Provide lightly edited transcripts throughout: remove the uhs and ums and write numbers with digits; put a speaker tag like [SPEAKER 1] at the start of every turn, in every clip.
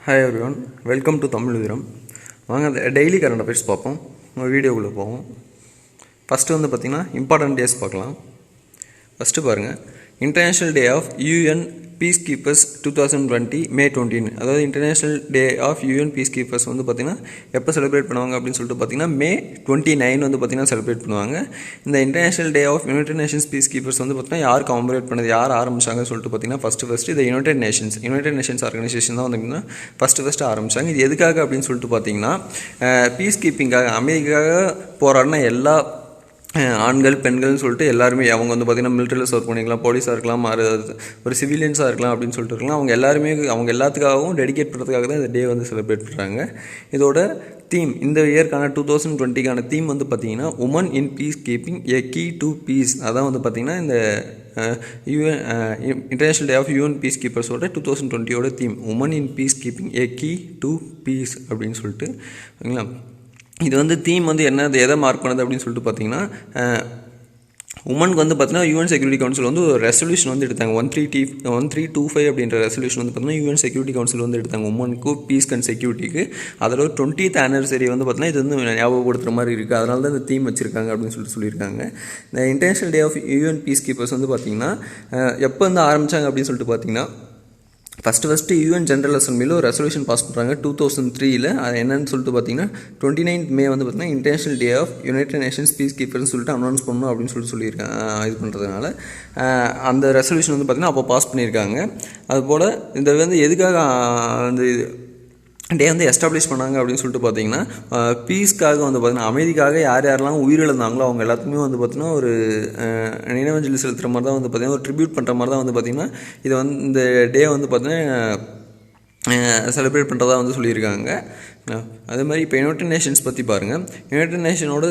[SPEAKER 1] Hi everyone, welcome to Tamil வீரம். வாங்க daily current affairs பார்ப்போம். உங்கள் வீடியோக்குள்ளே போவோம். ஃபஸ்ட்டு வந்து பார்த்திங்கன்னா இம்பார்ட்டன்ட் டேஸ் பார்க்கலாம். ஃபஸ்ட்டு பாருங்கள், international day of UN peace keepers 2020 May 20. அதாவது international day of UN peace keepers வந்து பார்த்திங்கன்னா எப்போ செலிப்ரேட் பண்ணுவாங்க அப்படின்னு சொல்லிட்டு பார்த்திங்கன்னா May 29 வந்து பார்த்திங்கன்னா செலிப்ரேட் பண்ணுவாங்க. இந்த international day of United Nations peace keepers வந்து பார்த்திங்கன்னா யார் காம்பரேட் பண்ணது, யார் ஆரம்பிச்சாங்கன்னு சொல்லிட்டு பார்த்திங்கன்னா ஃபஸ்ட்டு இந்த யுனைடெட் நேஷன்ஸ் ஆர்கனைசேஷன் தான் வந்து ஃபஸ்ட்டு ஆரம்பித்தாங்க. இது எதுக்காக அப்படின்னு சொல்லிட்டு பார்த்திங்கன்னா பீஸ் கீப்பிங்காக, அமைதிக்காக போராடின எல்லா ஆண்கள் பெண்கள்னு சொல்லிட்டு எல்லாருமே, அவங்க வந்து பார்த்திங்கன்னா மிலிட்டரியில் ஒர்க் பண்ணிக்கலாம், போலீஸாக இருக்கலாம், ஒரு சிவிலியன்ஸாக இருக்கலாம் அப்படின்னு சொல்லிட்டு இருக்கலாம். அவங்க எல்லாத்துக்காகவும் டெடிகேட் பண்ணுறதுக்காக தான் இந்த டே வந்து செலிப்ரேட் பண்ணுறாங்க. இதோட தீம், இந்த இயர்க்கான 2020க்கான தீம் வந்து பார்த்திங்கன்னா women in peace keeping a key to peace. அதான் வந்து பார்த்திங்கன்னா இந்த UN international day of UN peace கீப்பர்ஸோட 2020 theme women in peace keeping a key to peace அப்படின்னு சொல்லிட்டு. ஓகேங்களா, இது வந்து தீம் வந்து என்ன, எதை மார்க் பண்ணுது அப்படின்னு சொல்லிட்டு பார்த்தீங்கன்னா உமனுக்கு வந்து பார்த்தீங்கன்னா யூஎன் செக்யூரிட்டி கவுன்சில் வந்து ஒரு ரெசல்யூஷன் வந்து எடுத்தாங்க. 1325 அப்படின்ற ரெசல்யூஷன் வந்து பார்த்தீங்கன்னா யூஎன் செக்யூரிட்டி கவுன்சில் வந்து எடுத்தாங்க உமனுக்கு பீஸ் அண்ட் செக்யூரிட்டிக்கு. அதோட 20th anniversary வந்து பார்த்தீங்கன்னா இது வந்து ஞாபகப்படுத்துகிற மாதிரி இருக்குது. அதனால தான் இந்த தீம் வச்சுருக்காங்க அப்படின்னு சொல்லியிருக்காங்க. இந்த international day of UN peace keepers வந்து பார்த்திங்கன்னா எப்போ வந்து ஆரம்பித்தாங்க அப்படின்னு சொல்லிட்டு பார்த்தீங்கன்னா ஃபஸ்ட்டு யூஎன் ஜென்ரல் அசம்பிளியில் ஒரு ரெசல்யூஷன் பாஸ் பண்ணுறாங்க 2003. அது என்னன்னு சொல்லிட்டு பார்த்தீங்கன்னா 29th May வந்து பார்த்தீங்கன்னா international day of United Nations peace கீப்பர்னு சொல்லிட்டு அனௌன்ஸ் பண்ணணும் அப்படின்னு சொல்லியிருக்காங்க. இது பண்ணுறதுனால அந்த ரெசல்யூஷன் வந்து பார்த்திங்கன்னா அப்போ பாஸ் பண்ணியிருக்காங்க. அதுபோல் இந்த வந்து எதுக்காக அந்த டே வந்து எஸ்டாப்ளிஷ் பண்ணாங்க அப்படின்னு சொல்லிட்டு பார்த்தீங்கன்னா பீஸ்க்காக வந்து பார்த்திங்கன்னா அமைதிக்காக யாரெல்லாம் உயிரிழந்தாங்களோ அவங்க எல்லாத்துக்குமே வந்து பார்த்திங்கன்னா ஒரு நினைவஞ்சலி செலுத்துகிற மாதிரி தான் வந்து பார்த்திங்கன்னா ஒரு ட்ரிபியூட் பண்ணுற மாதிரி தான் வந்து பார்த்திங்கன்னா இதை வந்து இந்த டே வந்து பார்த்திங்கன்னா செலிப்ரேட் பண்ணுறதா வந்து சொல்லியிருக்காங்க. அதே மாதிரி இப்போ யுனைடெட் நேஷன்ஸ் பற்றி பாருங்கள். யுனைடெட் நேஷனோட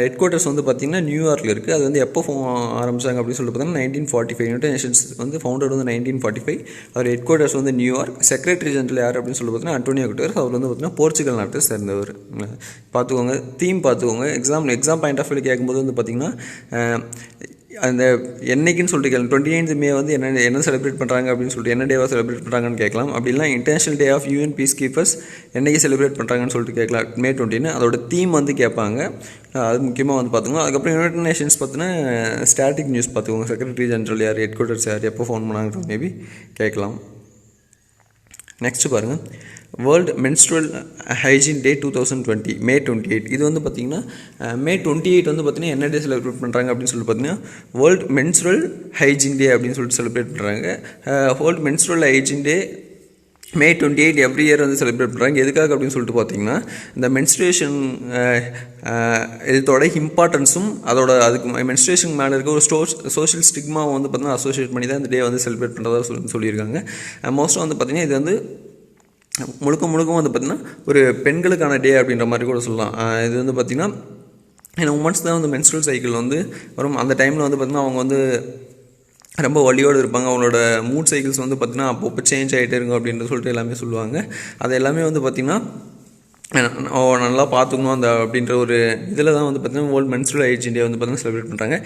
[SPEAKER 1] ஹெட் குவார்ட்டர்ஸ் வந்து பார்த்திங்கன்னா நியூயார்க்கில் இருக்குது. அது வந்து எப்போ ஆரம்பித்தாங்க அப்படின்னு சொல்லிட்டு பார்த்தீங்கன்னா 1945. யுனைடெட் நேஷன்ஸ் வந்து ஃபவுண்டர் வந்து 1945. அவர் ஹெட் குவார்ட்டர்ஸ் வந்து நியூயார்க். செக்ரட்டரி ஜெனரல் யார் அப்படின்னு சொல்லிட்டு பார்த்தீங்கன்னா அன்டோனியோ குட்டரஸ். அவர் வந்து பார்த்திங்கன்னா போர்ச்சுகல் நாட்டை சேர்ந்தவர். பார்த்துக்கோங்க, தீம் பார்த்துக்கோங்க. எக்ஸாம் பாயிண்ட் ஆஃப் வியூ கேட்கும்போது வந்து பார்த்திங்கன்னா அந்த என்னைக்குன்னு சொல்லிட்டு 29th May வந்து என்ன செலிப்ரேட் பண்ணுறாங்க அப்படின்னு சொல்லிட்டு என்ன டேவாக செலிப்ரேட் பண்ணுறாங்கன்னு கேட்கலாம். அப்படின்னா international day of UN peace keepers என்னைக்கு செலிப்ரேட் பண்ணுறாங்கன்னு சொல்லிட்டு கேட்கலாம். May 20. அதோட தீம் வந்து கேட்பாங்க. அது முக்கியமாக வந்து பார்த்துக்கோங்க. அதுக்கப்புறம் யுனைடெட் நேஷன்ஸ் பார்த்தினா ஸ்டாட்டிக் நியூஸ் பார்த்துக்கோங்க. செக்ரட்டரி ஜெனரல் யார், ஹெட் குவார்ட்டர்ஸ் யார், எப்போ ஃபோன் பண்ணாங்கன்றது மேபி கேட்கலாம். நெக்ஸ்ட்டு பாருங்கள், வேர்ல்டு மென்ஸ்ட்ரல் ஹைஜீன் டே 2020 May 28. இது வந்து பார்த்திங்கன்னா May 28 வந்து பார்த்திங்கன்னா என்ன டே செலிப்ரேட் பண்ணுறாங்க அப்படின்னு சொல்லிட்டு பார்த்தீங்கன்னா வேர்ல்டு மென்ஸ்ட்ரல் ஹைஜீன் டே அப்படின்னு சொல்லிட்டு செலிப்ரேட் பண்ணுறாங்க. வேர்ல்டு மென்ஸ்ட்ரல் ஹைஜீன் டே May 28 எவ்ரி இயர் வந்து செலிப்ரேட் பண்ணுறாங்க. எதுக்காக அப்படின்னு சொல்லிட்டு பார்த்தீங்கன்னா இந்த மென்ஸ்ட்ரேஷன் இதோட இம்பார்ட்டன்ஸும் அதுக்கு மென்ஸ்ட்ரேஷன் மேலே இருக்க ஒரு சோஷியல் ஸ்டிக்மாவை வந்து பார்த்திங்கன்னா அசோசியேட் பண்ணி தான் இந்த டே வந்து செலிப்ரேட் பண்ணுறதா சொல்லியிருக்காங்க. மோஸ்ட்டாக வந்து பார்த்திங்கன்னா இது வந்து முழுக்க வந்து பார்த்திங்கன்னா ஒரு பெண்களுக்கான டே அப்படின்ற மாதிரி கூட சொல்லலாம். இது வந்து பார்த்திங்கன்னா ஏன்னா உமன்ஸ் தான் வந்து மென்ஸ்ட்ரல் சைக்கிள் வந்து வரும். அந்த டைமில் வந்து பார்த்திங்கன்னா அவங்க வந்து ரொம்ப வலியோடு இருப்பாங்க. அவங்களோட மூட் சைக்கிள்ஸ் வந்து பார்த்திங்கன்னா அப்பப்போ சேஞ்ச் ஆகிட்டே இருக்கும் அப்படின்னு சொல்லிட்டு எல்லாமே சொல்லுவாங்க. அது எல்லாமே வந்து பார்த்திங்கன்னா நல்லா பார்த்துக்கணும் அந்த அப்படின்ற ஒரு இதில் தான் வந்து பார்த்திங்கன்னா வேர்ல்டு மென்ஸ்ட்ரல் ஹைஜீன் டே வந்து பார்த்திங்கன்னா செலிப்ரேட் பண்ணுறாங்க.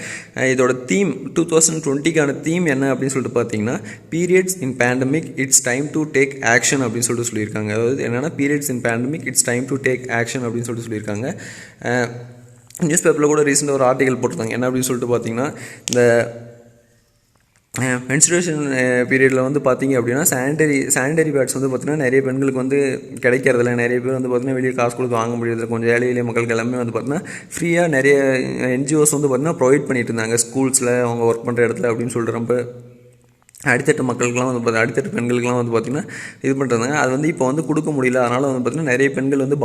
[SPEAKER 1] இதோட தீம் 2020க்கான தீம் என்ன அப்படின்னு சொல்லிட்டு பார்த்தீங்கன்னா periods in pandemic it's time to take action அப்படின்னு சொல்லிட்டு சொல்லியிருக்காங்க. அதாவது என்னென்னா periods in pandemic it's time to take action அப்படின்னு சொல்லிட்டு சொல்லியிருக்காங்க. நியூஸ் பேப்பரில் கூட ரீசெண்டாக ஒரு ஆர்டிகல் போட்டிருந்தாங்க. என்ன அப்படின்னு சொல்லிட்டு பார்த்தீங்கன்னா இந்த மென்ஸ்ட்ரேஷன் பீரியடில் வந்து பார்த்திங்க அப்படின்னா சானிடரி பேட்ஸ் வந்து பார்த்திங்கன்னா நிறைய பெண்களுக்கு வந்து கிடைக்கிறதில்ல. நிறைய பேர் வந்து பார்த்திங்கன்னா வெளியே காசு கொடுத்து வாங்க முடியறதில்ல. கொஞ்சம் ஏழை எளிய மக்களுக்கு எல்லாமே வந்து பார்த்திங்கன்னா ஃப்ரீயாக நிறைய NGOs வந்து பார்த்திங்கன்னா ப்ரொவைட் பண்ணிட்டு இருந்தாங்க ஸ்கூல்ஸில் அவங்க ஒர்க் பண்ணுற இடத்துல அப்படின்னு சொல்லிட்டு ரொம்ப அடித்தட்டு மக்களுக்கெலாம் வந்து அடித்தட்டு பெண்களுக்கெலாம் வந்து பார்த்திங்கன்னா இது பண்ணுறாங்க. அது வந்து இப்போ வந்து கொடுக்க முடியல. அதனால் வந்து பார்த்திங்கன்னா நிறைய பெண்கள் வந்து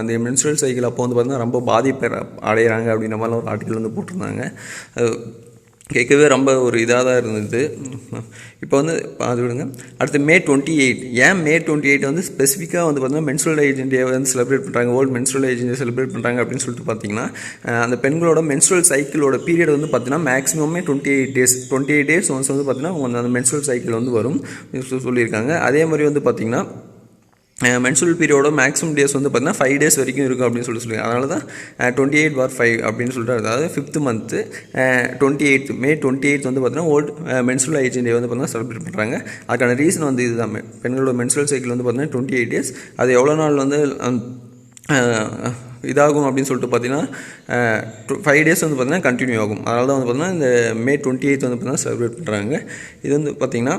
[SPEAKER 1] அந்த மென்ஸ்ட்ரல் சைக்கிள் அப்போ வந்து பார்த்திங்கன்னா ரொம்ப பாதிப்பு அடைகிறாங்க அப்படின்ற மாதிரிலாம் ஒரு ஆர்டிக்கல் வந்து போட்டிருந்தாங்க. கேட்கவே ரொம்ப ஒரு இதாக தான் இருந்தது. இப்போ வந்து அது விடுங்க. அடுத்து May 28. ஏன் May 28 வந்து ஸ்பெசிஃபிக்காக வந்து பார்த்திங்கன்னா மென்ஸ்ட்ரல் ஹைஜீன் டே வந்து செலிப்ரேட் பண்ணுறாங்க, world menstrual hygiene day celebrate பண்ணுறாங்க அப்படின்னு சொல்லிட்டு பார்த்தீங்கன்னா அந்த பெண்களோட மென்ஸ்ட்ரல் சைக்கிளோட பீரியட் வந்து பார்த்திங்கன்னா மேக்ஸிமமே 28 days ஒன்ஸ் வந்து பார்த்திங்கன்னா அந்த மென்ஸ்ட்ரல் சைக்கிள் வந்து வரும் சொல்லியிருக்காங்க. அதே மாதிரி வந்து பார்த்திங்கன்னா மென்சுரல் பீரியடோட மேக்ஸிமம் டேஸ் வந்து பார்த்தீங்கன்னா 5 days வரைக்கும் இருக்கும் அப்படின்னு சொல்லுவாங்க. அதனால தான் 28/5 அப்படின்னு சொல்லிட்டு, அதாவது 5th month 28th May 28th வந்து பார்த்தீங்கன்னா மென்சுரல் ஹைஜீன் டே வந்து பார்த்தீங்கன்னா செலிப்ரேட் பண்ணுறாங்க. அதுக்கான ரீசன் வந்து இதுதான். பெண்களோட மென்சுரல் சைக்கிள் வந்து பார்த்தீங்கன்னா 28 days. அது எவ்வளோ நாள் வந்து இதாகும் அப்படின்னு சொல்லிட்டு பார்த்தீங்கன்னா 5 days வந்து பார்த்தீங்கன்னா கண்டினியூ ஆகும். அதனால தான் வந்து பார்த்தீங்கன்னா இந்த May 28th வந்து பார்த்தீங்கன்னா செலிப்ரேட் பண்ணுறாங்க. இது வந்து பார்த்திங்கன்னா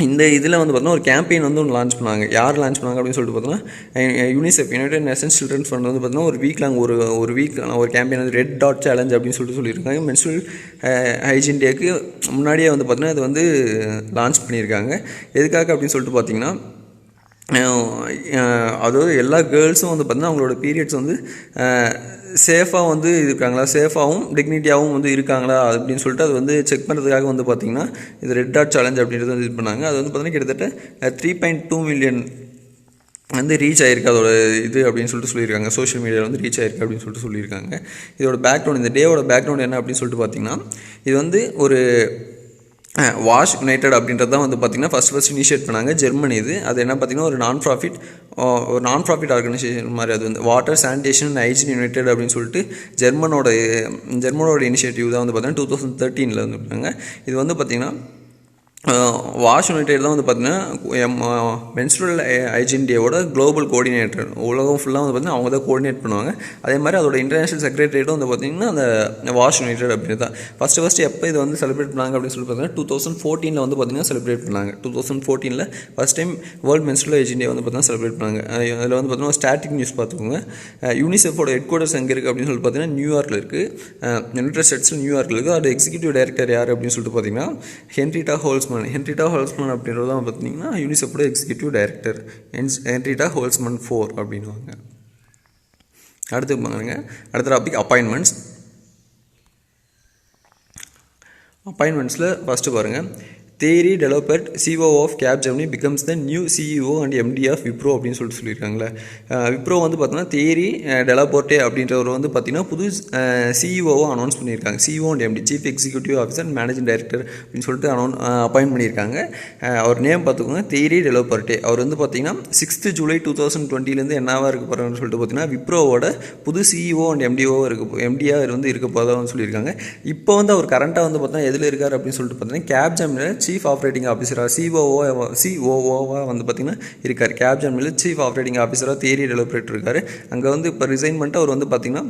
[SPEAKER 1] இந்த இதில் வந்து பார்த்தீங்கன்னா ஒரு கேம்பெயின் வந்து ஒன்று லான்ச் பண்ணாங்க. யார் லான்ச் பண்ணாங்க அப்படின்னு சொல்லிட்டு பார்த்தீங்கன்னா UNICEF, United Nations children's fund வந்து பார்த்தீங்கன்னா ஒரு வீக் லாங் ஒரு வீக் ஒரு கேம்பெயின் வந்து ரெட் டாட் சேலஞ்ச் அப்படின்னு சொல்லியிருக்காங்க. மென்சுரல் ஹைஜீன் டேக்கு முன்னாடியே வந்து பார்த்தீங்கன்னா இது வந்து லான்ச் பண்ணியிருக்காங்க. எதுக்காக அப்படின்னு சொல்லிட்டு பார்த்தீங்கன்னா, அதாவது எல்லா கேர்ள்ஸும் வந்து பார்த்திங்கன்னா அவங்களோட பீரியட்ஸ் வந்து சேஃபாக வந்து இருக்காங்களா, சேஃபாகவும் டிக்னிட்டியாகவும் வந்து இருக்காங்களா அப்படின்னு சொல்லிட்டு அது வந்து செக் பண்ணுறதுக்காக வந்து பார்த்திங்கன்னா இது ரெட் டாட் சேலஞ்ச் அப்படின்றது வந்து இது பண்ணாங்க. அது வந்து பார்த்திங்கன்னா கிட்டத்தட்ட 3.2 million வந்து ரீச் ஆகிருக்கு அதோட இது அப்படின்னு சொல்லிட்டு சொல்லியிருக்காங்க. சோஷியல் மீடியாவில் வந்து ரீச் ஆகிருக்கு அப்படின்னு சொல்லிட்டு சொல்லியிருக்காங்க. இதோட பேக்ரவுண்ட், இந்த டேவோட பேக்ரவுண்ட் என்ன அப்படின்னு சொல்லிட்டு பார்த்திங்கன்னா, இது வந்து ஒரு வாஷ் யுனைடெட் அப்படின்றது தான் வந்து பார்த்திங்கன்னா ஃபஸ்ட் இனிஷியேட் பண்ணாங்க. ஜெர்மனி இது. அது என்ன பார்த்திங்கன்னா ஒரு நான் ப்ராஃபிட் ஆர்கனைசேஷன் மாதிரி. அது வந்து water sanitation and hygiene United அப்படின்னு சொல்லிட்டு ஜெர்மனோட இனிஷியேட்டிவ் தான் வந்து பார்த்திங்கன்னா 2013 வந்து இருக்காங்க. இது வந்து பார்த்திங்கன்னா வாஷ் யுனைடெட் தான் வந்து பார்த்திங்கன்னா மென்சுரல் ஹைஜீன் டேவோட குளோபல் கோஆர்டினேட்டர். உலகம் ஃபுல்லாக வந்து பார்த்திங்கன்னா அவங்க தான் கோஆர்டினேட் பண்ணுவாங்க. அதே மாதிரி அதோட இன்டர்நேஷனல் செக்ரட்டரியேட்டும் வந்து பார்த்திங்கன்னா அந்த வாஷ் யுனைடெட் அப்படின்னு தான். ஃபஸ்ட்டு எப்போ இது வந்து செலிப்ரேட் பண்ணாங்க அப்படின்னு சொல்லி பார்த்தீங்கன்னா 2014 வந்து பார்த்திங்கன்னா செலிப்ரேட் பண்ணாங்க. 2014 first time world menstrual hygiene டே வந்து பார்த்திங்கன்னா செலிப்ரேட் பண்ணாங்க. அதில் வந்து பார்த்திங்கன்னா ஸ்டாட்டிக் நியூஸ் பார்த்துக்கோங்க. யூனிசெஃபோட ஹெட் குவார்ட்டர்ஸ் எங்கே இருக்குது அப்படின்னு சொல்லி பார்த்தீங்கன்னா நியூயார்க்கில் இருக்குது. யுனைடெட் ஸ்டேட்ஸில் நியூயார்க்கில் இருக்குது. அதோட எக்ஸிக்யூட்டிவ் டைரக்டர் யார் அப்படின்னு சொல்லிட்டு பார்த்தீங்கன்னா ஹென்ரிட்டா ஹோல்ஸ்மன் அப்படின்றது தான் பார்த்தீங்கன்னா யூனிசெஃபோட எக்ஸிக்யூட்டிவ் டைரக்டர். ஹென்ரிட்டா ஹோல்ஸ்மன் 4 அப்படின்வாங்க. அடுத்து பாருங்க, அடுத்த டாபிக் அப்பாயின்மெண்ட்ஸில் ஃபஸ்ட்டு பாருங்கள். Thierry Delaporte COO of Capgemini becomes the new CEO and MD of Wipro அப்படின்னு சொல்லிட்டு சொல்லியிருக்காங்களே. விப்ரோ வந்து பார்த்தீங்கன்னா தேரி டெலபோர்ட்டே அப்படின்றவர் வந்து பார்த்திங்கன்னா புது சிஇஓவை அனௌன்ஸ் பண்ணியிருக்காங்க. CEO and MD, chief executive officer and managing director அப்படின்னு சொல்லிட்டு அப்பாயின்ட் பண்ணியிருக்காங்க. அவர் நேம் பார்த்துக்கோங்க, தேரி டெவலப்பர்ட்டே. அவர் வந்து பார்த்திங்கன்னா 6th July 2020 என்னவாக இருக்க போகிறாங்கன்னு சொல்லிட்டு பார்த்தீங்கன்னா விப்ரோவோட புது சிஇஓ அண்ட் எம்டியாக வந்து இருக்க போதான்னு சொல்லியிருக்காங்க. இப்போ வந்து அவர் கரண்ட்டாக வந்து பார்த்தீங்கன்னா எதில் இருக்கார் அப்படின்னு சொல்லிட்டு பார்த்தீங்கன்னா கேப்ஜெமினியில் சீஃப் ஆப்ரேட்டிங் ஆஃபீஸராக சிஓஓவாக வந்து பார்த்திங்கன்னா இருக்கார். கேப்ஜெமினியில் சீஃப் ஆப்ரேட்டிங் ஆஃபீஸராக தேரி டெவலப்பர் இருக்கார். அங்கே வந்து இப்போ ரிசைன் பண்ணிட்டு அவர் வந்து பார்த்திங்கன்னா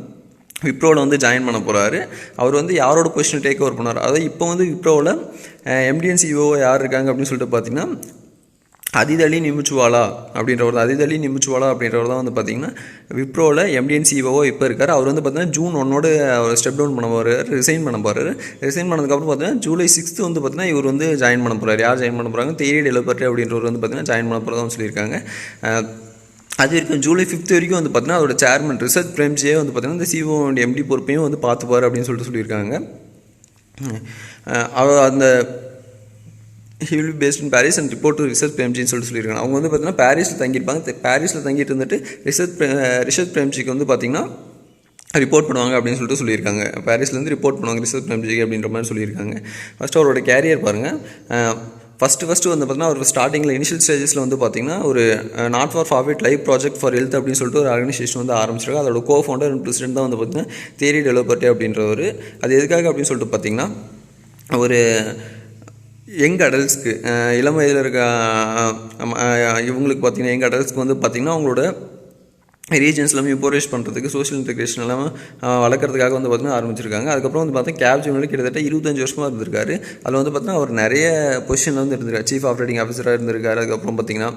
[SPEAKER 1] விப்ரோவில் வந்து ஜாயின் பண்ண போகிறாரு. அவர் வந்து யாரோட பொசிஷன் டேக் ஓவர் பண்ணார், அதாவது இப்போ வந்து விப்ரோவில் எம்டிஎன் சிஓ யார் இருக்காங்க அப்படின்னு சொல்லிட்டு பார்த்தீங்கன்னா அதித் அலி நிமிச்சுவாலா அப்படின்றவர் தான் வந்து பார்த்திங்கன்னா விப்ரோவில் எம்டிஎன் சிஓ இப்போ இருக்கார். அவர் வந்து பார்த்திங்கன்னா June 1 ஸ்டெப் டவுன் பண்ண போகிறார், ரிசைன் பண்ண போகிறாரு. ரிசைன் பண்ணதுக்கப்புறம் பார்த்திங்கன்னா July 6 வந்து பார்த்திங்கன்னா இவர் வந்து ஜாயின் பண்ண போகிறார். யார் ஜாயின் பண்ண போகிறாங்க, தேரி டெவலப்பர் அப்படின்றவர் வந்து பார்த்திங்கன்னா ஜாயின் பண்ண போகிறதா சொல்லியிருக்காங்க. அது வரைக்கும் July 5 வரைக்கும் வந்து பார்த்திங்கன்னா அதோட சேர்மன் ரிஷத் பிரேம்ஜியே வந்து பார்த்திங்கன்னா இந்த சிஓ அண்ட் எம்டி பொறுப்பையும் வந்து பார்த்துப்பார் அப்படின்னு சொல்லியிருக்காங்க. அந்த he will be based in Paris and report to Rishad பிரேம்ஜின்னு சொல்லியிருக்காங்க. அவங்க வந்து பார்த்திங்கன்னா பாரிஸில் தங்கியிருப்பாங்க. பாரிஸில் தங்கிட்டு இருந்துட்டு ரிஷத் பிரேம்ஜிக்கு வந்து பார்த்திங்கன்னா ரிப்போர்ட் பண்ணுவாங்க அப்படின்னு சொல்லியிருக்காங்க. பாரிஸ்லேருந்து ரிப்போர்ட் பண்ணுவாங்க ரிஷத் பிரேம்ஜிக்கு அப்படின்ற மாதிரி சொல்லியிருக்காங்க. ஃபஸ்ட்டு அவரோட கேரியர் பாருங்கள். ஃபஸ்ட்டு வந்து பார்த்திங்கன்னா அவர் ஸ்டார்டிங்கில் இனிஷியல் ஸ்டேஜஸில் வந்து பார்த்திங்கன்னா ஒரு not for profit life project for health அப்படின்னு சொல்லிட்டு ஒரு ஆர்கனைசேஷன் வந்து ஆரம்பிச்சிருக்காங்க. அதோட கோ-ஃபவுண்டர் அண்ட் பிரசிடென்ட் தான் வந்து பார்த்திங்கன்னா தேரி டெவலப்பர்ட்டே அப்படின்றவர். அது எதுக்காக அப்படின்னு சொல்லிட்டு பார்த்திங்கன்னா ஒரு யங் அடல்ட்ஸ்க்கு, இளம் வயதில் இருக்க இவங்களுக்கு பார்த்திங்கன்னா யங் அடல்ட்ஸ்க்கு வந்து பார்த்திங்கன்னா அவங்களோட ரீஜன்ஸ் எல்லாமே இம்போரேஜ் பண்ணுறதுக்கு, சோஷியல் இன்டெகிரேஷன் எல்லாமே வளர்க்குறதுக்காக வந்து பார்த்திங்கன்னா ஆரம்பிச்சிருக்காங்க. அதுக்கப்புறம் வந்து பார்த்தீங்கன்னா கேப்ஜெமினியில் கிட்டத்தட்ட 25 வருஷமாக இருந்திருக்காரு. அதில் வந்து பார்த்திங்கன்னா அவர் நிறைய பொசிஷனில் வந்து இருந்திருக்காரு. சீஃப் ஆப்ரேட்டிங் ஆஃபீஸராக இருந்திருக்காரு. அதுக்கப்புறம் பார்த்திங்கன்னா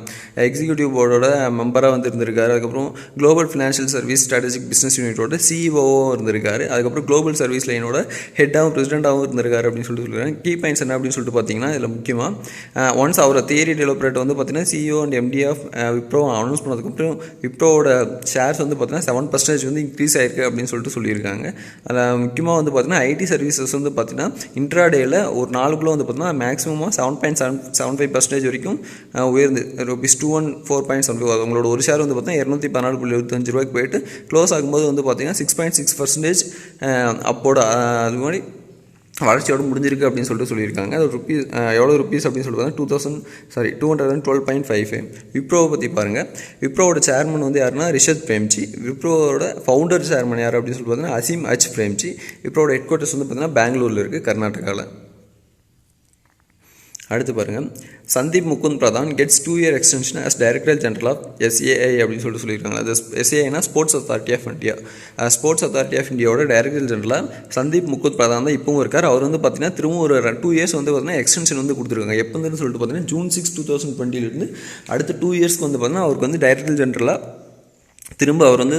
[SPEAKER 1] எக்ஸிக்யூட்டிவ் போர்டோட மெம்பராக வந்து இருந்திருக்காரு. அதுக்கப்புறம் global financial service strategic business யூனிட்டோட சிஇஓவாக இருந்திருக்காரு. அதுக்கப்புறம் குளோபல் சர்வீஸ் லைனோட ஹெட்டாகவும் பிரசிடென்ட்டாகவும் இருந்திருக்காரு அப்படின்னு சொல்லியிருக்காங்க. கீ பாயிண்ட்ஸ் என்ன அப்படின்னு சொல்லிட்டு பார்த்தீங்கன்னா இதில் முக்கியமாக ஒன்ஸ் அவர் தேரி டெவலப்பரேட் வந்து பார்த்திங்கன்னா CEO and MD of Wipro announce பண்ணதுக்கப்புறம் விப்ரோவோட ஷேர்ஸ் வந்து பார்த்தீங்கன்னா 7% வந்து இன்க்ரீஸ் ஆயிருக்கு அப்படின்னு சொல்லியிருக்காங்க. அதில் முக்கியமாக வந்து பார்த்தீங்கன்னா ஐடி சர்வீசஸ் வந்து பார்த்தீங்கன்னா இன்ட்ராடேயில் ஒரு நாளுக்குள்ளே வந்து பார்த்தீங்கன்னா மேக்ஸிமமாக 7.75% வரைக்கும் உயர்ந்து ₹214.75 உங்களோட ஒரு ஷேர் வந்து பார்த்தீங்கன்னா ₹214.75 போயிட்டு க்ளோஸ் ஆகும்போது வந்து பார்த்தீங்கன்னா 6.6% அப்போட அது மாதிரி வளர்ச்சியோடு முடிஞ்சிருக்கு அப்படின்னு சொல்லியிருக்காங்க. அது எவ்வளோ ருப்பீஸ் அப்படின்னு பார்த்தீங்கன்னா 212.55. விப்ரோவை பற்றி பாருங்கள். விப்ரோவோட சேர்மன் வந்து யாருன்னா ரிஷத் பிரேம்ஜி. விப்ரோவோட ஃபவுண்டர் சேர்மன் யார் அப்படின்னு பார்த்தீங்கன்னா அசீம் அச் பிரேம்ஜி. விப்ரோவோட ஹெட் குவார்ட்டர்ஸ் வந்து பார்த்தீங்கன்னா பெங்களூரில் இருக்குது, கர்நாடகாவில். அடுத்து பாருங்கள், Sandeep Mukund Pradhan gets 2-year extension as director general of SAI அப்படின்னு சொல்லியிருக்காங்க. அது SAIனா sports authority of India. Sports authority of இந்தியாவோட டைரக்டர் ஜெனரலாக சந்தீப் முகுந்த் பிரதான் தான் இப்பவும் இருக்கார். அவர் வந்து பார்த்தீங்கன்னா திரும்ப ஒரு 2 years வந்து பார்த்தீங்கன்னா எக்ஸ்டென்ஷன் வந்து கொடுத்துருக்காங்க. எப்போன்னு சொல்லிட்டு பார்த்தீங்கன்னா June 6, 2020 அடுத்த 2 yearsக்கு வந்து பார்த்தீங்கன்னா அவருக்கு வந்து டைரக்டர் ஜெனரலாக திரும்ப அவர் வந்து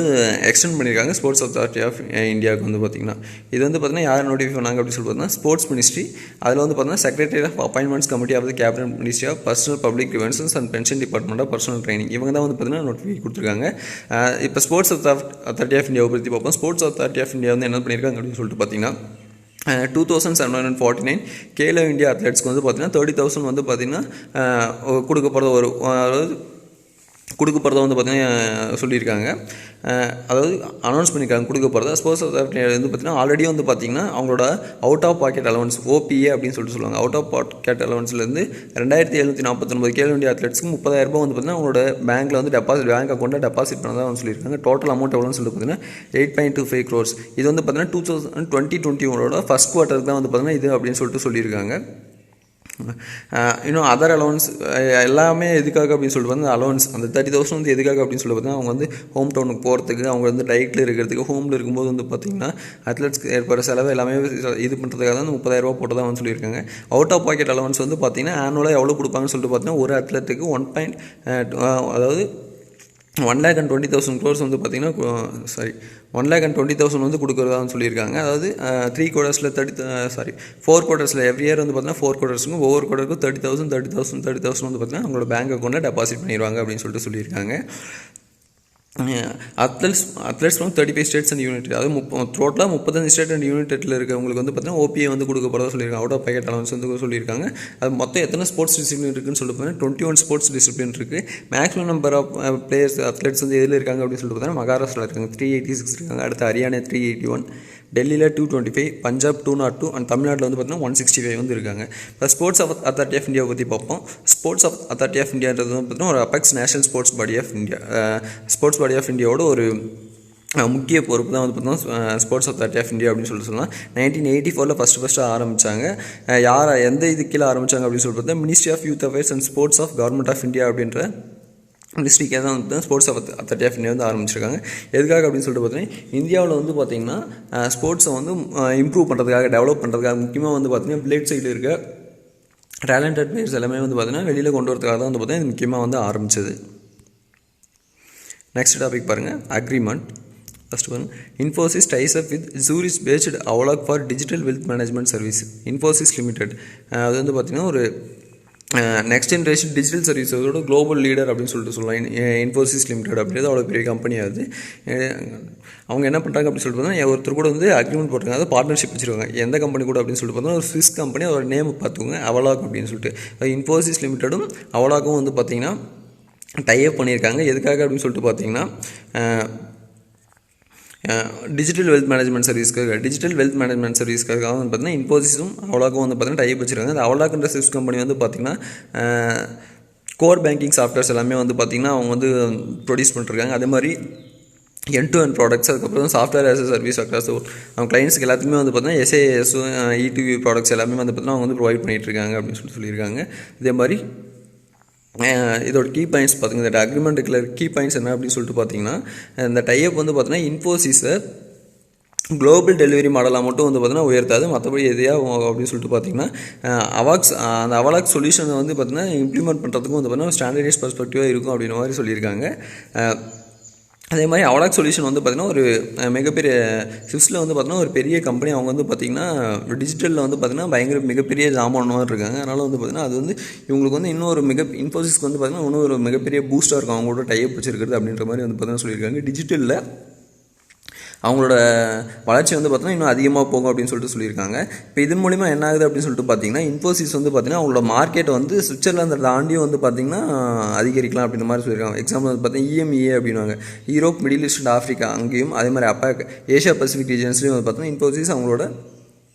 [SPEAKER 1] எக்ஸ்டெண்ட் பண்ணியிருக்காங்க ஸ்போர்ட்ஸ் அத்தாரிட்டி ஆஃப் இந்தியாவுக்கு வந்து பார்த்திங்கன்னா. இது வந்து பார்த்திங்கன்னா யார் நோட்டிஃபை பண்ணாங்க அப்படின்னு சொல்லி பார்த்தீங்கன்னா ஸ்போர்ட்ஸ் மினிஸ்ட்ரி. அதில் வந்து பார்த்தீங்கன்னா secretary of appointments committee of the cabinet ministry of personnel public ரிவென்சன்ஸ் and pension department of personnel training. இவங்க தான் வந்து பார்த்தீங்கன்னா நோட்டிஃபை கொடுத்துருக்காங்க. இப்போ ஸ்போர்ட்ஸ் அத்தாரிட்டி ஆஃப் இந்தியாவை பற்றி பார்ப்போம். ஸ்போர்ட்ஸ் அத்தாரிட்டி ஆஃப் இந்தியா வந்து என்ன பண்ணியிருக்காங்க அப்படின்னு சொல்லிட்டு பார்த்தீங்கன்னா 2749 கேலோ இந்தியா அத்லெட்ஸ்க்கு வந்து பார்த்தீங்கன்னா 30,000 வந்து பார்த்தீங்கன்னா கொடுக்க போகிறத வந்து பார்த்தீங்கன்னா சொல்லியிருக்காங்க. அதாவது அனௌன்ஸ் பண்ணியிருக்காங்க கொடுக்க போகிறதா. ஸ்போர்ட்ஸ் அத்தாரிட்டி வந்து பார்த்தீங்கன்னா ஆல்ரெடி வந்து பார்த்தீங்கன்னா அவங்களோட out of pocket allowance OPA அப்படின்னு சொல்லுவாங்க. அவுட் ஆஃப் பாக்கெட் அலவன்ஸ்லேருந்து 2749 கேலோ இந்தியா அத்லெட்ஸ்க்கு 30,000 ரூபாய் வந்து பார்த்தீங்கன்னா அவங்களோட பேங்க்கில் வந்து பேங்க் அக்கௌண்ட்டில் டெபாசிட் பண்ணதான் வந்து சொல்லியிருக்காங்க. டோட்டல் அமௌண்ட் எவ்வளோன்னு சொல்லிட்டு பார்த்தீங்கன்னா 8.25 crores. இது வந்து பார்த்தீங்கன்னா 2021 ஃபர்ஸ்ட் குவார்ட்டருக்கு தான் வந்து பார்த்தீங்கன்னா இது அப்படின்னு சொல்லியிருக்காங்க. இன்னும் அதர் அலவன்ஸ் எல்லாமே எதுக்காக அப்படின்னு சொல்லிட்டு வந்து அலவன்ஸ் அந்த 30,000 வந்து எதுக்காக அப்படின்னு சொல்லி பார்த்தீங்கன்னா அவங்க வந்து ஹோம் டவுனுக்கு போகிறதுக்கு, அவங்க வந்து டைட்டில் இருக்கிறதுக்கு, ஹோமில் இருக்கும்போது வந்து பார்த்திங்கன்னா அத்லெட்ஸ்க்கு ஏற்படுற செலவு எல்லாமே இது பண்ணுறதுக்காக தான் 30,000 ரூபா போட்டு தான் வந்து சொல்லியிருக்காங்க. அவுட் ஆஃப் பாக்கெட் அலவன்ஸ் வந்து பார்த்திங்கன்னா ஆனுவலாக எவ்வளோ கொடுப்பாங்கன்னு சொல்லிட்டு பார்த்தீங்கன்னா ஒரு அத்லெட்டுக்கு 1,20,000 crores வந்து பார்த்திங்கன்னா 1,20,000 வந்து கொடுக்குறதான்னு சொல்லியிருக்காங்க. அதாவது 4 quartersல எவ்ரி இயர் வந்து பார்த்தீங்கன்னா 4 quartersக்கும் ஒவ்வொரு குவார்ட்டருக்கும் 30,000 வந்து பார்த்தீங்கன்னா அவங்களோட பேங்க் அக்கௌண்ட்டில் டெபாசிட் பண்ணிடுவாங்க அப்படின்னு சொல்லியிருக்காங்க. Athletes from 35 states and unit, அதாவது டோட்டலாக 35 ஸ்டேட் அண்ட் யூனிட்டில் இருக்கவங்களுக்கு வந்து பார்த்தீங்கன்னா OPA வந்து கொடுக்க போகிறதா சொல்லியிருக்காங்க. அவுட் ஆஃப் பாக்கெட் அலவன்ஸ் வந்து சொல்லியிருக்காங்க. அது மொத்தம் எத்தனை ஸ்போர்ட்ஸ் டிசிப்ளின் இருக்குன்னு சொல்லிட்டு பார்த்தீங்கன்னா 21 ஸ்போர்ட்ஸ் டிசிப்ளின் இருக்குது. Maximum number of players athletes வந்து எதில் இருக்காங்க அப்படின்னு சொல்லிட்டு பார்த்தீங்கன்னா மகாராஷ்டிரா இருக்காங்க 386 இருக்காங்க. அடுத்து ஹரியானா 381, டெல்லியில் 225, பஞ்சாப் 202 அண்ட் தமிழ்நாட்டில் வந்து பார்த்தீங்கன்னா 165 வந்து இருக்காங்க. இப்போ ஸ்போர்ட்ஸ் அத்தாரிட்டி ஆஃப் இந்தியாவை பற்றி பார்ப்போம். ஸ்போர்ட்ஸ் அத்தாரிட்டி ஆஃப் இந்தியான்றது வந்து பார்த்தீங்கன்னா ஒரு apex national sports body of India. Sports body of இந்தியாவோட ஒரு முக்கிய பொறுப்பு தான் வந்து பார்த்தீங்கன்னா ஸ்போர்ட்ஸ் அத்தாரிட்டி ஆஃப் இந்தியா அப்படின்னு சொல்லலாம். 1984 ஃபஸ்ட்டு ஆரம்பித்தாங்க. எந்த இது கீழே ஆரம்பித்தாங்க அப்படின்னு சொல்லி பார்த்தா ministry of youth affairs and sports of government of India அப்படின்ற மினிஸ்ட்ரிக்காக தான் வந்து ஸ்போர்ட்ஸ் அத்தாரிட்டி ஆஃப் இந்தியா வந்து ஆரம்பிச்சிருக்காங்க. எதுக்காக அப்படின்னு சொல்லிட்டு பார்த்தீங்கன்னா இந்தியாவில் வந்து பார்த்திங்கன்னா ஸ்போர்ட்ஸை வந்து இம்ப்ரூவ் பண்ணுறதுக்காக, டெவலப் பண்ணுறதுக்காக, முக்கியமாக வந்து பார்த்திங்கன்னா பிளேட் சைடில் இருக்க டேலண்டட் பிளேயர்ஸ் எல்லாமே வந்து பார்த்திங்கன்னா வெளியில் கொண்டு வரதுக்காக தான் வந்து பார்த்திங்கன்னா இது முக்கியமாக வந்து ஆரம்பிச்சது. நெக்ஸ்ட் டாபிக் பாருங்கள், அக்ரிமெண்ட். ஃபஸ்ட்டு பாருங்கள், Infosys ties up with Zurich based Avaloq for digital wealth management service Infosys limited. அது வந்து பார்த்திங்கன்னா ஒரு நெக்ஸ்ட் ஜென்ரேஷன் டிஜிட்டல் சர்வீஸோட குளோபல் லீடர் அப்படின்னு சொல்லிட்டு சொல்லலாம். இன்ஃபோசிஸ் லிமிடெட் அப்படின்றது அவ்வளோ பெரிய கம்பெனி. அது அவங்க என்ன பண்ணுறாங்க அப்படின்னு சொல்லிட்டு பார்த்தா ஒருத்தர் கூட வந்து அக்ரிமெண்ட் போட்டிருக்காங்க, அதாவது பார்ட்னர்ஷிப் வச்சுருக்காங்க. எந்த கம்பெனி கூட அப்படின்னு சொல்லிட்டு பார்த்தோன்னா ஒரு ஸ்விஸ் கம்பெனி, அதோட நேம் பார்த்துக்கோங்க, அவலாக் அப்படின்னு சொல்லிட்டு. இன்ஃபோசிஸ் லிமிடெடும் அவலாக்கும் வந்து பார்த்திங்கன்னா டைப் பண்ணியிருக்காங்க. எதுக்காக அப்படின்னு சொல்லிட்டு பார்த்தீங்கன்னா டிஜிட்டல் வெல்த் மேனேஜ்மெண்ட் சர்வீஸ்க்காக வந்து பார்த்தீங்கன்னா இன்ஃபோசிஸும் அவலாக்கும் வந்து பார்த்தீங்கன்னா டைப் வச்சுருக்காங்க. அந்த அவலாக்குன்ற ஸ்விஸ் கம்பெனி வந்து பார்த்திங்கன்னா கோர் பேங்கிங் சாஃப்ட்வேர்ஸ் எல்லாமே வந்து பார்த்திங்கன்னா அவங்க வந்து ப்ரொடியூஸ் பண்ணிருக்காங்க. அதே மாதிரி end-to-end ப்ராடக்ட்ஸ், அதுக்கப்புறம் software as a service across அவங்க கிளைண்ட்ஸ்க்கு எல்லாத்துக்குமே வந்து பார்த்தீங்கன்னா SAS E2V ப்ராடக்ட்ஸ் எல்லாமே வந்து பார்த்தீங்கன்னா அவங்க வந்து ப்ரொவைட் பண்ணிகிட்ருக்காங்க அப்படின்னு சொல்லியிருக்காங்க. இதே மாதிரி இதோட கீ பாயிண்ட்ஸ் பார்த்திங்கன்னா இந்த அக்ரிமெண்ட்டுக்குள்ள கீ பாயிண்ட்ஸ் என்ன அப்படின்னு சொல்லிட்டு பார்த்தீங்கன்னா இந்த டைப் வந்து பார்த்தீங்கன்னா இன்ஃபோசிஸை குளோபல் டெலிவரி மாடலாக மட்டும் வந்து பார்த்தீங்கன்னா உயர்த்தாது, மற்றபடி எதையா அப்படின்னு சொல்லிட்டு பார்த்தீங்கன்னா அந்த அவலாக் சொல்யூஷனை வந்து பார்த்தீங்கன்னா இம்ப்ளிமெண்ட் பண்ணுறதுக்கும் வந்து பார்த்தீங்கன்னா ஸ்டாண்டர்டைஸ் பர்ஸ்பெக்டிவாக இருக்கும் அப்படின்ற மாதிரி சொல்லியிருக்காங்க. அதே மாதிரி அவலாக் சொல்யூஷன் வந்து பார்த்திங்கன்னா ஒரு மிகப்பெரிய ஸ்விஸில் வந்து பார்த்திங்கன்னா ஒரு பெரிய கம்பெனி. அவங்க வந்து பார்த்திங்கன்னா டிஜிட்டலில் வந்து பார்த்திங்கன்னா மிகப்பெரிய ஜாமானாக இருக்காங்க. அதனால் வந்து பார்த்திங்கன்னா அது வந்து இவங்களுக்கு வந்து இன்னொரு இன்ஃபோசிஸ்க்கு வந்து பார்த்திங்கன்னா இன்னும் ஒரு மிகப்பெரிய பூஸ்டாக இருக்கும் அவங்களோட டைப் வச்சிருக்கிறது அப்படின்ற மாதிரி வந்து பார்த்திங்கன்னா சொல்லியிருக்காங்க. டிஜிட்டலில் அவங்களோட வளர்ச்சி வந்து பார்த்தீங்கன்னா இன்னும் அதிகமாக போகும் அப்படின்னு சொல்லியிருக்காங்க. இப்போ இதன் மூலிமா என்ன ஆகுது அப்படின்னு சொல்லிட்டு பார்த்தீங்கன்னா இன்ஃபோசிஸ் வந்து பார்த்திங்கன்னா அவங்களோட மார்க்கெட்டை வந்து சுவிட்சர்லாந்து தாண்டியும் வந்து பார்த்திங்கன்னா அதிகரிக்கலாம் அப்படின்ற மாதிரி சொல்லியிருக்காங்க. எக்ஸாம்பிள் வந்து பார்த்தீங்கன்னா EMEA அப்படின்வாங்க, யூரோப், மிடில் ஈஸ்ட், ஆஃப்ரிக்கா, அங்கேயும் அதே மாதிரி APAC, ஏஷியா பசிபிக் ரீஜன்ஸ்லையும் வந்து பார்த்தீங்கன்னா இன்ஃபோசிஸ் அவங்களோட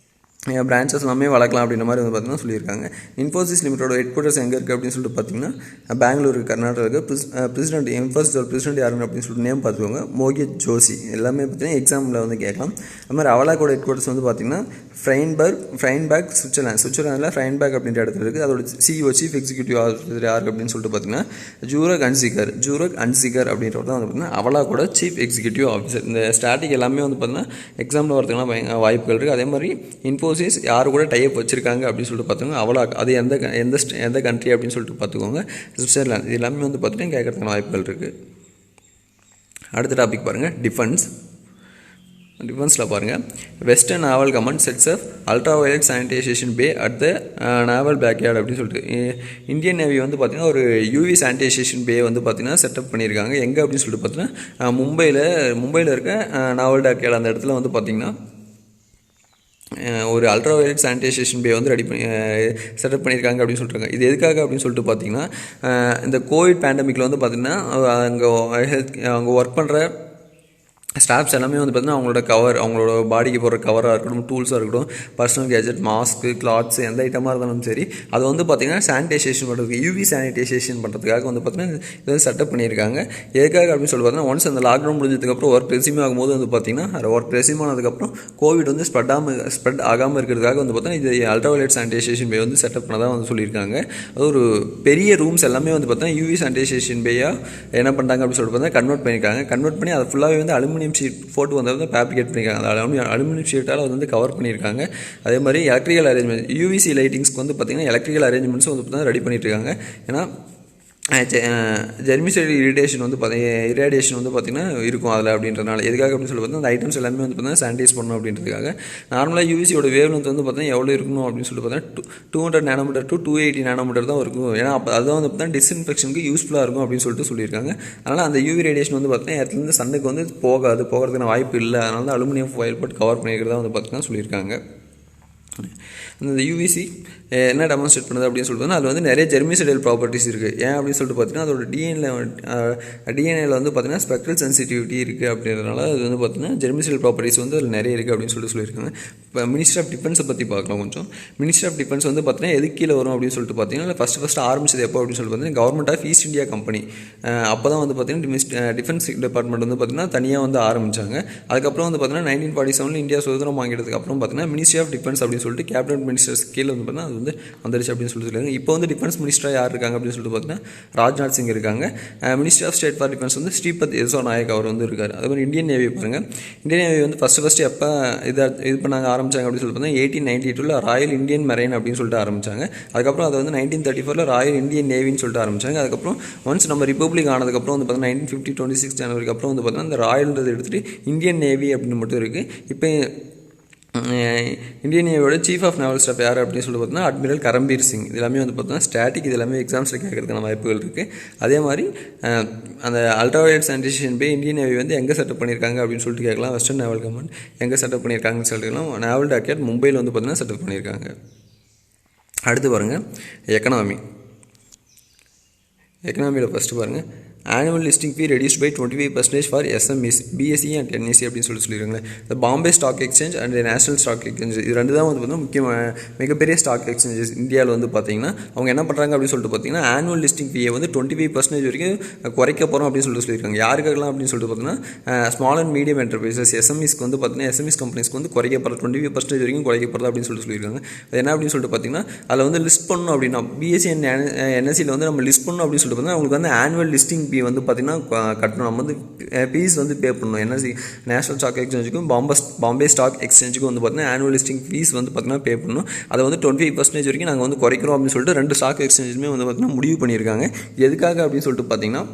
[SPEAKER 1] பிரான்ச்சஸ் எல்லாமே வளர்க்கலாம் அப்படின்ற மாதிரி வந்து பார்த்திங்கன்னா சொல்லியிருக்காங்க. இன்ஃபோசிஸ் லிமிட்டோட ஹெட் குவார்ட்டர்ஸ் எங்கே இருக்குது அப்படின்னு சொல்லிட்டு பார்த்தீங்கன்னா பெங்களூர், கர்நாடகா. பிரசிடென்ட் இன்ஃபோசிஸோட பிரசிடென்ட் யாருன்னு அப்படின்னு சொல்லிட்டு நேம் பார்த்துக்கோங்க, மோகித் ஜோஷி. எல்லாமே பார்த்தீங்கன்னா எக்ஸாமில் வந்து கேட்கலாம். அது மாதிரி அவலாக்கோட ஹெட் குவார்ட்டர்ஸ் வந்து பார்த்திங்கன்னா ஃப்ரைன்பர்க், சுவிட்சர்லாண்டில் ஃப்ரைன்பர்க் அப்படின்ற இடத்துல இருக்குது. அதோட சிஇஓ, சீஃப் எக்ஸிக்யூட்டிவ் ஆஃபீஸர் யார் அப்படின்னு சொல்லிட்டு பார்த்தீங்கன்னா ஜூரக் அன்சிகர் அப்படின்றவர் தான் வந்து பார்த்திங்கன்னா அவலாக்கோட சீஃப் எக்ஸிக்யூட்டிவ் ஆஃபீஸர். இந்த ஸ்டாட்டிக் எல்லாமே வந்து பார்த்திங்கன்னா எக்ஸாமில் வரதுக்குலாம் வாய்ப்புகள் இருக்குது. அதே மாதிரி இன்ஃபோசிஸ் யார் கூட டைப் வச்சுருக்காங்க அப்படின்னு சொல்லிட்டு பார்த்துக்கோங்க, அவலாக் அது எந்த கண்ட்ரி அப்படின்னு சொல்லிட்டு பார்த்துக்கோங்க, சுவிட்சர்லாந்து. இது எல்லாமே வந்து பார்த்துட்டு கேட்கறதுக்கான வாய்ப்புகள் இருக்குது. அடுத்த டாபிக் பாருங்கள், டிஃபென்ஸில் பாருங்கள், western novel command sets up ultra violet sanitisation pay at the novel backyard அப்படின்னு சொல்லிட்டு இந்தியன் நேவி வந்து பார்த்திங்கன்னா ஒரு யூவி சானிடைசேஷன் பே வந்து பார்த்திங்கன்னா செட்டப் பண்ணியிருக்காங்க. எங்கே அப்படின்னு சொல்லிட்டு பார்த்தீங்கன்னா மும்பையில் இருக்க நாவல் பேக்யார்டு அந்த இடத்துல வந்து பார்த்திங்கன்னா ஒரு அல்ட்ரா வயலட் சானிடைசேஷன் பே வந்து செட்டப் பண்ணியிருக்காங்க அப்படின்னு சொல்லிட்டாங்க. இது எதுக்காக அப்படின்னு சொல்லிட்டு பார்த்தீங்கன்னா இந்த கோவிட் பேண்டமிக்கில் வந்து பார்த்திங்கன்னா அங்கே ஒர்க் பண்ணுற ஸ்டாஃப்ஸ் எல்லாமே வந்து பார்த்திங்கன்னா அவங்களோட பாடிக்கு போடுற கவராக இருக்கட்டும், டூல்ஸாக இருக்கட்டும், பர்சனல் கேஜெட், மாஸ்க்கு, கிளாத்ஸ், எந்த ஐட்டமாக இருந்தாலும் சரி, அது வந்து பார்த்திங்கன்னா சானிடைசேஷன் பண்ணுறதுக்கு, யூவி சானிடைசேஷன் பண்ணுறதுக்காக வந்து பார்த்திங்கன்னா இது வந்து செட்டப் பண்ணியிருக்காங்க. எதுக்காக அப்படின்னு சொல்லி பார்த்தீங்கன்னா ஒன்ஸ் அந்த லாக்டவுன் முடிஞ்சதுக்கப்புறம் ஒர்க் ரெஸ்யூம் ஆகும்போது வந்து பார்த்திங்கன்னா ஒர்க் ரெஸ்யூம் ஆனதுக்கப்புறம் கோவிட் வந்து ஸ்ப்ரெட் ஆகாமல் இருக்கிறதுக்காக வந்து பார்த்தீங்கன்னா இது அல்ட்ராவயலட் சானிடைசேஷன் பே வந்து செட்டப் பண்ணதாக வந்து சொல்லியிருக்காங்க. அது ஒரு பெரிய ரூம்ஸ் எல்லாமே வந்து பார்த்தீங்கன்னா யூவி சானிடைசேஷன் பேயாக என்ன பண்ணுறாங்க அப்படின்னு சொல்லிட்டு பார்த்தீங்கன்னா கன்வெர்ட் பண்ணி அதை ஃபுல்லாகவே வந்து அலுமினியம் ஷீட் போட்டு வந்து ஃபேப்ரிகேட் பண்ணியிருக்காங்க. அலுமினியம் ஷீட்டால் அது வந்து கவர் பண்ணியிருக்காங்க. அதே மாதிரி எலக்ட்ரிக்கல் அரேஞ்ச்மெண்ட், யூவிசி லைட்டிங்ஸ்க்கு வந்து பார்த்திங்கன்னா எலக்ட்ரிக்கல் அரேஞ்ச்மெண்ட்ஸும் வந்து பார்த்தீங்கன்னா ரெடி பண்ணிட்டு இருக்காங்க. ஏன்னா ஜெர்மிசைடு இரிடேஷன் வந்து இரேடியேஷன் வந்து பார்த்திங்கன்னா இருக்கும் அதில் அப்படின்றனால. எதுக்காக அப்படின்னு சொல்லி பார்த்தீங்கன்னா அந்த ஐட்டம்ஸ் எல்லாமே வந்து பார்த்தீங்கன்னா சானிடைஸ் பண்ணணும் அப்படின்றதுக்காக. நார்மலாக யூவிசியோட வேவ்லென்த் வந்து பார்த்தீங்கன்னா எவ்வளோ இருக்கணும் அப்படின்னு சொல்லி பார்த்தீங்கன்னா 200 நானோமீட்டர் to 280 நானோமீட்டர் தான் இருக்கும். ஏன்னா அதுதான் வந்து பார்த்தீங்கன்னா டிஸ்இன்ஃபெக்ஷனுக்கு யூஸ்ஃபுல்லாக இருக்கும் அப்படின்னு சொல்லிட்டு சொல்லியிருக்காங்க. அதனால் அந்த யூவி ரேடியேஷன் வந்து பார்த்தீங்கன்னா இடத்துலேருந்து சன்னுக்கு வந்து போகிறதுக்கான வாய்ப்பு இல்லை. அதனால தான் அலுமினியம் ஃபாயில் போட்டு கவர் பண்ணியிருக்கிறதா வந்து பார்த்தீங்கன்னா சொல்லியிருக்காங்க. இந்த யூவிசி என்ன டெமான்ஸ்ட்ரேட் பண்ணுது அப்படின்னு சொல்லிட்டு அது வந்து நிறைய ஜெர்மிசைடல் ப்ராப்பர்ட்டிஸ் இருக்குது. ஏன் அப்படின்னு சொல்லிட்டு பார்த்தீங்கன்னா அதோட டிஎன்ஏல வந்து பார்த்தீங்கன்னா ஸ்பெக்ட்ரல் சென்சிட்டிவிட்டி இருக்குது அப்படின்றதுனால அது வந்து பார்த்தீங்கன்னா ஜெர்மிசைடல் ப்ராப்பர்ட்டிஸ் வந்து அதில் நிறைய இருக்குது அப்படின்னு சொல்லியிருக்காங்க. இப்போ மினிஸ்ட்ரி ஆஃப் டிஃபென்ஸை பற்றி பார்க்கலாம் கொஞ்சம். மினிஸ்ட்ரி ஆஃப் டிஃபென்ஸ் வந்து பார்த்தீங்கன்னா எது கீழே வரும் அப்படின்னு சொல்லிட்டு பார்த்தீங்கன்னா ஃபஸ்ட் ஆரம்பிச்சது எப்போ அப்படின்னு சொல்லிட்டு பார்த்தீங்கன்னா government of East India company. அப்போ தான் வந்து பார்த்தீங்கன்னா டிஃபென்ஸ் டிபார்ட்மெண்ட் வந்து பார்த்தீங்கன்னா தனியாக வந்து ஆரம்பித்தாங்க. அதுக்கப்புறம் வந்து பார்த்தீங்கன்னா 1947 இந்தியா சுதந்திரம் வாங்கினதுக்கு அப்புறம் பார்த்தீங்கன்னா மினிஸ்ட்ரி ஆஃப் டிஃபென்ஸ் அப்படின்னு சொல்லிட்டு கேபினட் மினிஸ்டர்ஸ் கீழே வந்து பார்த்தீங்கன்னா அது வந்து வந்துருச்சு அப்படின்னு சொல்லிட்டு. இப்போ வந்து டிஃபென்ஸ் மினிஸ்டராக யார் இருக்காங்க அப்படின்னு சொல்லிட்டு பார்த்தீங்கன்னா ராஜ்நாத் சிங் இருக்காங்க. Minister of state for defence வந்து ஸ்ரீபத் யசோ நாயக் அவர் வந்து இருக்கார். அதே மாதிரி இந்தியன் நேவி பாருங்கள். இந்தியன் நேவி வந்து ஃபஸ்ட்டு எப்போ இது பண்ணாங்க ஆரம்பித்தாங்க அப்படின்னு சொல்லிட்டு பார்த்தீங்கன்னா 1892 ராயல் இந்தியன் மெரைன் அப்படின்னு சொல்லிட்டு ஆரம்பித்தாங்க. அதுக்கப்புறம் அதை வந்து 1934 ராயல் இந்தியன் நேவின்னு சொல்லிட்டு ஆரம்பித்தாங்க. அதுக்கப்புறம் ஒன்ஸ் நம்ம ரிப்பப்ளிக் ஆனதுக்கப்புறம் வந்து பார்த்தீங்கன்னா 1950 26 ஜனவரிக்கு அப்புறம் வந்து பார்த்தீங்கன்னா அந்த ராயல்ன்றது எடுத்துகிட்டு இந்தியன் நேவி அப்படின்னு மட்டும் இருக்குது. இப்போ இந்தியன் நேவியோட சீஃப் ஆஃப் நேவல் ஸ்டாஃப் யார் அப்படின்னு சொல்லி பார்த்தீங்கன்னா அட்மிரல் கரம்பீர் சிங். இது எல்லாமே வந்து பார்த்தீங்கன்னா ஸ்டாட்டிக், இது எல்லாமே எக்ஸாம்ஸில் கேட்கறதுக்கான வாய்ப்புகள் இருக்குது. அதே மாதிரி அந்த அல்ட்ராவயலட் சானிடைசேஷன் பே இந்தியன் நேவி வந்து எங்கே செட்டப் பண்ணியிருக்காங்க அப்படின்னு சொல்லிட்டு கேட்கலாம். வெஸ்டர்ன் நேவல் கமாண்ட் எங்கே செட்டப் பண்ணியிருக்காங்கன்னு சொல்லிட்டுலாம் நேவல் டாக்யார்ட் மும்பையில் வந்து பார்த்தீங்கன்னா செட்டப் பண்ணியிருக்காங்க. அடுத்து பாருங்கள் எக்கனாமியில் ஃபஸ்ட்டு பாருங்கள் annual listing fee reduced by 25% for SMEs, BSE and NSE அப்படின்னு சொல்லியிருக்காங்க. இந்த Bombay stock exchange and national stock exchange இது ரெண்டு தான் வந்து பார்த்தீங்கன்னா மிகப்பெரிய ஸ்டாக் எக்ஸ்சேஞ்சஸ் இந்தியாவில் வந்து பார்த்தீங்கன்னா அவங்க என்ன பண்ணுறாங்க அப்படின்னு சொல்லிட்டு பார்த்தீங்கன்னா ஆனுவல் லிஸ்டிங் ஃபீயை வந்து 25% வரைக்கும் குறைக்க போகிறோம் அப்படின்னு சொல்லியிருக்காங்க. யாருக்கெல்லாம் அப்படின்னு சொல்லிட்டு பார்த்தீங்கன்னா ஸ்மால் அண்ட் மீடியம் என்டர்பிரைசஸ் எஸ்எம்இஸ்க்கு வந்து பார்த்தீங்கன்னா எஸ்எம்இஸ் கம்பெனிஸ்க்கு வந்து குறைக்கப்படுற 25% வரைக்கும் குறைக்கப்படுறது அப்படின்னு சொல்லியிருக்காங்க. அது என்ன அப்படின்னு சொல்லிட்டு பார்த்தீங்கன்னா அதில் வந்து லிஸ்ட் பண்ணணும் அப்படின்னா பிஎஸ்சி அண்ட் என்எஸ்சியில் வந்து நம்ம லிஸ்ட் பண்ணணும் அப்படின்னு சொல்லிட்டு பார்த்தீங்கன்னா அவங்களுக்கு வந்து ஆனுவல் லிஸ்டிங் ஃபீ வந்து பார்த்திங்கன்னா கட்டணும். நம்ம வந்து ஃபீஸ் வந்து பே பண்ணணும். என்எஸ்சி நேஷனல் ஸ்டாக் எக்ஸ்சேஞ்சுக்கும் பாம்பே ஸ்டாக் எக்ஸ்சேஞ்சுக்கும் வந்து பார்த்திங்கன்னா ஆனுவல் லிஸ்டிங் ஃபீஸ் வந்து பார்த்திங்கன்னா பே பண்ணணும். அதை வந்து 25% வரைக்கும் நாங்கள் வந்து குறைக்கிறோம் அப்படின்னு சொல்லிட்டு ரெண்டு ஸ்டாக் எக்ஸ்சேஞ்சுமே வந்து பார்த்திங்கன்னா முடிவு பண்ணியிருக்காங்க. எதுக்காக அப்படின்னு சொல்லிட்டு பார்த்திங்கன்னா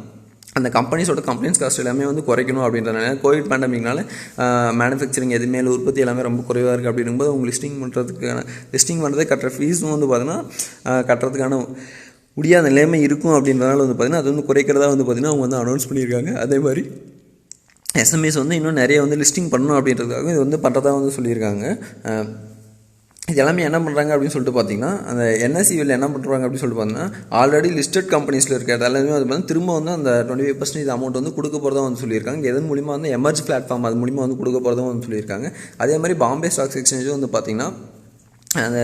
[SPEAKER 1] அந்த கம்பெனிஸோட கம்ப்ளைண்ட்ஸ் காஸ்ட் எல்லாமே வந்து குறைக்கணும் அப்படின்றதுனால கோவிட் பேண்டமிக்னால மேனுஃபேக்சரிங் எதுவுமே உற்பத்தி எல்லாமே ரொம்ப குறைவாக இருக்குது அப்படிங்கும்போது அவங்க லிஸ்டிங் பண்ணுறது கட்டுற ஃபீஸும் வந்து பார்த்திங்கன்னா கட்டுறதுக்கான முடியாத நிலைமை இருக்கும் அப்படின்றதுனால வந்து பார்த்திங்கன்னா அது வந்து குறைக்கிறதா வந்து பார்த்திங்கன்னா அவங்க வந்து அனௌன்ஸ் பண்ணியிருக்காங்க. அதே மாதிரி எஸ்எம்எஸ் வந்து இன்னும் நிறைய வந்து லிஸ்டிங் பண்ணணும் அப்படின்றதுக்காக இது வந்து பண்ணுறதா வந்து சொல்லியிருக்காங்க. இது எல்லாமே என்ன பண்ணுறாங்க அப்படின்னு சொல்லிட்டு பார்த்தீங்கன்னா அந்த என்எஸ்சிவில் என்ன பண்ணுறாங்க அப்படின்னு சொல்லிட்டு பார்த்தீங்கன்னா ஆல்ரெடி லிஸ்டட் கம்பெனிஸில் இருக்கிறது எல்லாமே வந்து பார்த்தீங்கன்னா திரும்ப வந்து அந்த 25% அமௌண்ட் வந்து கொடுக்க போகிறதா வந்து சொல்லியிருக்காங்க. எதன் மூலிமா வந்து எமர்ஜ் பிளாட்ஃபார்ம் அது மூலிமா வந்து கொடுக்க போகிறதா வந்து சொல்லியிருக்காங்க. அதே மாதிரி பாம்பே ஸ்டாக் எக்ஸ்சேஞ்சும் வந்து பார்த்திங்கன்னா அந்த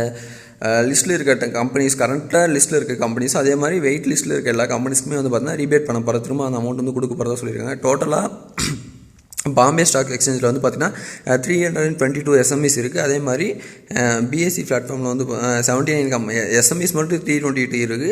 [SPEAKER 1] லிஸ்ட்டில் இருக்க கம்பெனிஸ், கரண்ட்டாக லிஸ்ட்டில் இருக்க கம்பெனிஸ், அதே மாதிரி வெயிட் லிஸ்ட்டில் இருக்க எல்லா கம்பெனிஸ்க்குமே வந்து பார்த்தீங்கன்னா ரீபேட் பண்ண போகிற, திரும்ப அந்த அமௌண்ட் வந்து கொடுக்க போகிறதா சொல்லியிருக்காங்க. டோட்டலாக பாம்பே ஸ்டாக் எக்ஸ்சேஞ்சில் வந்து பார்த்திங்கன்னா 322 எஸ்எம்இஸ் இருக்குது. அதே மாதிரி பிஎஸ்சி பிளாட்ஃபார்மில் வந்து 79 எஸ்எம்இஸ் மட்டும் 322 இருக்குது.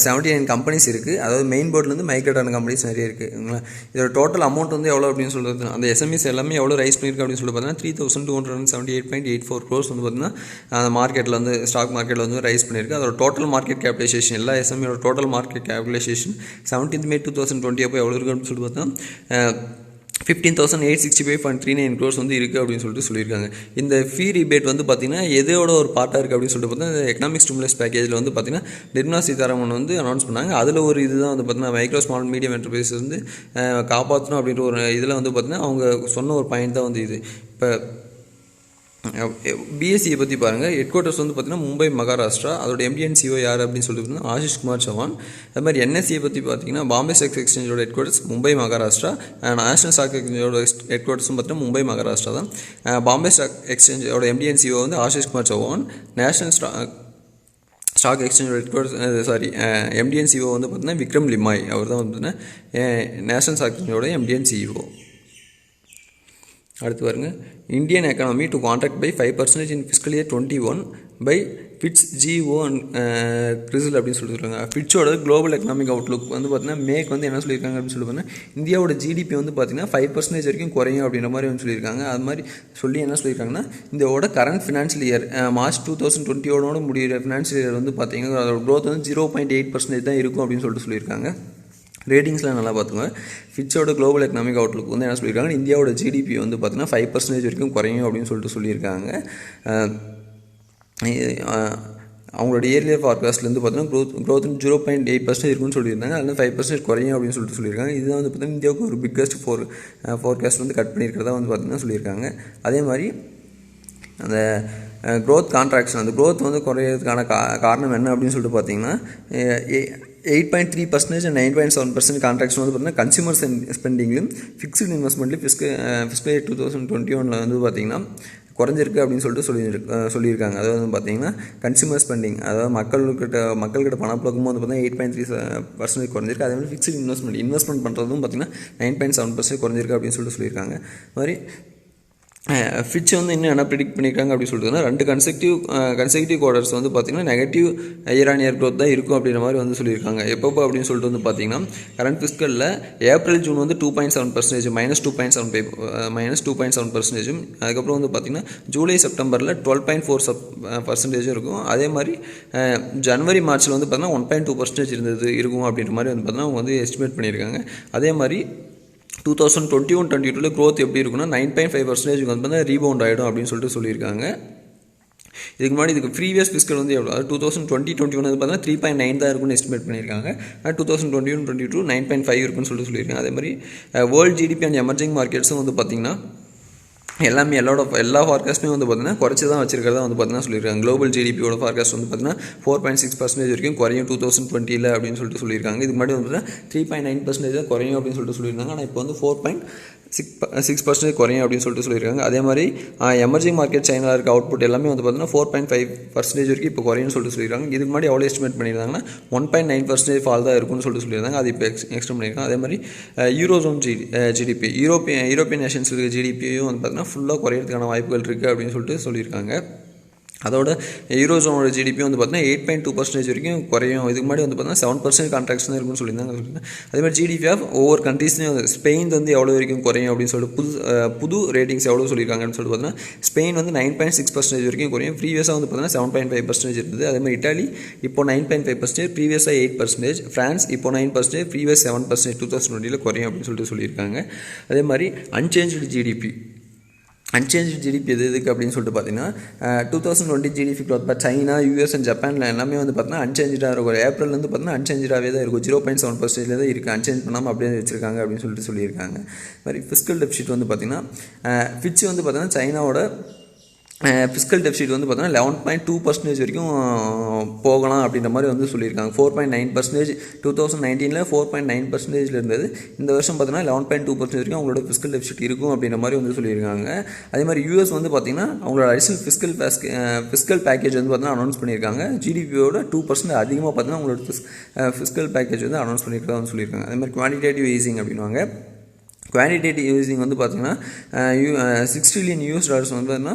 [SPEAKER 1] 79 கம்பெனிஸ் இருக்குது. அதாவது மெயின் போர்ட்லேருந்து மைக்ரேட்டான கம்பெனிஸ் நிறைய இருக்குங்களா. இதோட டோட்டல் அமௌண்ட் வந்து எவ்வளோ அப்படின்னு சொல்கிறது, அந்த எஸ்எம்இஸ் எல்லாமே எவ்வளோ ரைஸ் பண்ணியிருக்கு அப்படின்னு சொல்லி பார்த்தீங்கன்னா 3278.84 crores வந்து பார்த்திங்கன்னா அந்த மார்க்கெட்டில் வந்து ஸ்டாக் மார்க்கெட்டில் வந்து ரைஸ் பண்ணியிருக்கு. அதோட டோட்டல் மார்க்கெட் கேபிடலைசேஷன், எல்லா எஸ்எம்இயோட total market capitalisation 17th May 2020 அப்போ எவ்வளோ இருக்குது அப்படின்னு சொல்லி பார்த்தீங்கன்னா 15,865.39 crores வந்து இருக்குது அப்படின்னு சொல்லிட்டு சொல்லியிருக்காங்க. இந்த ஃபீ ரிபேட் வந்து பார்த்திங்கன்னா எதோட ஒரு பார்ட்டாக இருக்குது அப்படின்னு சொல்லிட்டு பார்த்தீங்கன்னா இந்த எக்கனாமிக் ஸ்டிமுலஸ் பேக்கேஜில் வந்து பார்த்திங்கன்னா நிர்மலா சீதாராமன் வந்து அனௌன்ஸ் பண்ணாங்க. அதில் ஒரு இதுதான் வந்து பார்த்திங்கன்னா மைக்ரோ ஸ்மால் மீடியம் என்டர்பிரைஸ் வந்து காப்பாற்றணும் அப்படின்ற ஒரு இதில் வந்து பார்த்திங்கன்னா அவங்க சொன்ன ஒரு பாயிண்ட் தான் வந்து இது. இப்போ பிஎஸ்சியை பற்றி பாருங்கள். ஹெட் குவார்ட்டர்ஸ் வந்து பார்த்திங்கன்னா மும்பை, மகாராஷ்டிரா. அதோட MD and CEO யார் அப்படின்னு சொல்லிட்டு பார்த்தீங்கன்னா ஆஷிஷ் குமார் சவான். அது மாதிரி NSE பற்றி பார்த்திங்கன்னா பாம்பே ஸ்டாக் எக்ஸ்சேஞ்சோட headquarters Mumbai, Maharashtra. National stock எக்ஸ்சேஞ்சோட ஹெட் குவார்ட்டர்ஸும் பார்த்தீங்கன்னா மும்பை, மகாராஷ்டிரா தான். பாம்பே ஸ்டாக் எக்ஸ்சேஞ்சோட MD and CEO வந்து ஆஷிஷ் குமார் சவான். நேஷனல் ஸ்டாக் எக்ஸ்சேஞ்சோட headquarters MD and CEO வந்து பார்த்திங்கன்னா விக்ரம் லிமாய். அவர் தான் வந்து நேஷனல் ஸ்டாக் எக்ஸ்சேஞ்சோட MD and CEO. அடுத்து பாருங்க, Indian economy to contract by 5% in fiscal year 21 by Fitch GO and Crisil அப்படின்னு சொல்லியிருக்காங்க. ஃபிட்சோட குளோபல் எக்கனாமிக் அவுட்லுக் வந்து பார்த்தீங்கன்னா மேக் வந்து என்ன சொல்லியிருக்காங்க அப்படின்னு சொல்லி பார்த்தீங்கன்னா இந்தியாவோட GDP வந்து பார்த்தீங்கன்னா 5% வரைக்கும் குறையும் அப்படின்ற மாதிரி வந்து சொல்லியிருக்காங்க. அது மாதிரி சொல்லி என்ன சொல்லியிருக்காங்கன்னா இதோட கரண்ட் ஃபினான்ஷியல் இயர் மார்ச் 2020 முடிகிற ஃபினான்ஷியல் இயர் வந்து பார்த்தீங்கன்னா அதோட க்ரோத் வந்து 0.8% தான் இருக்கும் அப்படின்னு சொல்லிட்டு சொல்லியிருக்காங்க. ரேட்டிங்ஸ்லாம் நல்லா பார்த்துக்கோங்க. ஃபிட்சோட குளோபல் எக்கனாமிக் அவுட்லுக் வந்து என்ன சொல்லியிருக்காங்க, இந்தியாவோட GDP வந்து பார்த்தீங்கன்னா 5% வரைக்கும் குறையும் அப்படின்னு சொல்லிட்டு சொல்லியிருக்காங்க. அவங்களோட இயர்லியர் ஃபார்காஸ்ட்லேருந்து பார்த்தீங்கன்னா க்ரோத் 0.8% இருக்குன்னு சொல்லியிருந்தாங்க. அதில் 5% குறையும் அப்படின்னு சொல்லிட்டு சொல்லியிருக்காங்க. இதுதான் வந்து பார்த்தீங்கன்னா இந்தியாவுக்கு ஒரு பிக்கஸ்ட் ஃபோர்காஸ்ட் வந்து கட் பண்ணியிருக்கிறதா வந்து பார்த்தீங்கன்னா சொல்லியிருக்காங்க. அதே மாதிரி அந்த க்ரோத் கான்ட்ராக்ஷன், அந்த க்ரோத் வந்து குறையிறதுக்கான காரணம் என்ன அப்படின்னு சொல்லிட்டு பார்த்தீங்கன்னா 8.3% and 9.7% கான்ட்ராக்ஷன் வந்து பார்த்தீங்கன்னா கன்சியூமர் ஸ்பெண்டிங்லையும் ஃபிக்ஸ்டு இன்வெஸ்ட்மெண்ட்லையும் ஃபிஸ்கல் இயர் 2021 வந்து பார்த்திங்கன்னா குறைஞ்சிருக்கு அப்படின்னு சொல்லிட்டு சொல்லியிருக்காங்க. அதாவது வந்து பார்த்திங்கன்னா கன்சியூமர் ஸ்பெண்டிங், அதாவது மக்கள்கிட்ட பணப்புழக்கமும் வந்து பார்த்திங்கன்னா 8.3% குறைஞ்சிருக்கு. அதே மாதிரி ஃபிக்ஸ்டு இன்வெஸ்ட்மெண்ட் பண்ணுறதும் பார்த்திங்கன்னா 9.7% குறைஞ்சிருக்கு அப்படின்னு சொல்லிட்டு சொல்லியிருக்காங்க. அது மாதிரி ஃபிட்ச் வந்து இன்னும் என்ன ப்ரிடிக்ட் பண்ணியிருக்காங்க அப்படின்னு சொல்லிட்டுனா 2 கன்செக்யூட்டிவ் குவார்ட்டர்ஸ் வந்து பார்த்திங்கன்னா negative year on year growth தான் இருக்கும் அப்படின்ற மாதிரி வந்து சொல்லியிருக்காங்க. எப்போ அப்படின்னு சொல்லிட்டு வந்து பார்த்திங்கன்னா கரண்ட் ஃபிஸ்கலில் ஏப்ரல் ஜூன் வந்து 2.7% -2.7%. அதுக்கப்புறம் வந்து பார்த்திங்கன்னா ஜூலை செப்டம்பரில் 12.4% இருக்கும். அதே மாதிரி ஜனவரி மார்ச்சில் வந்து பார்த்திங்கன்னா 1.2% இருக்கும் அப்படின்ற மாதிரி வந்து பார்த்திங்கன்னா அவங்க வந்து எஸ்டிமேட் பண்ணியிருக்காங்க. அதே மாதிரி 2021-22 க்ரோத் எப்படி இருக்குன்னா 9.5% வந்து ரீபவுண்ட் ஆகிடும் அப்படின்னு சொல்லிட்டு சொல்லியிருக்காங்க. இதுக்கு முன்னாடி இதுக்கு ப்ரீவியஸ் ஃபிஸ்கல் வந்து எவ்வளோ, 2020-21 வந்து பார்த்தீங்கன்னா 3.9 தான் இருக்குன்னு எஸ்டிமேட் பண்ணியிருக்காங்க. 2021-22 9.5 இருக்குன்னு சொல்லியிருக்காங்க. அதே மாதிரி வேர்ல்டு GDP அண்ட் எமர்ஜிங் மார்க்கெட்ஸும் வந்து பார்த்திங்கன்னா எல்லா ஃபார்காஸ்ட்டுமே வந்து பார்த்தீங்கன்னா குறைச்சி தான் வச்சிருக்கிறதா வந்து பார்த்தீங்கன்னா சொல்லியிருக்காங்க. குளோபல் GDPயோட ஃபார்காஸ்ட் வந்து பார்த்தீங்கன்னா 4.6% வரைக்கும் குறையும் 2020 அப்படின்னு சொல்லிட்டு சொல்லியிருக்காங்க. இதுக்கு முன்னாடி வந்து 3.9% தான் குறையும் அப்படின்னு சொல்லிட்டு சொல்லியிருக்காங்க. ஆனால் இப்போ வந்து 4.6% குறையும் அப்படின்னு சொல்லிட்டு சொல்லியிருக்காங்க. அதே மாதிரி எமர்ஜிங் மார்க்கெட் சைனாவில் இருக்க அவுட்புட் எல்லாமே வந்து பார்த்தீங்கன்னா 4.5% வரைக்கும் இப்போ குறையும்னு சொல்லிட்டு சொல்லியிருக்காங்க. இதுக்கு முன்னாடி எவ்வளோ எஸ்டிமேட் பண்ணியிருந்தாங்கன்னா 1.9% ஃபால் தான் இருக்குன்னு சொல்லிட்டு சொல்லியிருந்தாங்க. அது இப்போ எக்ஸ்டெண்ட் பண்ணியிருக்காங்க. அதே மாதிரி யூரோசோன் GDP யூரோப்பியன் நேஷன்ஸ் இருக்க GDPயும் வந்து பார்த்தீங்கன்னா ஃபுல்லாக குறையிறதுக்கான வாய்ப்புகள் இருக்குது அப்படின்னு சொல்லிட்டு சொல்லியிருக்காங்க. அதோட யூரோசோனோட GDP வந்து பார்த்தீங்கன்னா 8.2% வரைக்கும் குறையும். இதுக்கு முன்னாடி வந்து பார்த்தீங்கன்னா 7% கான்ட்ராக்ஷன் தான் இருக்குன்னு சொல்லியிருந்தாங்க. அதே மாதிரி GDP ஆஃப் ஒவ்வொரு கண்ட்ரீஸ்லையும் ஸ்பெயின் வந்து எவ்வளோ வரைக்கும் குறையும் அப்படின்னு சொல்லிட்டு புது ரேட்டிங்ஸ் எவ்வளோ சொல்லியிருக்காங்க அப்படின்னு சொல்லிட்டு பார்த்தீங்கன்னா ஸ்பெயின் வந்து 9.6% வரைக்கும் குறையும். ப்ரீவியஸாக வந்து பார்த்தீங்கன்னா 7.5% இருந்தது. அதே மாதிரி இட்டாலி இப்போ 9.5%, ப்ரீவியஸாக 8%. ஃப்ரான்ஸ் இப்போ 9%, ப்ரீவியஸ் 7% 2020 குறையும் அப்படின்னு சொல்லிட்டு சொல்லியிருக்காங்க. அதே மாதிரி அன்சேஞ்சு GDP எதுக்கு அப்படின்னு சொல்லிட்டு பார்த்தீங்கன்னா 2020 GDP க்ரோத் இப்போ சைனா, US அண்ட் ஜப்பானில் எல்லாமே வந்து பார்த்தீங்கன்னா அன்சேஞ்சாக இருக்கும். ஏப்ரல்லேருந்து பார்த்தீங்கன்னா அன்சேஞ்சாகவே தான் இருக்கும். 0.7% தான் இருக்குது. அன்சேஞ்ச் பண்ணாமல் அப்படியே வச்சுருக்காங்க அப்படின்னு சொல்லிட்டு சொல்லியிருக்காங்க. மாதிரி ஃபிஸ்கல் டெபிசிட் வந்து பார்த்திங்கன்னா ஃபிட்ச் வந்து பார்த்திங்கன்னா சைனாவோட ஃபிஸ்கல் டெபிசிட் வந்து பார்த்தீங்கன்னா 11.2% வரைக்கும் போகலாம் அப்படின்ற மாதிரி வந்து சொல்லியிருக்காங்க. 4.9% 2019 4.9% இருந்தது. இந்த வருஷம் பார்த்தீங்கன்னா 11.2% வரைக்கும் அவங்களோட ஃபிஸ்கல் டெபிசிட் இருக்கும் அப்படின்ற மாதிரி வந்து சொல்லியிருக்காங்க. அதே மாதிரி யூஎஸ் வந்து பார்த்தீங்கன்னா அவங்களோட அடிஷனல் ஃபிஸ்கல் பேக்கேஜ் வந்து பார்த்தீங்கன்னா அனௌன்ஸ் பண்ணியிருக்காங்க. ஜிடிபியோட 2% அதிகமாக பார்த்தீங்கன்னா அவங்களோட ஃபிஸ்கல் பேக்கேஜ் வந்து அனௌன்ஸ் பண்ணியிருக்கதா வந்து சொல்லியிருக்காங்க. அதே மாதிரி குவான்டிடேட்டிவ் ஈஸிங் அப்படின்வாங்க. குவான்டிடேட்டிவ் ஈஸிங் வந்து பார்த்திங்கன்னா $6 trillion வந்து பார்த்தீங்கன்னா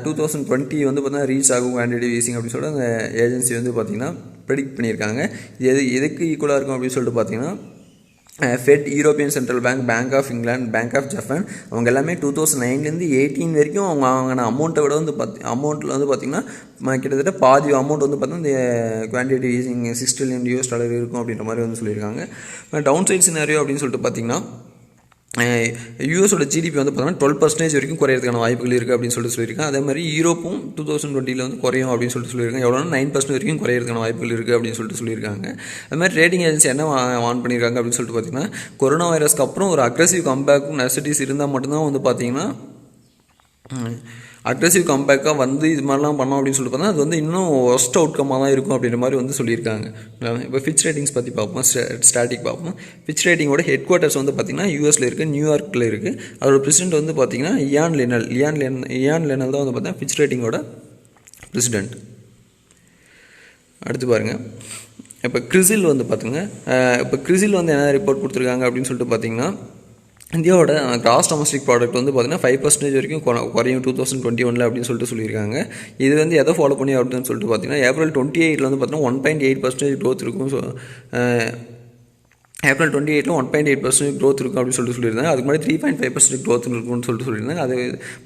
[SPEAKER 1] 2020 வந்து பார்த்தீங்கன்னா ரீச் ஆகும் குவான்டிடேட்டிவ் ஈஸிங் அப்படின்னு சொல்லிட்டு அந்த ஏஜென்சி வந்து பார்த்திங்கன்னா ப்ரெடிக்ட் பண்ணியிருக்காங்க. இது எதுக்கு ஈக்குவலாக இருக்கும் அப்படின்னு சொல்லிட்டு பார்த்தீங்கன்னா Fed, European central bank, bank of England, bank of Japan அவங்க எல்லாமே 2009 18 வரைக்கும் அவங்க வாங்கின அமௌண்ட்டை விட வந்து அமௌண்ட்டில் வந்து பார்த்திங்கன்னா கிட்டத்தட்ட பாதி அமௌண்ட் வந்து பார்த்தீங்கன்னா இந்த குவான்டிடேட்டிவ் ஈஸிங் $6 trillion இருக்கும் அப்படின்ற மாதிரி வந்து சொல்லியிருக்காங்க. டவுன் சைட் சினாரியோ அப்படின்னு சொல்லிட்டு பார்த்திங்கன்னா யூஎஸோட ஜிடிபி வந்து பார்த்தீங்கன்னா 12% வரைக்கும் குறையிறதுக்கான வாய்ப்புகள் இருக்குது அப்படின்னு சொல்லியிருக்காங்க. அதே மாதிரி யூரோப்பும் 2020 வந்து குறையும் அப்படின்னு சொல்லியிருக்காங்க. எவ்வளோனா 9% வரைக்கும் குறையிறதுக்கான வாய்ப்புகள் இருக்குது அப்படின்னு சொல்லியிருக்காங்க. அது மாதிரி ரேட்டிங் ஏஜென்சி என்ன வான் பண்ணியிருக்காங்க அப்படின்னு சொல்லிட்டு பார்த்தீங்கன்னா கொரோனா வைரஸ்க்கு அப்புறம் ஒரு அக்ரெசிவ் கம்பேக்கும் நெசசிட்டிஸ் இருந்தால் மட்டும்தான் வந்து பார்த்தீங்கன்னா அக்ரெசிவ் கம்பேக்காக வந்து இது மாதிரிலாம் பண்ணோம் அப்படின்னு சொல்லிட்டு பார்த்தா அது வந்து இன்னும் ஒஸ்ட் அவுட்கமாக தான் இருக்கும் அப்படின்ற மாதிரி வந்து சொல்லியிருக்காங்க. இப்போ ஃபிட்ச் ரேட்டிங்ஸ் பற்றி பார்ப்போம், ஸ்டாட்டிக் பார்ப்போம். ஃபிட்ச் ரேட்டிங்கோட ஹெட் குவார்ட்டர்ஸ் வந்து பார்த்திங்கன்னா யூஎஸில் இருக்குது, நியூயார்க்கில் இருக்குது. அதோட பிரசிடென்ட் வந்து பார்த்திங்கன்னா இயான் லெனல் தான் வந்து பார்த்தீங்கன்னா ஃபிட்ச் ரேட்டிங்கோட பிரசிடென்ட். அடுத்து பாருங்கள், இப்போ கிறிசில் வந்து பார்த்துங்க. இப்போ கிறிசில் வந்து என்ன ரிப்போர்ட் கொடுத்துருக்காங்க அப்படின்னு சொல்லிட்டு பார்த்தீங்கன்னா இந்தியாவோட கிராஸ் டொமஸ்டிக் ப்ராடக்ட் வந்து பார்த்திங்கன்னா 5% வரைக்கும் குறையும் 2021 அப்படின்னு சொல்லிட்டு சொல்லியிருக்காங்க. இது வந்து எதை ஃபாலோ பண்ணி அப்படின்னு சொல்லிட்டு பார்த்தீங்கன்னா April 28 வந்து பார்த்தீங்கன்னா 1.8% க்ரோத் இருக்கும். April 28 1.8% க்ரோத் இருக்கும் அப்படின்னு சொல்லியிருந்தாங்க. அதுக்கு முன்னாடி 3.5% க்ரோத் இருக்கும்னு சொல்லியிருந்தாங்க. அது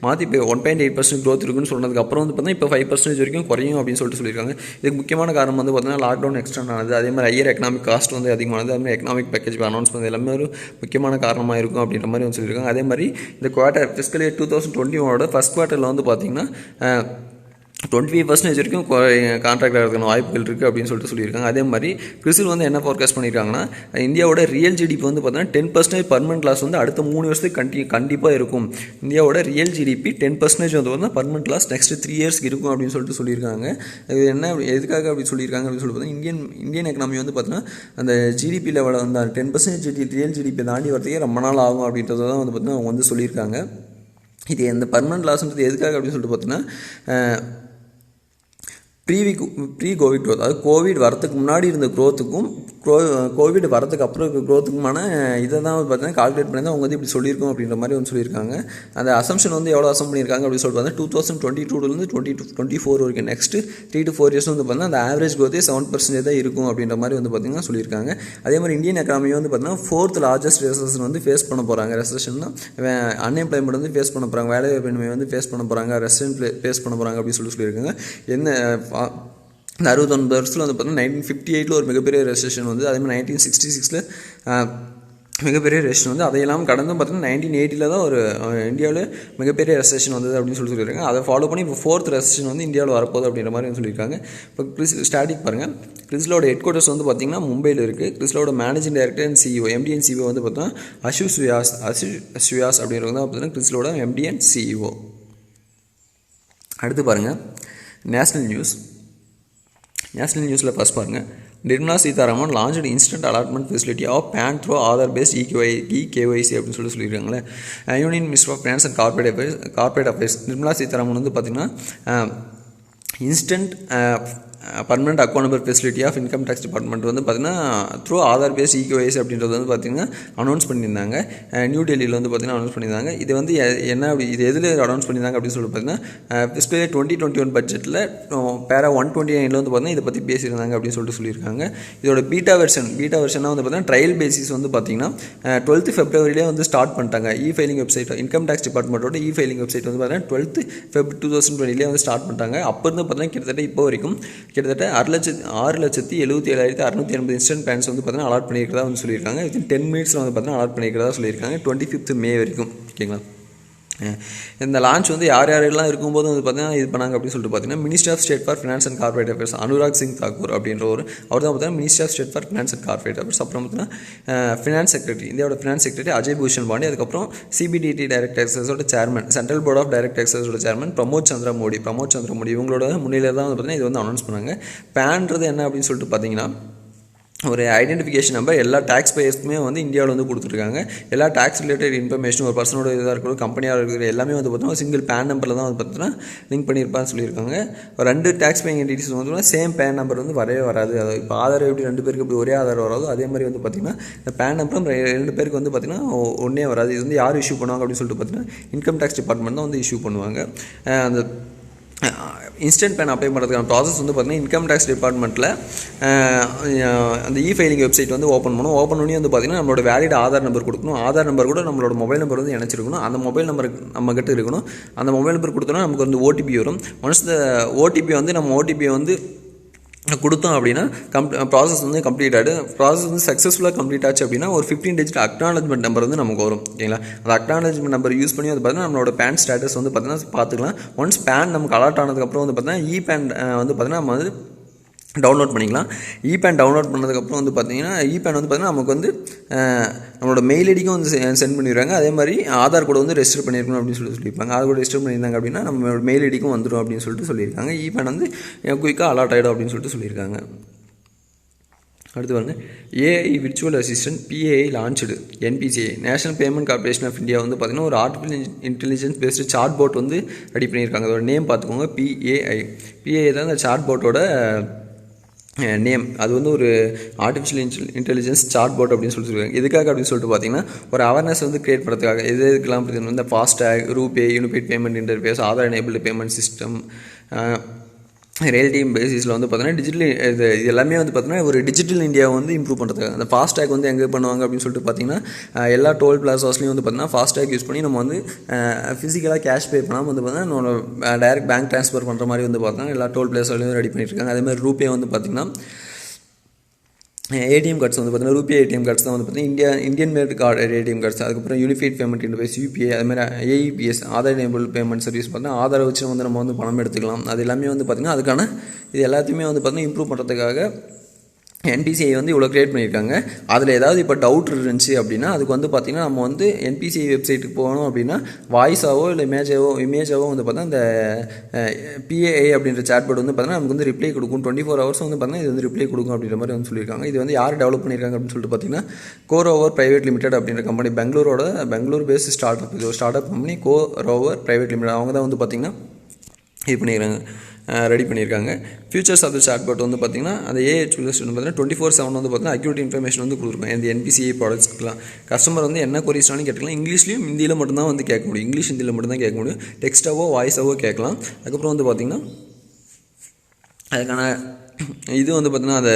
[SPEAKER 1] மாற்றி இப்போ 1.8% க்ரோத் இருக்குன்னு சொன்னதுக்கப்புறம் வந்து பார்த்தீங்கன்னா இப்போ 5% வரைக்கும் குறையும் அப்படின்னு சொல்லியிருக்காங்க. இதுக்கு முக்கியமான காரணம் வந்து பார்த்தீங்கன்னா லாக்டவுன் எக்ஸ்டெண்ட் ஆனது, அதே மாதிரி ஹையர் எக்கனாமிக் காஸ்ட் வந்து அதிகமானது, அதே மாதிரி எக்கனாமிக் பேக்கேஜ் அனௌன்ஸ் பண்ணது எல்லாமே ஒரு முக்கியமான காரணமாக இருக்கும் அப்படின்ற மாதிரி வந்து சொல்லியிருக்காங்க. அதே மாதிரி இந்த குவார்ட்டர் ஃபிஸ்கல் இயர் 2021 ஃபர்ஸ்ட் குவார்ட்டரில் வந்து பார்த்திங்கன்னா 25% வரைக்கும் கான்ட்ராக்ட் ஆகிறதுக்கான வாய்ப்புகள் இருக்குது அப்படின்னு சொல்லியிருக்காங்க. அதே மாதிரி கிறிசில் வந்து என்ன ஃபோர்காஸ்ட் பண்ணியிருக்காங்கன்னா இந்தியாவோட ரியல் ஜிடிபி வந்து பார்த்தீங்கன்னா 10% பர்மனெண்ட் லாஸ் வந்து அடுத்த 3 வருஷத்துக்கு கண்டிப்பாக இருக்கும். இந்தியாவோட ரியல் ஜிடிபி 10% வந்து பார்த்தீங்கன்னா பர்மனெண்ட் லாஸ் நெக்ஸ்ட் 3 இயர்ஸ்க்கு இருக்கும் அப்படின்னு சொல்லியிருக்காங்க. இது என்ன எதுக்காக அப்படி சொல்லியிருக்காங்க அப்படின்னு சொல்லி பார்த்தீங்கன்னா இந்தியன் எக்கனாமி வந்து பார்த்தீங்கன்னா அந்த ஜிடிபி லெவலில் வந்து 10% ரியல் ஜிடிபி தாண்டி வரதுக்கே ரொம்ப நாள் ஆகும் அப்படின்றத தான் வந்து பார்த்தீங்கன்னா அவங்க வந்து சொல்லியிருக்காங்க. இது இந்த பர்மனெண்ட் லாஸ்ன்றது எதுக்காக அப்படின்னு சொல்லிட்டு பார்த்தீங்கன்னா ப்ரீ கோவிட் க்ரோத், அதாவது கோவிட் வரத்துக்கு முன்னாடி இருந்த க்ரோத்துக்கும் கோவிட் வரத்துக்கு அப்புறம் இருக்க க்ரோத்துக்குமான இதை தான் வந்து பார்த்தீங்கன்னா கால்குலேட் பண்ணி தான் அவங்க வந்து இப்படி சொல்லியிருக்கோம் அப்படின்ற மாதிரி வந்து சொல்லியிருக்காங்க. அந்த அசம்ஷன் வந்து எவ்வளோ அசம் பண்ணியிருக்காங்க அப்படின்னு சொல்லிட்டு பார்த்தீங்கன்னா 2022 2024 வரைக்கும் நெக்ஸ்ட்டு 3 to 4 இயர்ஸ் வந்து பார்த்தீங்கன்னா அந்த ஆவரேஜ் க்ரோத்தே 7% தான் இருக்கும் அப்படின்ற மாதிரி வந்து பார்த்தீங்கன்னா சொல்லியிருக்காங்க. அதே மாதிரி இந்தியன் எக்கானமி வந்து பார்த்தீங்கன்னா 4th லார்ஜஸ்ட் ரெசெஷன் வந்து ஃபேஸ் பண்ண போகிறாங்க. ரெசெஷன்னா அன்எம்ப்ளாய்மெண்ட் வந்து ஃபேஸ் பண்ண போகிறாங்க, வேலைவாய்ப்பின்மை வந்து ஃபேஸ் பண்ண போகிறாங்க, ரெசெஷன் ஃபேஸ் பண்ண போகிறாங்க அப்படின்னு சொல்லியிருக்காங்க. என்ன இந்த 69 வருஷத்தில் வந்து பார்த்தீங்கன்னா 1958 ஒரு மிகப்பெரிய ரெசெஷன் வந்து, அதே மாதிரி 1966 மிகப்பெரிய ரெசெஷன் வந்து, அதையெல்லாம் கடந்து பார்த்தீங்கன்னா 1980 தான் ஒரு இந்தியாவில் மிகப்பெரிய ரெசெஷன் வந்தது அப்படின்னு சொல்லியிருக்காங்க. அதை ஃபாலோ பண்ணி இப்போ 4th ரெசெஷன் வந்து இந்தியாவில் வரப்போகுது அப்படின்ற மாதிரி சொல்லியிருக்காங்க. இப்போ ஸ்டாட்டிக் பாருங்கள், கிறிஸ்லோட ஹெட் குவார்ட்டர்ஸ் வந்து பார்த்திங்கன்னா மும்பையில் இருக்குது. கிறிஸ்லோட managing director and CEO MD and CEO வந்து பார்த்தீங்கன்னா அஷுஷ் வியாஸ் அப்படின்றவங்க தான் பார்த்தீங்கன்னா கிறிஸ்லோட எம்டி அண்ட் சிஇஓ. அடுத்து பாருங்கள் நேஷ்னல் நியூஸில் ஃபஸ்ட் பாருங்கள், Nirmala Sitharaman launched instant allotment facility of PAN through Aadhaar based eKYC அப்படின்னு சொல்லியிருக்காங்களே. Union minister of finance and corporate affairs Nirmala Sitharaman வந்து பார்த்திங்கன்னா instant permanent accountable facility of income tax department வந்து பார்த்திங்கன்னா த்ரூ ஆதார் பேஸ்ட் இகேஒய்சி அப்படின்றது வந்து பார்த்திங்கன்னா அனௌன்ஸ் பண்ணியிருந்தாங்க. நியூ டெல்லியில் வந்து பார்த்திங்கன்னா அனௌன்ஸ் பண்ணியிருந்தாங்க. இது வந்து என்ன இது எதில் அனௌன்ஸ் பண்ணியிருந்தாங்க அப்படின்னு சொல்லி பார்த்தீங்கன்னா ஃபிஸ்கல் இயர் 2021 பட்ஜெட்டில் பேரா 129 வந்து பார்த்திங்கன்னா இதை பற்றி பேசியிருந்தாங்க அப்படின்னு சொல்லியிருக்காங்க. இதோட பீட்டா வெர்ஷனாக வந்து பார்த்திங்கன்னா ட்ரையல் பேசிஸ் வந்து பார்த்திங்கன்னா 12th February வந்து ஸ்டார்ட் பண்ணிட்டாங்க. ஃபைலிங் வெப்சைட் இன்கம் டேக்ஸ் டிபார்ட்மெண்ட்டோட ஃபைலிங் வெப்சைட் வந்து பார்த்திங்கன்னா 12th February 2020 வந்து ஸ்டார்ட் பண்ணிட்டாங்க. அப்போ இருந்து பார்த்திங்கன்னா கிட்டத்தட்ட இப்போ வரைக்கும் கிட்டத்தட்ட 6,77,680 இன்ஸ்டன்ட் பேன்ஸ் வந்து பார்த்தீங்கன்னா அலாட் பண்ணியிருக்கிறதா வந்து சொல்லியிருக்காங்க. வித்தின் 10 minutes வந்து பார்த்தீங்கன்னா அலாட் பண்ணியிருக்கிறதா சொல்லியிருக்காங்க 25th May வரைக்கும். ஓகேங்களா, இந்த லான்ச் வந்து யார் யாரெல்லாம் இருக்கும்போது வந்து பார்த்தீங்கன்னா இது பண்ணாங்க அப்படின்னு சொல்லிட்டு பார்த்தீங்கன்னா minister of state for finance and corporate affairs Anurag Singh Thakur அப்படின்ற அவர் தான் பார்த்தீங்கன்னா minister of state for finance and corporate affairs. அப்புறம் பார்த்தீங்கன்னா ஃபினான்ஸ் செக்ரட்டரி, இந்தியாவோட ஃபினான்ஸ் செக்ரட்டரி அஜய் பூஷன் பாண்டி. அதுக்கப்புறம் சிபிடிடி டைரக்ட் டேக்ஸஸோட chairman, central board of direct டேக்ஸஸோட சேர்மன் பிரமோத் சந்திர மோடி இவங்களோட முன்னிலையில் தான் வந்து பார்த்தீங்கன்னா இது வந்து அனௌன்ஸ் பண்ணாங்க. பேன்றது என்ன அப்படின்னு சொல்லிட்டு பார்த்தீங்கன்னா ஒரு ஐடென்டிஃபிகேஷன் நம்பர் எல்லா டேக்ஸ் பேயர்ஸ்க்குமே வந்து இந்தியாவில் வந்து கொடுத்துருக்காங்க. எல்லா டேக்ஸ் ரிலேட்டட் இன்ஃபர்மேஷன் ஒரு பர்சனோட இதாக இருக்கணும், கம்பெனியாக இருக்கிற எல்லாமே வந்து பார்த்தீங்கன்னா சிங்கிள் பேன் நம்பரில் தான் வந்து பார்த்தீங்கன்னா லிங்க் பண்ணியிருப்பான்னு சொல்லியிருக்காங்க. 2 டேக்ஸ் பேயிங் என்டிட்டிஸ் வந்து சேம் பேன் நம்பர் வந்து வரவே வராது. அது இப்போ ஆதார் எப்படி 2 பேருக்கு எப்படி ஒரே ஆதார் வராதோ அதே மாதிரி வந்து பார்த்திங்கன்னா இந்த பேன் நம்பரும் 2 பேருக்கு வந்து பார்த்திங்கன்னா ஒன்றே வராது. இது வந்து யார் இஷ்யூ பண்ணுவாங்க அப்படின்னு சொல்லிட்டு பார்த்தீங்கன்னா இன்கம் டேக்ஸ் டிபார்ட்மெண்ட் தான் வந்து இஷ்யூ பண்ணுவாங்க. அந்த இன்ஸ்டன்ட் பேன் அப்ளை பண்ணுறதுக்கான ப்ராசஸ் வந்து பார்த்திங்கன்னா இன்கம் டேக்ஸ் டிபார்ட்மெண்ட்டில் அந்த ஃபைலிங் வெப்சைட் வந்து ஓப்பன் பண்ணி வந்து பார்த்திங்கன்னா நம்மளோட வேலிட் ஆதார் நம்பர் கொடுக்கணும். ஆதார் நம்பர் கூட நம்மளோட மொபைல் நம்பர் வந்து இணைச்சிருக்கணும். அந்த மொபைல் நம்பர் நம்ம கிட்ட இருக்கணும். அந்த மொபைல் நம்பர் கொடுத்தோன்னா நமக்கு வந்து ஓடிபி வரும். ஒன்ஸ் இந்த ஓடிபி வந்து நம்ம ஓடிபியை வந்து கொடுத்தோம் அப்படின்னா ப்ராசஸ் வந்து கம்ப்ளீட் ஆகிடு. ப்ராசஸ் வந்து சக்ஸஸ்ஃபுல்லாக கம்ப்ளீட் ஆச்சு அப்படின்னா ஒரு 15 டிஜிட் அக்னாலஜ்மெண்ட் நம்பர் வந்து நமக்கு வரும். ஓகேங்களா? அந்த அக்னாலஜ்மெண்ட் நம்பர் யூஸ் பண்ணி வந்து பார்த்தீங்கன்னா நம்மளோட பேன் ஸ்டேட்டஸ் வந்து பார்த்தீங்கன்னா பார்த்துக்கலாம். ஒன்ஸ் பேன் நமக்கு அலாட் ஆனதுக்கப்புறம் வந்து பார்த்தீங்கன்னா பேன் வந்து பார்த்தீங்கன்னா நம்ம வந்து டவுன்லோட் பண்ணிக்கலாம். பேன் டவுன்லோட் பண்ணதுக்கப்புறம் வந்து பார்த்தீங்கன்னா பேன் வந்து பார்த்தீங்கன்னா நமக்கு வந்து நம்மளோட மெயில் ஐடிக்கும் வந்து சென்ட் பண்ணிடுவாங்க. அதே மாதிரி ஆதார் கூட வந்து ரெஜிஸ்டர் பண்ணியிருக்கணும் அப்படின்னு சொல்லியிருப்பாங்க. ஆதார் கூட ரெஜிஸ்டர் பண்ணியிருந்தாங்க அப்படின்னா நம்மளோட மெயில் ஐடிக்கும் வந்துடும் அப்படின்னு சொல்லிட்டு சொல்லியிருக்காங்க. பேன் வந்து குயிக்காக அலாட் ஆகிடும் அப்படின்னு சொல்லிட்டு சொல்லியிருக்காங்க. அடுத்து பாருங்க, AI virtual assistant PAI launched. NPCI national payment corporation of India வந்து பார்த்திங்கன்னா ஒரு artificial intelligence based chat bot வந்து ரெடி பண்ணியிருக்காங்க. அதோட நேம் பார்த்துக்கோங்க, பிஏஐ தான் அந்த சாட் போட்டோட நேம். அது வந்து ஒரு ஆர்டிஃபிஷியல் இன்டெலிஜென்ஸ் சாட் போட் அப்படின்னு சொல்லியிருக்காங்க. எதுக்காக அப்படின்னு சொல்லிட்டு பார்த்தீங்கன்னா ஒரு அவேர்னஸ் வந்து கிரியேட் பண்ணுறதுக்காக. எதுக்கெல்லாம் பார்த்தீங்கன்னா இந்த FASTag, RuPay, unified payment interface, Aadhaar enabled payment system, real time பேசிஸில் வந்து பார்த்தீங்கன்னா டிஜிட்டல் இது எல்லாமே வந்து பார்த்தீங்கன்னா ஒரு டிஜிட்டல் இந்தியாவை வந்து இம்ப்ரூவ் பண்ணுறதுக்காக. அந்த ஃபாஸ்டேக் வந்து எங்கே பண்ணுவாங்க அப்படின்னு சொல்லிட்டு பார்த்தீங்கன்னா எல்லா டோல் பிளாசாஸ்லையும் வந்து பார்த்தீங்கன்னா ஃபாஸ்டேக் யூஸ் பண்ணி நம்ம வந்து ஃபிசிக்கலாக கேஷ் பே பண்ணாமல் வந்து பார்த்தீங்கன்னா நம்மளோட டைரக்ட் பேங்க் ட்ரான்ஸ்ஃபர் பண்ணுற மாதிரி வந்து பார்த்தீங்கன்னா எல்லா டோல் பிளாசாலையும் ரெடி பண்ணிட்டுருக்காங்க. அதேமாதிரி ரூபே வந்து பார்த்திங்கன்னா ஏடிஎம் கார்ட்ஸ் வந்து பார்த்தீங்கன்னா ரூபே ஏடிஎம் கார்ட்ஸ் தான் வந்து பார்த்தீங்கன்னா Indian made card ATM cards. அதுக்கப்புறம் யூனிஃபைட் பேமெண்ட் இன்டர்ஃபேஸ் யூபிஐ, அதுமாதிரி AEPS Aadhaar enable payment service பார்த்தீங்கன்னா ஆதாரை வச்சு வந்து நம்ம வந்து பணம் எடுத்துக்கலாம். அது எல்லாமே வந்து பார்த்திங்கன்னா அதுக்கான இது எல்லாத்தையுமே வந்து பார்த்திங்கன்னா இம்ப்ரூவ் பண்ணுறதுக்காக என்பிசிஐ வந்து இவ்வளோ க்ரியேட் பண்ணியிருக்காங்க. அதில் ஏதாவது இப்போ டவுட் இருந்துச்சு அப்படின்னா அதுக்கு வந்து பார்த்திங்கன்னா நம்ம வந்து என்பிசிஐ வெப்சைட்டுக்கு போகணும் அப்படின்னா வாய்ஸாவோ இல்லை இமேஜாவோ வந்து பார்த்தீங்கன்னா இந்த பிஏஐ அப்படின்ற சாட்போர்ட் வந்து பார்த்தீங்கன்னா நமக்கு வந்து ரிப்ளை கொடுக்கும். 24 hours வந்து பார்த்தீங்கன்னா இது வந்து ரிப்ளை கொடுக்கும் அப்படின்ற மாதிரி வந்து சொல்லியிருக்காங்க. இது வந்து யார் டெவலப் பண்ணியிருக்காங்க அப்படின்னு சொல்லிட்டு பார்த்தீங்கன்னா கோரோவர் பிரைவேட் லிமிடெட் அப்படின்ற company, Bangalore based start up. இது ஒரு start up company CoRover private limited. அவங்க தான் வந்து பார்த்திங்கன்னா இது பண்ணிக்கிறாங்க, ரெடி பண்ணியிருக்காங்க. ஃபியூச்சர்ஸ் ஆஃப் த சாட்போட் வந்து பார்த்திங்கன்னா அந்த ஏஐ டூல்ஸ் வந்து பார்த்தீங்கன்னா 24/7 வந்து பார்த்தீங்கன்னா அக்யூரேட் இன்ஃபர்மேஷன் வந்து கொடுத்துருக்கோம். இந்த என்பிசிஐ ப்ராடக்ட்ஸ்க்குலாம் கஸ்டமர் வந்து என்ன கொரிஸ்னாலும் கேட்கலாம். இங்கிலீஷ்லையும் ஹிந்தியில் மட்டும்தான் வந்து கேட்க முடியும். இங்கிலீஷ் ஹிந்தியில் மட்டும்தான் கேட்க முடியும். டெக்ஸ்ட்டாவோ வாய்ஸாவோ கேட்கலாம். அதுக்கப்புறம் வந்து பார்த்திங்கன்னா அதுக்கான இது வந்து பார்த்திங்கன்னா அந்த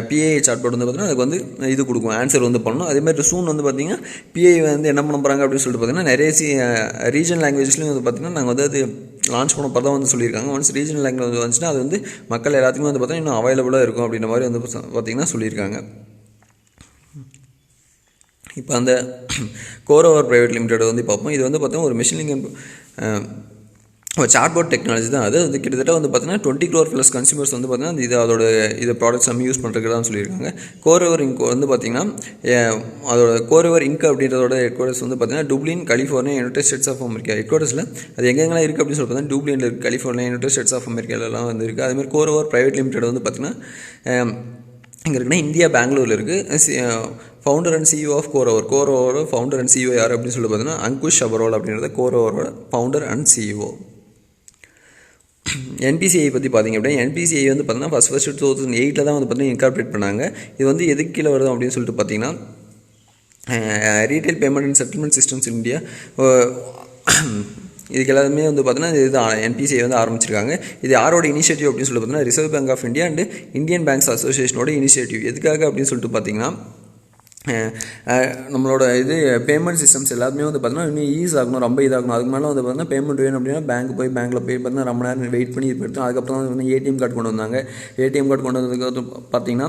[SPEAKER 1] பிஏஐ சாட்போர்ட் வந்து பார்த்திங்கன்னா அதுக்கு வந்து இது கொடுக்கும், ஆன்சர் வந்து பண்ணணும். அதேமாதிரி சூன் வந்து பார்த்திங்கன்னா பிஏஐ வந்து என்ன பண்ண போகிறாங்க அப்படின்னு சொல்லிட்டு பார்த்திங்கன்னா நிறைய ரீஜனல் லாங்குவேஜ்லேயும் வந்து பார்த்திங்கன்னா நாங்கள் வந்து அது லான்ச் பண்ண போகிறதா வந்து சொல்லியிருக்காங்க. ஒன்ஸ் ரீஜனல் லாங்குவேஜ் வந்துச்சுன்னா அது வந்து மக்கள் எல்லாத்துக்குமே வந்து பார்த்தீங்கன்னா இன்னும் அவைலபிளாக இருக்கும் அப்படின்ற மாதிரி வந்து பார்த்திங்கன்னா சொல்லியிருக்காங்க. இப்போ அந்த கோரோவர் பிரைவேட் லிமிடெட் வந்து பார்ப்போம். இது வந்து பார்த்தீங்கன்னா ஒரு மிஷின் சாட்போட் டெக்னாலஜி தான். அது வந்து கிட்டத்தட்ட வந்து பார்த்தீங்கன்னா 20 crore + கன்சியூமர்ஸ் வந்து பார்த்தீங்கன்னா இது ப்ராடக்ட்ஸ் நம்ம யூஸ் பண்ணுறதுக்கு தான் சொல்லியிருக்காங்க. கோரோவர் இங்க் வந்து பார்த்திங்கன்னா அதோட கோரோவர் இங்க் அப்படின்றதோட ஹெட்குவார்ட்டர்ஸ் வந்து பார்த்திங்கன்னா Dublin, California, united states of America. ஹெட்குவார்ட்டர்ஸில் அது எங்கெங்கெல்லாம் இருக்குது அப்படின்னு சொல்லி பார்த்தீங்கன்னா டூப்ளினில் இருக்குது, கலிஃபோர்னியா, யுனைடெட் ஸ்டேட்ஸ் ஆஃப் அமெரிக்காலலாம் வந்து இருக்குது. அதுமாதிரி கோரோவர் பிரைவேட் லிமிடெட் வந்து பார்த்திங்கன்னா இங்கே இருக்குன்னா இந்தியா பெங்களூரில் இருக்குது. Founder and CEO of CoRover founder and CEO யார் அப்படின்னு சொல்லி பார்த்தீங்கன்னா அங்குஷ் அபரோல் அப்படின்றத கோரோவரோட ஃபவுண்டர் அண்ட் சிஇஓ. என்பிசிஐ பற்றி பார்த்திங்க அப்படின்னா என்பிசிஐ வந்து பார்த்திங்கன்னா ஃபஸ்ட் 2008 தான் வந்து பார்த்திங்கன்னா இன்கார்பரேட் பண்ணாங்க. இது வந்து எதுக்கு கீழே வருது அப்படின்னு சொல்லிட்டு பார்த்திங்கன்னா retail payment and settlement systems India. இதுக்கு எல்லாருமே வந்து பார்த்தீங்கன்னா இது என்பிசிஐ வந்து ஆரம்பிச்சிருக்காங்க. இது யாரோட இனிஷியேட்டிவ் அப்படின்னு சொல்லிட்டு பார்த்தீங்கன்னா reserve bank of India and Indian banks அசோசியேஷனோட இனிஷியேட்டிவ். எதுக்காக அப்படின்னு சொல்லிட்டு பார்த்தீங்கன்னா நம்மளோட இது பேமெண்ட் சிஸ்டம்ஸ் எல்லாத்துமே வந்து பார்த்தீங்கன்னா இன்னும் ஈஸ் ஆகணும், ரொம்ப இதாகணும். அதுக்கு மேலே வந்து பார்த்தீங்கன்னா பேமெண்ட் வேணும் அப்படின்னா பேங்க்கில் போய் பார்த்தீங்கன்னா ரொம்ப நேரம் வெயிட் பண்ணி இது எடுத்தோம். அதுக்கப்புறம் வந்து ஏடிஎம் கார்டு கொண்டு வந்தாங்க. ஏடிஎம் கார்டு கொண்டு வந்ததுக்கு பார்த்திங்கன்னா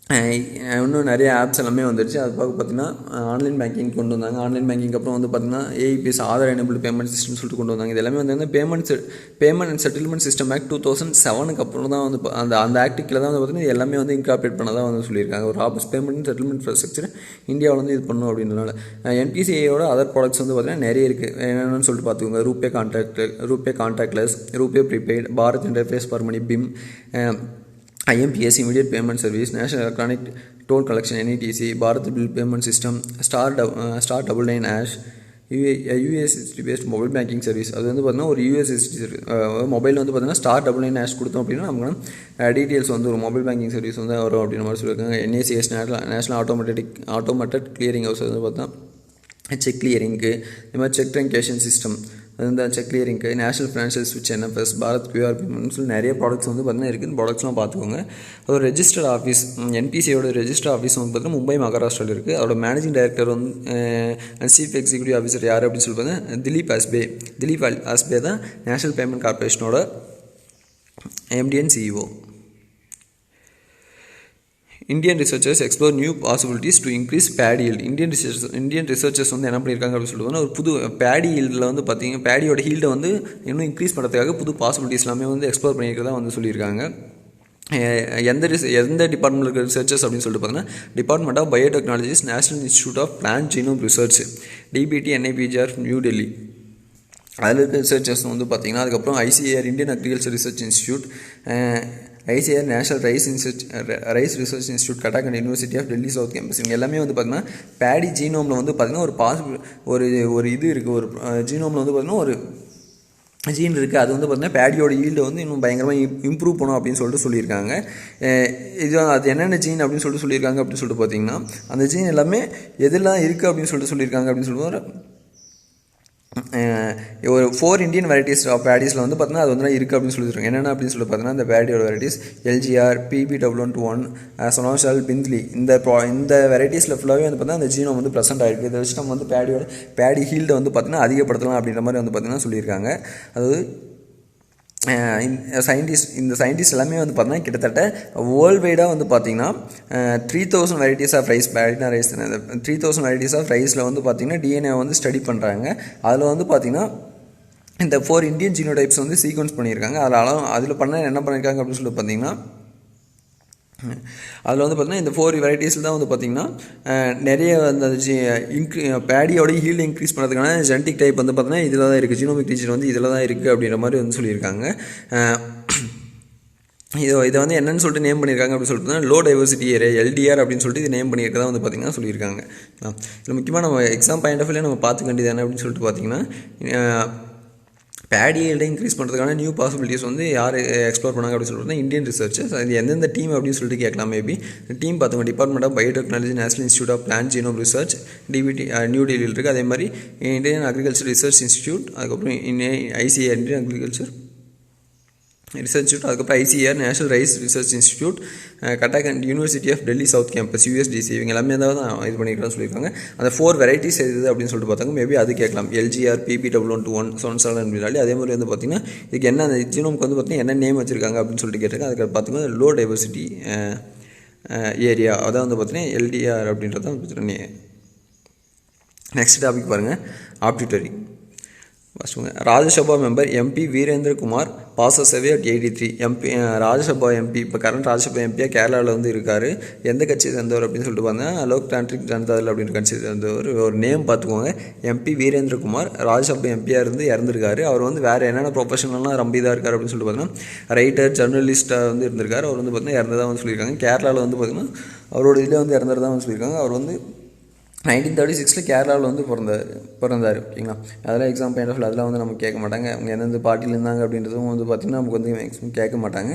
[SPEAKER 1] இன்னும் நிறைய ஆப்ஸ் எல்லாமே வந்துருச்சு. அது பார்த்திங்கன்னா ஆன்லைன் பேங்கிங் கொண்டு வந்தாங்க. ஆன்லைன் பேங்கிங் அப்புறம் வந்து பார்த்திங்கன்னா AEPS Aadhaar enable payment system சொல்லிட்டு கொண்டு வந்தாங்க. இது எல்லாமே வந்து payment and settlement system act 2007 அப்புறம் தான் வந்து அந்த ஆக்டுக்கில் தான் வந்து பார்த்திங்கன்னா எல்லாமே வந்து இன்கார்பரேட் பண்ண தான் வந்து சொல்லியிருக்காங்க. ஒரு office payment and settlement infrastructure இந்தியாவில் வந்து இது பண்ணணும் அப்படின்றனால என்பிசிஐயோட அதர் ப்ராடக்ட்ஸ் வந்து பார்த்திங்கன்னா நிறைய இருக்குது. என்னென்னு சொல்லிட்டு பார்த்துக்கோங்க. RuPay contactless, RuPay prepaid, Bharat interface for money, BHIM, IMPS immediate payment service, National Electronic Toll Collection NETC, Bharat Bill Payment System, Star 99 Ash, USSD based mobile banking service. அது வந்து பார்த்தீங்கன்னா ஒரு USSD மொபைலில் வந்து பார்த்தீங்கன்னா Star 99 Ash கொடுத்தோம் அப்படின்னா நமக்கு டீட்டெயில்ஸ் வந்து ஒரு மொபைல் பேங்கிங் சர்வீஸ் வந்து வரும் அப்படின்ற மாதிரி சொல்லியிருக்காங்க. NACS national automated clearing house வந்து பார்த்தா செக் கிளியரிங்க்கு, இந்த மாதிரி செக் ட்ரங்கேஷன் சிஸ்டம், அது வந்து செக் கிளியரிங்க்கு, நேஷனல் ஃபினான்ஷியல் ஸ்விட்ச், NFS, பாரத் QR பேமெண்ட்னு சொல்லி நிறைய ப்ராடக்ட்ஸ் வந்து பார்த்தீங்கன்னா இருக்குது. ப்ராடக்ட்ஸ்லாம் பார்த்துக்கோங்க. அதோட ரெஜிஸ்டர்ட் ஆஃபீஸ் NPCயோட ரெஜிஸ்டர் ஆஃபீஸ் வந்து பார்த்தீங்கன்னா மும்பை, மகாராஷ்டிராவில் இருக்குது. அதோட மேனேஜிங் டைரக்டர் வந்து அண்ட் சீஃப் எக்ஸிக்யூட்டிவ் ஆஃபீஸர் யார் அப்படின்னு சொல்லி பார்த்தீங்கன்னா திலீப் ஆஸ்பே தான் நேஷனல் பேமெண்ட் கார்பரேஷனோட MD and CEO. Indian researchers explore new possibilities to increase paddy yield. Indian researchers வந்து என்ன பண்ணியிருக்காங்க அப்படின்னு சொல்லுவாங்கன்னா ஒரு புது பேடி ஈல்டில் வந்து பார்த்தீங்கன்னா பேடியோட ஹீல்டை வந்து இன்னும் இன்க்ரீஸ் பண்ணுறதுக்காக புது பாசிபிலிட்டிஸ் எல்லாமே வந்து எக்ஸ்ப்ளோர் பண்ணியிருக்கிறதா வந்து சொல்லியிருக்காங்க. எந்த டிபார்ட்மெண்ட் இருக்கிற ரிசர்ச்சர்ஸ் அப்படின்னு சொல்லிட்டு பார்த்தீங்கன்னா department of biotechnologies, national institute of plant genome research, DBT NIPGR new Delhi. அதில் இருக்க ரிசர்ச்சர்ஸ் வந்து பார்த்திங்கன்னா அதுக்கப்புறம் ICAR Indian agriculture research institute, ICAR national rice research institute, Cuttack and university of Delhi south campus. இவங்க எல்லாமே வந்து பார்த்திங்கன்னா பேடி ஜீனோமில் வந்து பார்த்திங்கன்னா ஒரு இது இருக்குது. ஒரு ஜீனோமில் வந்து பார்த்திங்கன்னா ஒரு ஜீன் இருக்குது. அது வந்து பார்த்திங்கன்னா பேடியோட ஈல்டை வந்து இன்னும் பயங்கரமாக இம்ப்ரூவ் பண்ணும் அப்படின்னு சொல்லிட்டு சொல்லியிருக்காங்க. அது என்னென்ன ஜீன் அப்படின்னு சொல்லியிருக்காங்க அப்படின்னு சொல்லிட்டு பார்த்திங்கன்னா அந்த ஜீன் எல்லாமே எதெல்லாம் இருக்குது அப்படின்னு சொல்லியிருக்காங்க அப்படின்னு சொல்லுவோம். ஒரு 4 இந்தியன் வெரைட்டிஸ் ஆஃப் பேடிஸில் வந்து பார்த்தீங்கன்னா அது வந்து இருக்குது அப்படின்னு சொல்லியிருக்காங்க. என்னென்ன அப்படின்னு சொல்லி பார்த்தீங்கன்னா இந்த பேடியோட வெரைட்டிஸ் LGR, PB121, சொனோஷால், பிந்த்லி, இந்த வெரைட்டிஸில் ஃபுல்லாகவே வந்து பார்த்தீங்கன்னா அந்த ஜீனோம் வந்து ப்ரெசென்ட் ஆகிருக்கு. இதை வச்சு நம்ம வந்து பேடி ஹீல்டை வந்து பார்த்திங்கன்னா அதிகப்படுத்தலாம் அப்படின்ற மாதிரி வந்து பார்த்திங்கன்னா சொல்லியிருக்காங்க. அதாவது இந்த சயின்டிஸ்ட் எல்லாமே வந்து பார்த்தீங்கன்னா கிட்டத்தட்ட வேர்ல்டு வைடாக வந்து பார்த்திங்கன்னா 3000 வெரைட்டிஸ் ஆஃப் ரைஸ், பேடினா ரைஸ் 3000 வெரைட்டிஸ் ஆஃப் ரைஸில் வந்து பார்த்திங்கன்னா DNA வந்து ஸ்டடி பண்ணுறாங்க. அதில் வந்து பார்த்திங்கன்னா இந்த 4 இந்தியன் ஜீனோடைப்ஸ் வந்து சீக்வன்ஸ் பண்ணியிருக்காங்க. அதில் என்ன பண்ணியிருக்காங்க அப்படின்னு சொல்லி பார்த்திங்கன்னா அதில் வந்து பார்த்திங்கன்னா இந்த 4 வெரைட்டிஸில் தான் வந்து பார்த்திங்கன்னா நிறைய அந்த பேடியோட ஹீல்டு இன்க்ரீஸ் பண்ணுறதுக்கான ஜெனடிக் டைப் வந்து பார்த்திங்கன்னா இதில் தான் இருக்குது. ஜீனோமிக் ரீஜன் வந்து இதில் தான் இருக்குது அப்படின்ற மாதிரி வந்து சொல்லியிருக்காங்க. இதை வந்து என்னென்னு சொல்லிட்டு நேம் பண்ணியிருக்காங்க அப்படின்னு சொல்லிட்டு லோ டைவர்சிட்டி ஏரியா LDR அப்படின்னு சொல்லிட்டு இது நேம் பண்ணியிருக்கதான் வந்து பார்த்திங்கன்னா சொல்லியிருக்காங்க. இதில் முக்கியமாக நம்ம எக்ஸாம் பாயிண்ட் ஆஃப் வியூவில் நம்ம பார்த்துக்க வேண்டியது என்ன அப்படின்னு சொல்லிட்டு பார்த்திங்கன்னா பேடி ஈல்டை இன்க்ரீஸ் பண்ணுறதுக்கான நியூ பாசிபிலிட்டிஸ் வந்து யார் எக்ஸ்ப்ளோர் பண்ணாங்க அப்படின்னு சொல்லிட்டு இந்தியன் ரிசர்ச்சர்ஸ். அது எந்தெந்த டீம் அப்படின்னு சொல்லிட்டு கேட்கலாம். மேபி டீம் பார்த்துக்கோங்க. Department of biotechnology, national institute of plant genome research, DBT new டெல்லியில் இருக்குது. அதே மாதிரி இந்தியன் அக்ரிகல்ச்சர் ரிசர்ச் இன்ஸ்டியூட், அதுக்கப்புறம் ICAR Indian agriculture research institute, அதுக்கப்புறம் ICAR national rice research institute, Cuttack and university of Delhi south campus USDC. இவங்க எல்லாமே தான் இது பண்ணிக்கலாம் சொல்லியிருக்காங்க. அந்த 4 வெரைட்டிஸ் எது அப்படின்னு சொல்லிட்டு பார்த்தாங்க. மேபி அது கேட்கலாம். LGR, PB121, சொன்சால் அப்படின்னாலே. அதே மாதிரி வந்து பார்த்திங்கன்னா இதுக்கு என்ன அந்த ஜீனோமுக்கு வந்து பார்த்திங்கன்னா என்ன நேம் வச்சுருக்காங்க அப்படின்னு சொல்லிட்டு கேட்டிருக்காங்க. அதுக்கு பார்த்திங்கன்னா லோ டைவர்சிட்டி ஏரியா, அதான் வந்து பார்த்திங்கன்னா LDR அப்படின்றத வந்து. நெக்ஸ்ட் டாபிக் பாருங்கள், ஆப்டியூட்டரி. ஃபஸ்ட்டுங்க Rajya Sabha member MP Veerendra Kumar passes away at 83. Rajya Sabha MP இப்போ கரண்ட் ராஜ்யசபா எம்பியாக கேரளாவில் வந்து இருக்கார். எந்த கட்சியை சேர்ந்தவர் அப்படின்னு சொல்லிட்டு பார்த்தீங்கன்னா லோக் தாண்ட்ரிக் ஜனதாதள் அப்படின்ற கட்சியை சேர்ந்தவர். ஒரு நேம் பார்த்துக்கோங்க, MP வீரேந்திர குமார் ராஜ்யசபா எம்பியாக இறந்துருக்காரு. அவர் வந்து வேறு என்னென்ன ப்ரொஃபஷனல்லாம் ரொம்ப இதாக இருக்கார் அப்படின்னு சொல்லிட்டு பார்த்தீங்கன்னா ரைட்டர், ஜர்னலிஸ்ட்டாக வந்து இருந்திருக்காரு. அவர் வந்து பார்த்திங்கன்னா இறந்ததாக வந்து சொல்லியிருக்காங்க. கேரளாவில் வந்து பார்த்திங்கன்னா அவரோட இதில் வந்து இறந்துறதா வந்து சொல்லியிருக்காங்க. அவர் வந்து 1936 கேரளாவில் வந்து பிறந்தார். ஓகேங்களா. அதெல்லாம் எக்ஸாம் பாயிண்ட் ஆஃப் அதெல்லாம் வந்து நமக்கு கேட்க மாட்டாங்க. அவங்க எந்தெந்த பார்ட்டியில் இருந்தாங்க அப்படின்றதும் வந்து பார்த்திங்கன்னா நமக்கு வந்து மேக்ஸிமம் கேட்க மாட்டாங்க.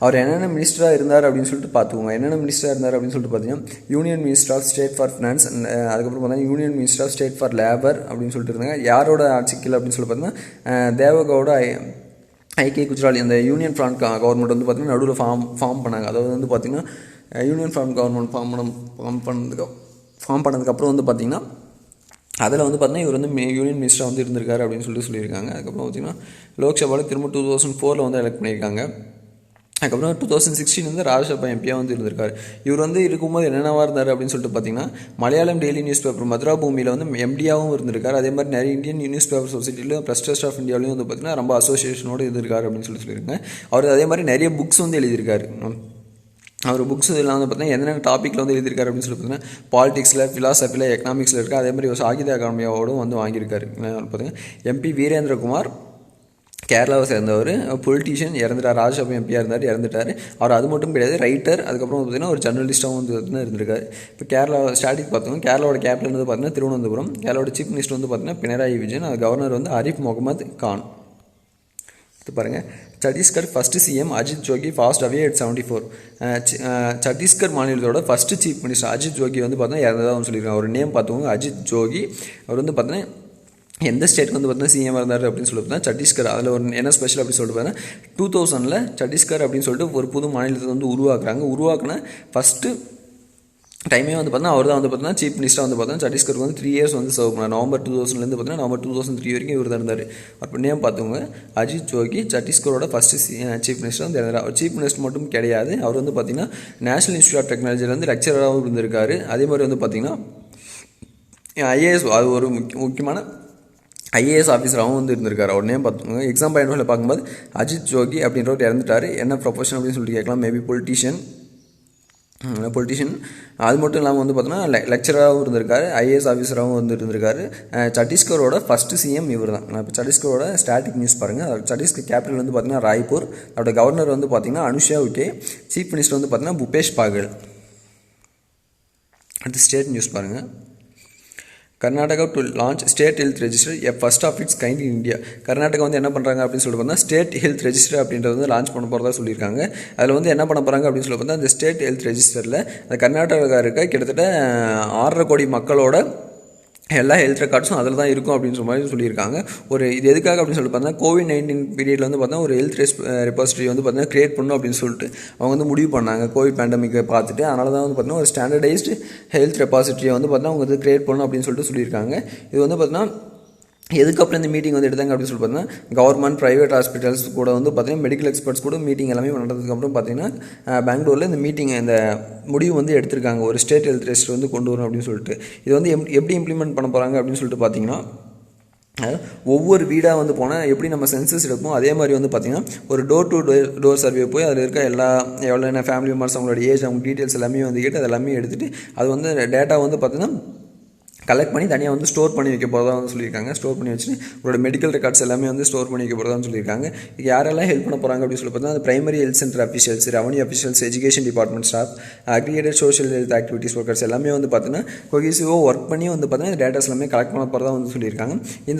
[SPEAKER 1] அவர் என்னென்ன மினிஸ்டராக இருந்தார் அப்படின்னு சொல்லிட்டு பார்த்துக்கோங்க. என்னென்ன மினிஸ்டராக இருந்தார் அப்படின்னு சொல்லிட்டு பார்த்தீங்கன்னா union minister of state for finance, அதுக்கப்புறம் பார்த்தீங்கன்னா union minister of state for labour அப்படின்னு சொல்லிட்டு இருந்தாங்க. யாரோட ஆட்சிக்கில் அப்படின்னு சொல்லி பார்த்தீங்கன்னா தேவகவுட ஐகே குஜரால் இந்த யூனியன் ஃப்ராண்ட் கவர்மெண்ட் வந்து பார்த்திங்கன்னா நடுவில் ஃபார்ம் பண்ணாங்க. அதாவது வந்து பார்த்திங்கன்னா யூனியன் ஃப்ராண்ட் கவர்மெண்ட் ஃபார்ம் பண்ணதுக்கப்புறம் வந்து பார்த்திங்கன்னா அதில் வந்து பார்த்திங்கன்னா இவர் வந்து யூனியன் மினிஸ்டராக வந்து இருந்திருக்காரு அப்படின்னு சொல்லியிருக்காங்க. அதுக்கப்புறம் பார்த்திங்கன்னா லோக்சபாவில் திரும்ப 2004 வந்து எலெக்ட் பண்ணியிருக்காங்க. அதுக்கப்புறம் 2016 வந்து ராஜ்யசபா எம்பியாக வந்து இருந்திருக்காரு. இவர் வந்து இருக்கும்போது என்னென்னவா இருந்தார் அப்படின்னு சொல்லிட்டு பார்த்தீங்கன்னா, மலையாளம் டெய்லி நியூஸ் பேப்பர் மதுரா பூமியில் வந்து எம்டியாகவும் இருந்திருக்காரு. அதே மாதிரி நிறைய இந்தியன் நியூஸ் பேப்பர் சொசைட்டிலையும் ப்ரெஸ் ட்ரஸ்ட் ஆஃப் இந்தியாவிலையும் வந்து பார்த்தீங்கன்னா ரொம்ப அசோசியேஷனோடு இருந்திருக்காரு அப்படின்னு சொல்லியிருக்காங்க. அவர் அதே மாதிரி நிறைய புக்ஸ் வந்து எழுதியிருக்காரு. அவர் புக்ஸ் இதெல்லாம் வந்து பார்த்தீங்கன்னா என்னென்ன டாப்பிக்கில் வந்து எழுதியிருக்காரு அப்படின்னு சொல்லி பார்த்தீங்கன்னா பாலிடிக்ஸில், ஃபிலாசபியில், எக்கனாமிக்ஸில் இருக்குது. அதே மாதிரி ஒரு சாகித்ய அகாடமியோடும் வந்து வாங்கியிருக்காரு. பார்த்தீங்கன்னா எம்பி வீரேந்திரகுமார் கேரளாவை சேர்ந்தவர், பொலிட்டீஷியன், இறந்துட்டார். ராஜ்யசபா எம்பியாக இறந்துட்டார். அவர் அது மட்டும் கிடையாது, ரைட்டர், அதுக்கப்புறம் பார்த்திங்கன்னா ஒரு ஜர்னலிஸ்ட்டாகவும் வந்து இருந்திருக்காரு. இப்போ கேரளா ஸ்டாட்டிக் பார்த்தோம். கேரளாவோட கேபிட்டல் வந்து பார்த்திங்கன்னா திருவனந்தபுரம். கேரளாவோட சீஃப் மினிஸ்டர் வந்து பார்த்திங்கன்னா பினராயி விஜயன். அது கவர்னர் வந்து ஆரிஃப் முகமது கான். இது பாருங்கள், Chhattisgarh first CM Ajit Jogi passed away at 74. Chhattisgarh மாநிலத்தோட first chief minister Ajit Jogi வந்து பார்த்தீங்கன்னா இறந்ததாக சொல்லியிருக்காங்க. அவர் நேம் பார்த்துக்கோங்க, அஜித் ஜோகி. அவர் வந்து பார்த்தீங்கன்னா எந்த ஸ்டேட்டுக்கு வந்து பார்த்தீங்கன்னா சிஎம் இருந்தார் அப்படின்னு சொல்லிட்டு பார்த்தா சத்தீஸ்கர். அதில் ஒரு என்ன ஸ்பெஷல் அப்படின்னு சொல்லிட்டு பார்த்தீங்கன்னா 2000 சத்தீஸ்கர் அப்படின்னு சொல்லிட்டு ஒரு புது மாநிலத்தை வந்து உருவாக்குன ஃபஸ்ட்டு டைமே வந்து பார்த்தீங்கன்னா அவர் தான் வந்து பார்த்தீங்கன்னா சீஃப் மினிஸ்டராக வந்து பார்த்தீங்கன்னா சத்தீஸ்கருக்கு வந்து 3 இயர்ஸ் வந்து சர்வ் பண்ணார். நவம்பர் 2000 பார்த்தீங்கன்னா நவம்பர் 2003 வரைக்கும் இவர் தான் இருந்தார். அப்போ நேம் பார்த்துங்க, அஜித் ஜோகி சத்தீஸ்கரோட ஃபஸ்ட்டு சீஃப் மினிஸ்டர் வந்து இருந்தார். அவர் சீஃப் மினிஸ்டர் மட்டும் கிடையாது, அவர் வந்து பார்த்தீங்கன்னா நேஷனல் இன்ஸ்டியூட் ஆஃப் டெக்னாலஜியில் வந்து லெக்சராகவும் இருந்திருக்காரு. அதே மாதிரி வந்து பார்த்தீங்கன்னா ஐஏஎஸ், அது ஒரு முக்கியமான ஐஏஎஸ் ஆஃபீஸராகவும் வந்து இருந்திருக்காரு. அவர் நேம் பார்த்துக்கோங்க. எக்ஸாம் பாயிண்ட் பார்க்கும்போது அஜித் ஜோகி அப்படின்றவர் இறந்துட்டார். என்ன ப்ரொஃபஷன் அப்படின்னு சொல்லிட்டு கேட்கலாம். Maybe politician. அது மட்டும் இல்லாமல் வந்து பார்த்தோன்னா லெக்சராகவும் இருந்திருக்காரு, ஐஏஎஸ் ஆஃபீஸராகவும் வந்து இருந்திருக்காரு. சத்தீஸ்கரோட ஃபஸ்ட்டு சிஎம் இவர் தான். இப்போ சத்தீஸ்கரோட ஸ்டாட்டிக் நியூஸ் பாருங்கள். சத்தீஸ்கர் கேபிட்டல் வந்து பார்த்தீங்கன்னா ராய்ப்பூர். அதோட கவர்னர் வந்து பார்த்தீங்கன்னா அனுஷா உக்கே. சீஃப் மினிஸ்டர் வந்து பார்த்தீங்கன்னா பூபேஷ் பாகல். அடுத்து ஸ்டேட் நியூஸ் பாருங்கள். Karnataka to launch state health register a first of its kind in India. Karnataka வந்து என்ன பண்ணுறாங்க அப்படின்னு சொல்லிட்டு பார்த்தா ஸ்டேட் ஹெல்த் ரெஜிஸ்டர் அப்படின்றது வந்து லான்ச் பண்ண போகிறதா சொல்லியிருக்காங்க. அதில் வந்து என்ன பண்ண போகிறாங்க அப்படின்னு சொல்லி பார்த்தா அந்த ஸ்டேட் ஹெல்த் ரெஜிஸ்டரில் அந்த கர்நாடகா இருக்க கிட்டத்தட்ட 6.5 கோடி மக்களோட எல்லா ஹெல்த் ரெக்கார்ட்ஸும் அதில் தான் இருக்கும் அப்படின்ற மாதிரி சொல்லியிருக்காங்க. இது எதுக்காக அப்படின்னு சொல்லிட்டு பார்த்தா COVID-19 பீரியடில் வந்து பார்த்தா ஒரு ஹெல்த் ரெபாசிட்டரி வந்து பார்த்தீங்கன்னா கிரியேட் பண்ணணும் அப்படின்னு சொல்லிட்டு அவங்க வந்து முடிவு பண்ணாங்க. கோவிட் பேண்டமிக்கை பார்த்துட்டு அதனால தான் வந்து பார்த்தீங்கன்னா ஒரு ஸ்டாண்டர்டைஸ்டு ஹெல்த் ரெபாசிட்டரியை வந்து பார்த்தீங்கன்னா அவங்க வந்து கிரியேட் பண்ணணும் அப்படின்னு சொல்லிட்டு சொல்லியிருக்காங்க. இது வந்து பார்த்தீங்கன்னா எதுக்கப்புறம் இந்த மீட்டிங் வந்து எடுத்தாங்க அப்படின்னு சொல்லி பார்த்தீங்கன்னா கவர்மெண்ட், ப்ரைவேட் ஹாஸ்பிட்டல்ஸ் கூட வந்து பார்த்தீங்கன்னா மெடிக்கல் எக்ஸ்பர்ட்ஸ் கூட மீட்டிங் எல்லாமே பண்ணுறதுக்கப்புறம் பார்த்தீங்கன்னா பெங்களூரில் இந்த இந்த முடிவு வந்து எடுத்திருக்காங்க. ஒரு ஸ்டேட் ஹெல்த் ரெஜிஸ்டர் வந்து கொண்டு வரணும் அப்படின்னு சொல்லிட்டு. இது வந்து எப்படி இம்ப்ளிமெண்ட் பண்ண போகிறாங்க அப்படின்னு சொல்லிட்டு பார்த்தீங்கன்னா ஒவ்வொரு வீடாக வந்து போனால் எப்படி நம்ம சென்சஸ் எடுப்போம் அதே மாதிரி வந்து பார்த்திங்கன்னா ஒரு டோர் சர்வே போய் அதில் இருக்க எவ்வளோ என்ன ஃபேமிலி மெம்பர்ஸ், அவங்களோட ஏஜ், அவங்க டீட்டெயில்ஸ் எல்லாமே வந்து கேட்டு அது எல்லாமே எடுத்துகிட்டு அது வந்து டேட்டா வந்து பார்த்திங்கன்னா கலெக்ட் பண்ணி தனியாக வந்து ஸ்டோர் பண்ணி வைக்க போகிறதா வந்து சொல்லியிருக்காங்க. ஸ்டோர் பண்ணி வச்சு உங்களோட மெடிக்கல் ரெக்கார்ட்ஸ் எல்லாமே வந்து ஸ்டோர் பண்ணி வைக்க போகிறதான்னு சொல்லியிருக்காங்க. இது யாரெல்லாம் ஹெல்ப் பண்ண போகிறாங்க அப்படின்னு சொல்லி பார்த்தீங்கன்னா primary health centre officials, revenue officials, education department staff, aggregated social health activities workers எல்லாமே வந்து பார்த்தீங்கன்னா கொஹெசிவாக ஒர்க் பண்ணி வந்து பார்த்தீங்கன்னா டேட்டாஸ் எல்லாமே கலெக்ட் பண்ண போகிறதா வந்து சொல்லியிருக்காங்க.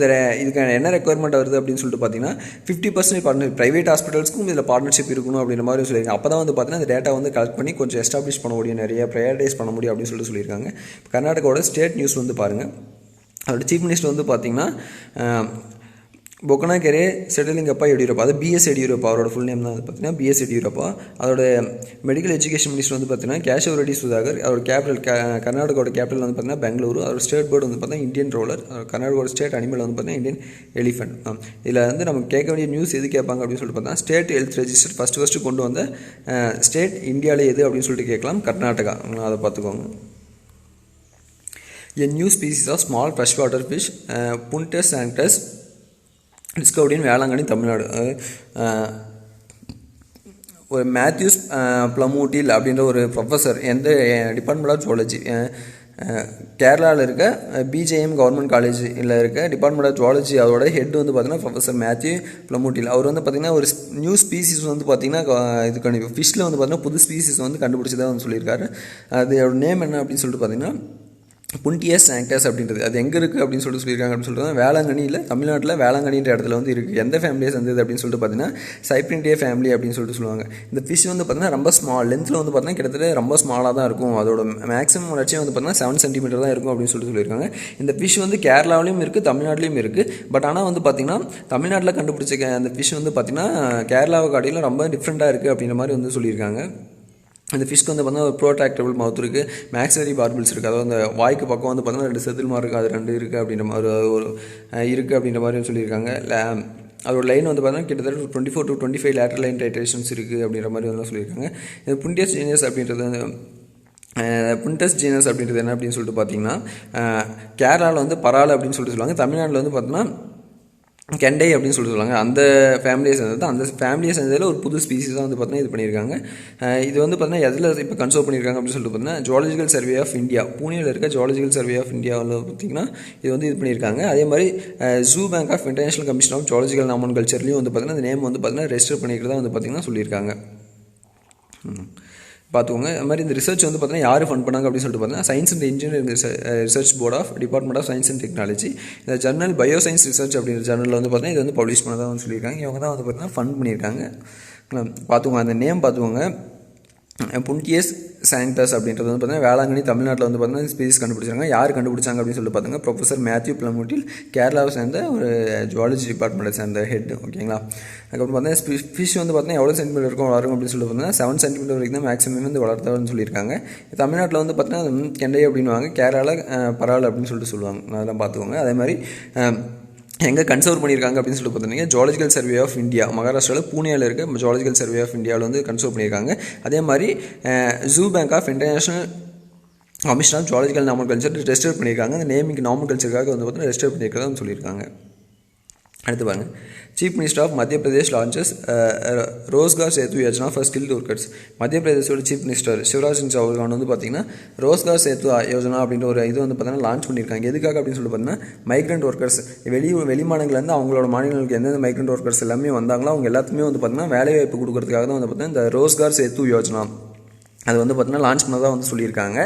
[SPEAKER 1] இதுக்கு என்ன ரெக்குயர்மெண்ட் வருது அப்படின்னு சொல்லிட்டு பார்த்தீங்கன்னா 50% பார்ட்னர் ப்ரைவேட் ஹாஸ்பிட்டல்ஸ்க்கும் இதில் பார்ட்னர்ஷிப் இருக்கணும் அப்படின்ற மாதிரி சொல்லியிருக்காங்க. அப்போ தான் வந்து பார்த்தீங்கன்னா இந்த டேட்டா வந்து கலெக்ட் பண்ணி கொஞ்சம் எஸ்டாப்ளிஷ் பண்ண முடியும், நிறைய ப்ரையாரிட்டைஸ் பண்ண முடியும் அப்படின்னு சொல்லியிருக்காங்க. கர்நாடகாவோட ஸ்டேட் நியூஸ் வந்து பாருங்கள். அதோட சீஃப் மினிஸ்டர் வந்து பார்த்திங்கன்னா பொக்கனாகெரே செட்டிலிங்கப்பா எடியூரப்பா, அது பிஎஸ் எடியூரப்பா, அவரோட ஃபுல் நேம் தான் வந்து பார்த்தீங்கன்னா பிஎஸ் எடியூரப்பா. அதோட மெடிக்கல் எஜுகேஷன் மினிஸ்டர் வந்து பார்த்தீங்கன்னா கேஷவ் ரெட்டி சுதாகர். அவரோட கேபிட்டல் கர்நாடகாவோட கேபிட்டல் வந்து பார்த்தீங்கன்னா பெங்களூரு. அவரோட ஸ்டேட் பேர்டு வந்து பார்த்தீங்கன்னா இந்தியன் ரோலர். கர்நாடகாவோட ஸ்டேட் அனிமல் வந்து பார்த்தீங்கன்னா இந்தியன் எலிஃபென்ட். இதில் வந்து நம்ம கேட்க வேண்டிய நியூஸ் எது கேட்பாங்க அப்படின்னு சொல்லிட்டு பார்த்தா ஸ்டேட் ஹெல்த் ரெஜிஸ்டர் ஃபஸ்ட்டு கொண்டு வந்த ஸ்டேட் இந்தியாவில் எது அப்படின்னு சொல்லிட்டு கேட்கலாம். கர்நாடகா, அதை பார்த்துக்கோங்க. A new species of small freshwater fish, Puntus sanctus, discovered in Velankanni, Tamil Nadu. ஒரு மேத்யூஸ் பிளமூட்டில் அப்படின்ற ஒரு ப்ரொஃபஸர் எந்த டிபார்ட்மெண்ட் ஆஃப் ஜுவாலஜி கேரளாவில் இருக்க பிஜேஎம் கவர்மெண்ட் காலேஜில் இருக்க டிபார்ட்மெண்ட் ஆஃப் ஜுவாலஜி, அதோட ஹெட் வந்து பார்த்தீங்கன்னா ப்ரொஃபஸர் மேத்யூ பிளமூட்டில். அவர் வந்து பார்த்திங்கன்னா ஒரு நியூ ஸ்பீசிஸ் வந்து பார்த்திங்கன்னா ஃபிஷ்ஷில் வந்து பார்த்திங்கன்னா புது ஸ்பீசிஸ் வந்து கண்டுபிடிச்சதாக வந்து சொல்லியிருக்காரு. அதோட நேம் என்ன அப்படின்னு சொல்லிட்டு பார்த்திங்கன்னா புன்டியஸ் சாங்டஸ் அப்படின்றது. அது எங்கே இருக்குது அப்படின்னு சொல்லியிருக்காங்க அப்படின்னு சொல்லிட்டு வேளாங்கண்ணியில், தமிழ்நாட்டில் வேளாங்கண்ணின்ற இடத்துல வந்து இருக்குது. எந்த ஃபேமிலியை சேர்ந்தது அப்படின்னு சொல்லிட்டு பார்த்தீங்கன்னா சைப்ரின்டியா ஃபேமிலி அப்படின்னு சொல்லுவாங்க. இந்த ஃபிஷ் வந்து பார்த்தீங்கன்னா ரொம்ப ஸ்மால், லென்த்தில் வந்து பார்த்தீங்கன்னா கிட்டத்தட்ட ரொம்ப ஸ்மாலாக தான் இருக்கும். அதோட மேக்ஸிமம் வளர்ச்சியும் வந்து பார்த்தீங்கன்னா 7 சென்டிமீட்டர் தான் இருக்கும் அப்படின்னு சொல்லியிருக்காங்க. இந்த ஃபிஷ் வந்து கேரளாவிலையும் இருக்குது, தமிழ்நாட்டிலையும் இருக்குது. பட் ஆனால் வந்து பார்த்திங்கன்னா தமிழ்நாட்டில் கண்டுபிடிச்ச அந்த ஃபிஷ் வந்து பார்த்திங்கன்னா கேரளாவை காட்டிலும் ரொம்ப டிஃப்ரெண்ட்டாக இருக்குது அப்படின்ற மாதிரி வந்து சொல்லியிருக்காங்க. அந்த ஃபிஷ்க்கு வந்து பார்த்தீங்கன்னா ஒரு ப்ரோட்ராக்டபிள் மவுத் இருக்குது, மேக்ஸிலரி பார்பிள்ஸ் இருக்குது. அதாவது அந்த வாய்க்கு பக்கம் வந்து பார்த்தீங்கன்னா 2 செதில் மாதிரி இருக்குது, அது 2 இருக்குது அப்படின்ற மாதிரி இருக்குது அப்படின்ற மாதிரி சொல்லியிருக்காங்க. அதோட லைன் வந்து பார்த்தீங்கன்னா கிட்டத்தட்ட 24 to 25 லேட்டரல் லைன் டைட்ரேஷன்ஸ் இருக்குது அப்படின்ற மாதிரி வந்து சொல்லியிருக்காங்க. இது புண்டியஸ் ஜீனியஸ் அப்படின்றது வந்து புண்டஸ் ஜீனஸ் அப்படின்றது என்ன அப்படின்னு சொல்லிட்டு பார்த்தீங்கன்னா கேரளாவில் வந்து பரால் அப்படின்னு சொல்லிட்டு சொல்லுவாங்க. தமிழ்நாட்டில் வந்து பார்த்தீங்கன்னா கெண்டை அப்படின்னு சொல்லிட்டு சொல்லுவாங்க. அந்த ஃபேமிலியை சேர்ந்தது. அந்த ஃபேமிலியை சேர்ந்ததில் ஒரு புது ஸ்பீசிஸாக வந்து பார்த்தீங்கன்னா இது பண்ணியிருக்காங்க. இது வந்து பார்த்தீங்கன்னா எதில் இப்போ கன்சர்வ் பண்ணியிருக்காங்க அப்படின்னு சொல்லிட்டு பார்த்தீங்கன்னா ஜுவாலஜிக்கல் சர்வே ஆஃப் இந்தியா, பூனேயில் இருக்க ஜுவாலஜிக்கல் சர்வே ஆஃப் இந்தியாவில் பார்த்தீங்கன்னா இது வந்து இது பண்ணியிருக்காங்க. அதே மாதிரி zoo bank of international commission of zoological நாமன் கல்ச்சர்லையும் வந்து பார்த்தீங்கன்னா இந்த நேம் வந்து பார்த்தீங்கன்னா ரெஜிஸ்டர் பண்ணிக்கிறதா வந்து பார்த்தீங்கன்னா சொல்லியிருக்காங்க. பார்த்துக்கோங்க. அது மாதிரி இந்த ரிசர்ச் வந்து பார்த்தீங்கன்னா யார் ஃபண்ட் பண்ணாங்க அப்படின்னு சொல்லிட்டு பார்த்தீங்கன்னா science and engineering research board of department of science and technology. இந்த ஜர்னல் பயோ சயின்ஸ் ரிசர்ச் அப்படின்ற ஜர்னலில் வந்து பார்த்தீங்கன்னா இது வந்து பப்ளிஷ் பண்ணதான் வந்து சொல்லியிருக்காங்க. இவங்க தான் வந்து பார்த்தீங்கன்னா ஃபண்ட் பண்ணியிருக்காங்க. பார்த்துக்கோங்க, அந்த நேம் பார்த்துக்கோங்க. புண்டியஸ் சாங்டஸ் அப்படின்றது வந்து பார்த்தீங்கன்னா வேளாங்கண்ணி தமிழ்நாட்டில் வந்து பார்த்தீங்கன்னா ஸ்பீசிஸ் கண்டுபிடிச்சாங்க. யார் கண்டுபிடிச்சாங்க அப்படின்னு சொல்லிட்டு பார்த்தீங்கன்னா ப்ரொஃபஸர் மேத்யூ பிளமூட்டில், கேரளாவை சேர்ந்த ஒரு ஜுவாலஜி டிபார்ட்மெண்ட்டை சேர்ந்த ஹெட். ஓகேங்களா. அதுக்கப்புறம் பார்த்தீங்கன்னா ஃபிஷ் வந்து பார்த்தீங்கன்னா எவ்வளோ சென்டிமீட்டர் இருக்கும் வளரும் அப்படின்னு சொல்லிட்டு பார்த்தீங்கன்னா 7 சென்டிமீட்டர் வரைக்கும் தான் மேக்ஸிமம் வந்து வளர்த்தவன்னு சொல்லியிருக்காங்க. தமிழ்நாட்டில் வந்து பார்த்தீங்கன்னா கெண்டை அப்படின்வாங்க, கேரளாவில் பரவாயில்ல அப்படின்னு சொல்லிட்டு சொல்லுவாங்க. அதெல்லாம் பார்த்துக்கோங்க. அதே மாதிரி எங்கே கன்சர்வ் பண்ணியிருக்காங்க அப்படின்னு சொல்லிட்டு பார்த்தீங்கன்னா ஜுவாலஜிக்கல் சர்வே ஆஃப் இந்தியா, மகாராஷ்டிராவில் பூனேயில் இருக்க ஜுவாலஜிக்கல் சர்வே ஆஃப் இந்தியாவில் வந்து கன்சர்வ் பண்ணியிருக்காங்க. அதே மாதிரி zoo bank of international commission of zoological nomenclature register பண்ணியிருக்காங்க. அந்த நேமிங் நாமல் கல்ச்சருக்காக வந்து பார்த்தீங்கன்னா ரெஜிஸ்டர் பண்ணியிருக்கிறதா சொல்லியிருக்காங்க. அடுத்து பாருங்க, சீஃப் மினிஸ்டர் ஆஃப் மத்திய பிரதேஷ் லான்ச்சஸ் ரோஸ்கார் சேத்து யோஜனா ஃபார் ஸ்கில்ட் ஒர்க்கர்ஸ். மத்திய பிரதேசோட சீஃப் மினிஸ்டர் சிவராஜ் சிங் சௌகான் வந்து பார்த்தீங்கன்னா ரோஸ்கார் சேத்து யோஜனா அப்படின்ற ஒரு இது வந்து பார்த்தீங்கன்னா லான்ச் பண்ணியிருக்காங்க. எதுக்காக அப்படின்னு சொல்லிட்டு பார்த்தீங்கன்னா மைக்ரண்ட் ஒர்க்கர்ஸ் வெளி மாநிலங்கள்லேருந்து அவங்களோட மாநிலங்களுக்கு எந்தெந்த மைக்ரண்ட் ஒர்க்கர்ஸ் எல்லாமே வந்தாங்களோ அவங்க எல்லாத்துக்குமே வந்து பார்த்தீங்கன்னா வேலைவாய்ப்பு கொடுக்கறதுக்காக தான் வந்து பார்த்தீங்கன்னா இந்த ரோஸ்கார் சேத்து யோஜனா அது வந்து பார்த்தீங்கன்னா லான்ச் பண்ணதாக வந்து சொல்லியிருக்காங்க.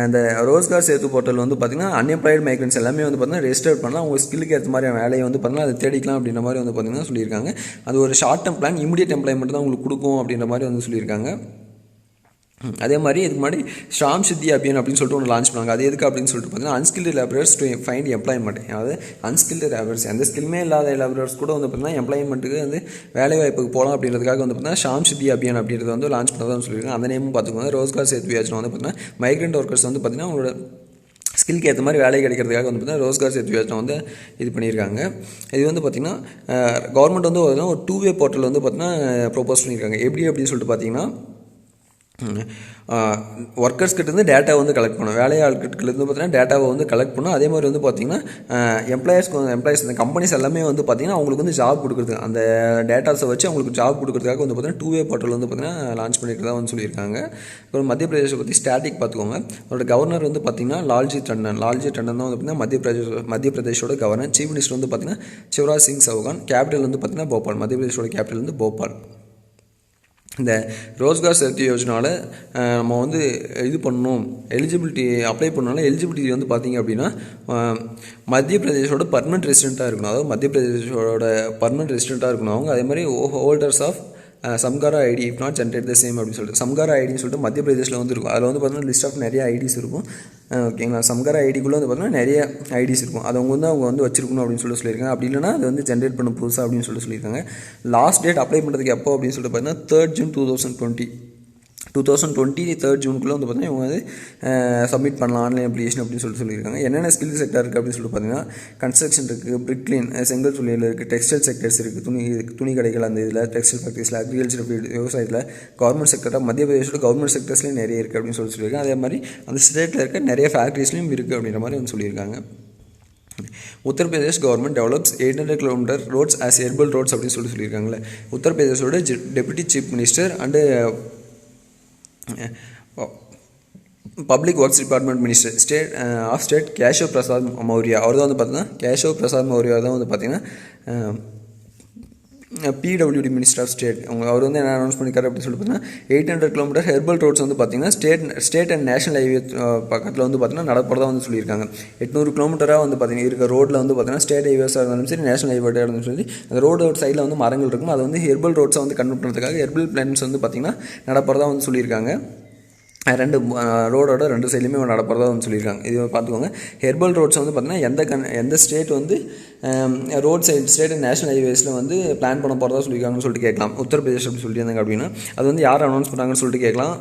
[SPEAKER 1] இந்த ரோஸ்கார் சேத்து போர்ட்டல் வந்து பார்த்தீங்கன்னா அன்எம்ப்ளாய்டு மைக்ரன்ஸ் எல்லாமே வந்து பார்த்தீங்கன்னா ரெஜிஸ்டர் பண்ணலாம். அவங்க ஸ்கில்லுக்கு ஏற்ற மாதிரியான வேலையை வந்து பார்த்தீங்கன்னா அதை தேடிக்கலாம் அப்படின்ற மாதிரி வந்து பார்த்தீங்கன்னா சொல்லியிருக்காங்க. அது ஒரு short term plan, immediate employment தான் உங்களுக்கு கொடுக்கும் அப்படின்ற மாதிரி வந்து சொல்லியிருக்காங்க. அதே மாதிரி இதுக்கு முன்னாடி ஷாம் சித்தி அபியான் அப்படின்னு சொல்லிட்டு ஒன்று லான்ச் பண்ணாங்க. அது எதுக்கு அப்படின்னு சொல்லிட்டு பார்த்தீங்கன்னா unskilled labourers to find employment. அதாவது அன்ஸ்கில்டு லேபரர்ஸ், எந்த ஸ்கில்மே இல்லாத லேபரர்ஸ் கூட வந்து பார்த்தீங்கன்னா எம்ப்ளாய்மெண்ட்டுக்கு வந்து வேலை வாய்ப்புக்கு போகலாம் அப்படின்றதுக்காக வந்து பார்த்தீங்கன்னா ஷாம் சித்தி அபியான் அப்படின்றத வந்து லான்ச் பண்ணதான் சொல்லியிருக்காங்க. அந்த நேமும் பார்த்துக்கோங்க. ரோஸ்கார் சேத்து யோஜனா வந்து பார்த்தீங்கன்னா மைக்ரண்ட் ஒர்க்கர்ஸ் வந்து பார்த்தீங்கன்னா அவங்களோட ஸ்கில்க்கு ஏற்ற மாதிரி வேலை கிடைக்கிறதுக்காக வந்து பார்த்தீங்கன்னா ரோஸ்கார் சேத்து யோஜனா வந்து இது பண்ணியிருக்காங்க. இது வந்து பார்த்திங்கன்னா கவர்மெண்ட் வந்து ஒரு 2-வே போர்ட்டல் வந்து பார்த்தீங்கன்னா ப்ரொப்போஸ் பண்ணியிருக்காங்க. எப்படி அப்படின்னு சொல்லிட்டு பார்த்தீங்கன்னா ஒர்க்கர்ஸ் கிட்டேருந்து டேட்டா வந்து கலெக்ட் பண்ணும், வேலையாள்கிட்டேருந்து பார்த்தீங்கன்னா டேட்டாவை வந்து கலெக்ட் பண்ணும். அதே மாதிரி வந்து பார்த்திங்கன்னா எம்ப்ளாயிஸ் இந்த கம்பெனிஸ் எல்லாமே வந்து பார்த்திங்கன்னா அவங்களுக்கு வந்து ஜாப் கொடுக்குறது, அந்த டேட்டாஸை வச்சு அவங்களுக்கு ஜாப் கொடுக்குறதுக்காக வந்து பார்த்திங்கன்னா 2-வே போர்ட்டல் வந்து பார்த்திங்கன்னா லான்ச் பண்ணியிருக்கிறதா வந்து சொல்லியிருக்காங்க. அப்புறம் மத்திய பிரதேசத்தை பற்றி ஸ்டாட்டிக் பார்த்துக்கோங்க. அவரோட கவர்னர் வந்து பார்த்திங்கன்னா லால்ஜி டண்டன் தான் வந்து பார்த்திங்கன்னா மத்திய பிரதேஷோட கவர்னர். சீஃப் மினிஸ்டர் வந்து பார்த்திங்கன்னா சிவராஜ் சிங் சௌகான். கேபிட்டல் வந்து பார்த்திங்கன்னா போபால், மத்திய பிரதேஷோட கேபிட்டல் வந்து போபால். இந்த ரோஸ்கார் சேத்து யோஜனாவில் நம்ம வந்து இது பண்ணணும், எலிஜிபிலிட்டி அப்ளை பண்ணாலும் எலிஜிபிலிட்டி வந்து பார்த்திங்க அப்படின்னா மத்திய பிரதேஷோட பர்மனெண்ட் ரெசிடெண்ட்டாக இருக்கணும். அதாவது மத்திய பிரதேஷோட பர்மனெண்ட் ரெசிடெண்ட்டாக இருக்கணும் அவங்க. அதே மாதிரி ஹோல்டர்ஸ் ஆஃப் சம்காரா ID if not generate the same அப்படின்னு சொல்லிட்டு சம்காரா ஐடின்னு சொல்லிட்டு மத்திய பிரதேசில் வந்து இருக்கும். அதில் வந்து பார்த்தீங்கன்னா லிஸ்ட் ஆஃப் நிறைய ஐடிஸ் இருக்கும். ஓகேங்களா. சம்காரா ஐடிக்குள்ளே வந்து பார்த்தீங்கன்னா நிறைய ஐடிஸ் இருக்கும். அது அவங்க வந்து வச்சிருக்கணும் அப்படின்னு சொல்லியிருக்காங்க. அப்படி இல்லைனா அது வந்து ஜென்ரேட் பண்ண புதுசாக அப்படின்னு சொல்லியிருக்காங்க. லாஸ்ட் டேட் அப்ளை பண்ணுறதுக்கு எப்போ அப்படின்னு சொல்லிட்டு பார்த்தீங்கன்னா 3rd June 2020 3rd Juneக்குள்ளே வந்து பார்த்தீங்கன்னா இவங்க வந்து சப்மிட் பண்ணலாம் ஆன்லைன் அப்ளிகேஷன் அப்படின்னு சொல்லியிருக்காங்க. என்னென்ன ஸ்கில் செக்டர் இருக்குது அப்படின்னு சொல்லிட்டு பார்த்தீங்கன்னா கன்ஸ்ட்ரக்ஷன் இருக்குது, பிரிக்லின், செங்கல் தொழில் இருக்குது, டெக்ஸ்டைல் செக்டர்ஸ் இருக்குது, துணி கடைகள் அந்த இதில், டெக்ஸ்டைல் ஃபேக்ட்ரிஸில், அக்ரிகல்ச்சர் ஃபீல்டு, விவசாயத்தில், கவர்மெண்ட் செக்டராக மத்திய பிரதேசோட கவர்மெண்ட் செக்டர்ஸ்லேயும் நிறைய இருக்குது அப்படின்னு சொல்லியிருக்காங்க. அதே மாதிரி அந்த ஸ்டேட்டில் இருக்க நிறைய ஃபேக்ட்ரிஸ்லையும் இருக்குது அப்படின்ற மாதிரி வந்து சொல்லியிருக்காங்க. Uttar Pradesh government develops 800 km roads as herbal roads அப்படின்னு சொல்லியிருக்காங்களே. உத்தரப்பிரதேசோட deputy chief minister and public works department minister state Keshav Prasad Maurya அவர் தான் வந்து பார்த்தீங்கன்னா கேஷவ் பிரசாத் மௌரியா தான் வந்து பார்த்தீங்கன்னா PWD மினிஸ்டர் ஆஃப் ஸ்டேட் அவர் வந்து என்ன அனௌன்ஸ் பண்ணியிருக்காரு அப்படின்னு சொல்லிட்டு பார்த்தீங்கன்னா 800 km ஹெர்பல் ரோட்ஸ் வந்து பார்த்தீங்கன்னா ஸ்டேட் அண்ட் நேஷனல் ஹைவே பக்கத்தில் வந்து பார்த்தீங்கன்னா நடப்பறதா வந்து சொல்லியிருக்காங்க. 800 km வந்து பார்த்தீங்கன்னா இருக்க ரோட்டில் வந்து பார்த்தீங்கன்னா ஸ்டேட் ஹைவேஸாக இருந்தாலும் சரி நேஷனல் ஹைவேட்டாக இருந்தாலும் சரி அந்த ரோடு சைடில் வந்து மரங்கள் இருக்கும். அது வந்து ஹெர்பல் ரோட்ஸை வந்து கன்வெர்ட் பண்ணுறதுக்காக ஹெர்பல் பிளான்ஸ் வந்து பார்த்தீங்கன்னா நடப்பறதா வந்து சொல்லியிருக்காங்க. ரோடோட 2 சைட்லையுமே நடப்பறதா வந்து சொல்லியிருக்காங்க. இது பார்த்துக்கோங்க. ஹெர்பல் ரோட்ஸ் வந்து பார்த்தீங்கன்னா எந்த ஸ்டேட் வந்து road side state and national ஹைவேஸில் வந்து பிளான் பண்ண போகிறதா சொல்லியிருக்காங்கன்னு சொல்லிட்டு கேட்கலாம். உத்தரப்பிரதேஷ் அப்படின்னு சொல்லியிருந்தாங்க அப்படின்னா அது வந்து யார் அனௌன்ஸ் பண்ணாங்கன்னு சொல்லிட்டு கேட்கலாம்.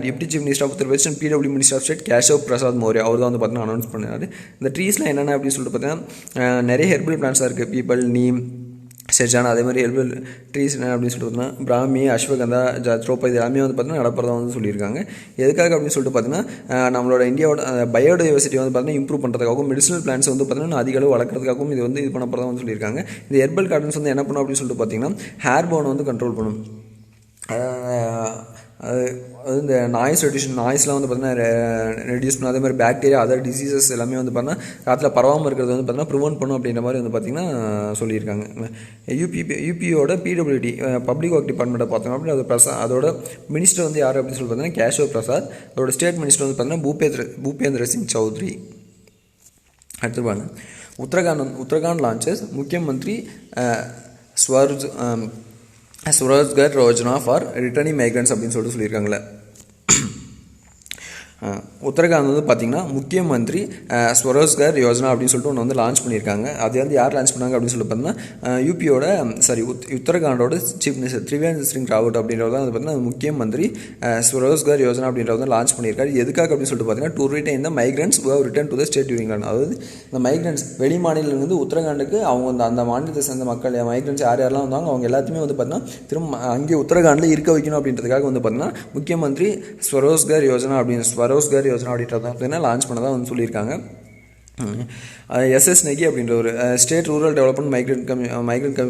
[SPEAKER 1] Deputy chief minister of Uttar Pradesh and PWD minister of state Keshav Prasad Maurya அவர் தான் வந்து பார்த்தீங்கன்னா அனௌன்ஸ் பண்ணார். இந்த ட்ரீஸ்லாம் என்னென்ன அப்படின்னு சொல்லிட்டு பார்த்தீங்கன்னா நிறைய ஹெர்பல் பிளான்ஸாக இருக்குது. பீப்பிள், நீம், செஜானா, அதே மாதிரி ஹெர்பல் ட்ரீஸ் அப்படின்னு சொல்லிட்டு பார்த்தீங்கன்னா பிராமி, அஸ்வகந்தா, ஜாத்ரோப்பா இது எல்லாமே வந்து பார்த்தீங்கன்னா நடப்பறதா வந்து சொல்லியிருக்காங்க. எதுக்காக அப்படின்னு சொல்லிட்டு பார்த்தீங்கன்னா நம்மளோட இந்தியாவோட பயோடைவர்சிட்டி வந்து பார்த்தீங்கன்னா இம்ப்ரூவ் பண்ணுறதுக்காகவும் மெடிசனல் பிளான்ஸ் வந்து பார்த்தீங்கன்னா அதிக அளவு வளர்க்குறதுக்காகவும் இது வந்து இது பண்ணப்படுறதா வந்து சொல்லியிருக்காங்க. இந்த ஹெர்பல் கார்டன்ஸ் வந்து என்ன பண்ணும் அப்படின்னு சொல்லிட்டு பார்த்தீங்கன்னா ஹேர் போனை வந்து கண்ட்ரோல் பண்ணும். அது இந்த நாய்ஸ்லாம் வந்து பார்த்தீங்கன்னா ரெடியூஸ் பண்ண, அதே மாதிரி பாக்டீரியா அதர் டிசீசஸ் எல்லாமே வந்து பார்த்தீங்கன்னா காற்றுல பரவாமல் இருக்கிறது வந்து பார்த்தீங்கன்னா ப்ரிவென்ட் பண்ணும் அப்படின்ற மாதிரி வந்து பார்த்திங்கன்னா சொல்லியிருக்காங்க. யூபியோட பிடபிள்யூடி பப்ளிக் ஒர்க் டிபார்ட்மெண்ட்டை பார்த்தோம் அப்படின்னா அது அதோட மினிஸ்டர் வந்து யார் அப்படின்னு சொல்லி பார்த்தீங்கன்னா கேஷவ் பிரசாத். அதோட ஸ்டேட் மினிஸ்டர் வந்து பார்த்தீங்கன்னா பூபேந்திர சிங் சௌத்ரி. அடுத்துப்பாங்க Uttarakhand launches Mukhyamantri Swarozgar Yojana for returning migrants அப்படின்னு சொல்லியிருக்காங்களே. உத்தரகாண்ட் வந்து பார்த்திங்கன்னா முக்கியமந்திரி ஸ்வரோஜ்கர் யோஜனா அப்படின்னு சொல்லிட்டு ஒன்று வந்து லான்ச் பண்ணியிருக்காங்க. அது வந்து யார் லான்ச் பண்ணாங்க அப்படின்னு சொல்லி பார்த்தீங்கன்னா யூபியோட உத்தரகாண்டோட சீஃப் மினிஸ்டர் திரிவேந்திர சிங் ராவத் அப்படின்றத வந்து பார்த்தீங்கன்னா முக்கியமந்திரி ஸ்வரோஜ்கர் யோஜனா அப்படின்றத வந்து லான்ச் பண்ணியிருக்காரு. எதுக்காக அப்படின்னு சொல்லிட்டு பார்த்தீங்கன்னா to retain the migrants who have return to the state during lockdown. அதாவது இந்த மைக்ரன்ஸ் வெளி மாநிலத்திலிருந்து உத்தரகாண்டுக்கு அவங்க அந்த மாநிலத்தை சேர்ந்த மக்கள் மைக்ரன்ஸ் யாரெல்லாம் வந்தாங்க அவங்க எல்லாத்தையுமே வந்து பார்த்தீங்கன்னா திரும்ப அங்கே உத்தரகாண்டில் இருக்க வைக்கணும் அப்படின்றதுக்காக வந்து பார்த்தீங்கன்னா முக்கியமந்திரி ஸ்வரோஜ்கர் யோஜனா அப்படின்றத லான்ச் பண்ணதான் வந்து சொல்லியிருக்காங்க. எஸ்எஸ் நெகி அப்படின்ற ஒரு ஸ்டேட் ரூரல் டெவலப்மெண்ட்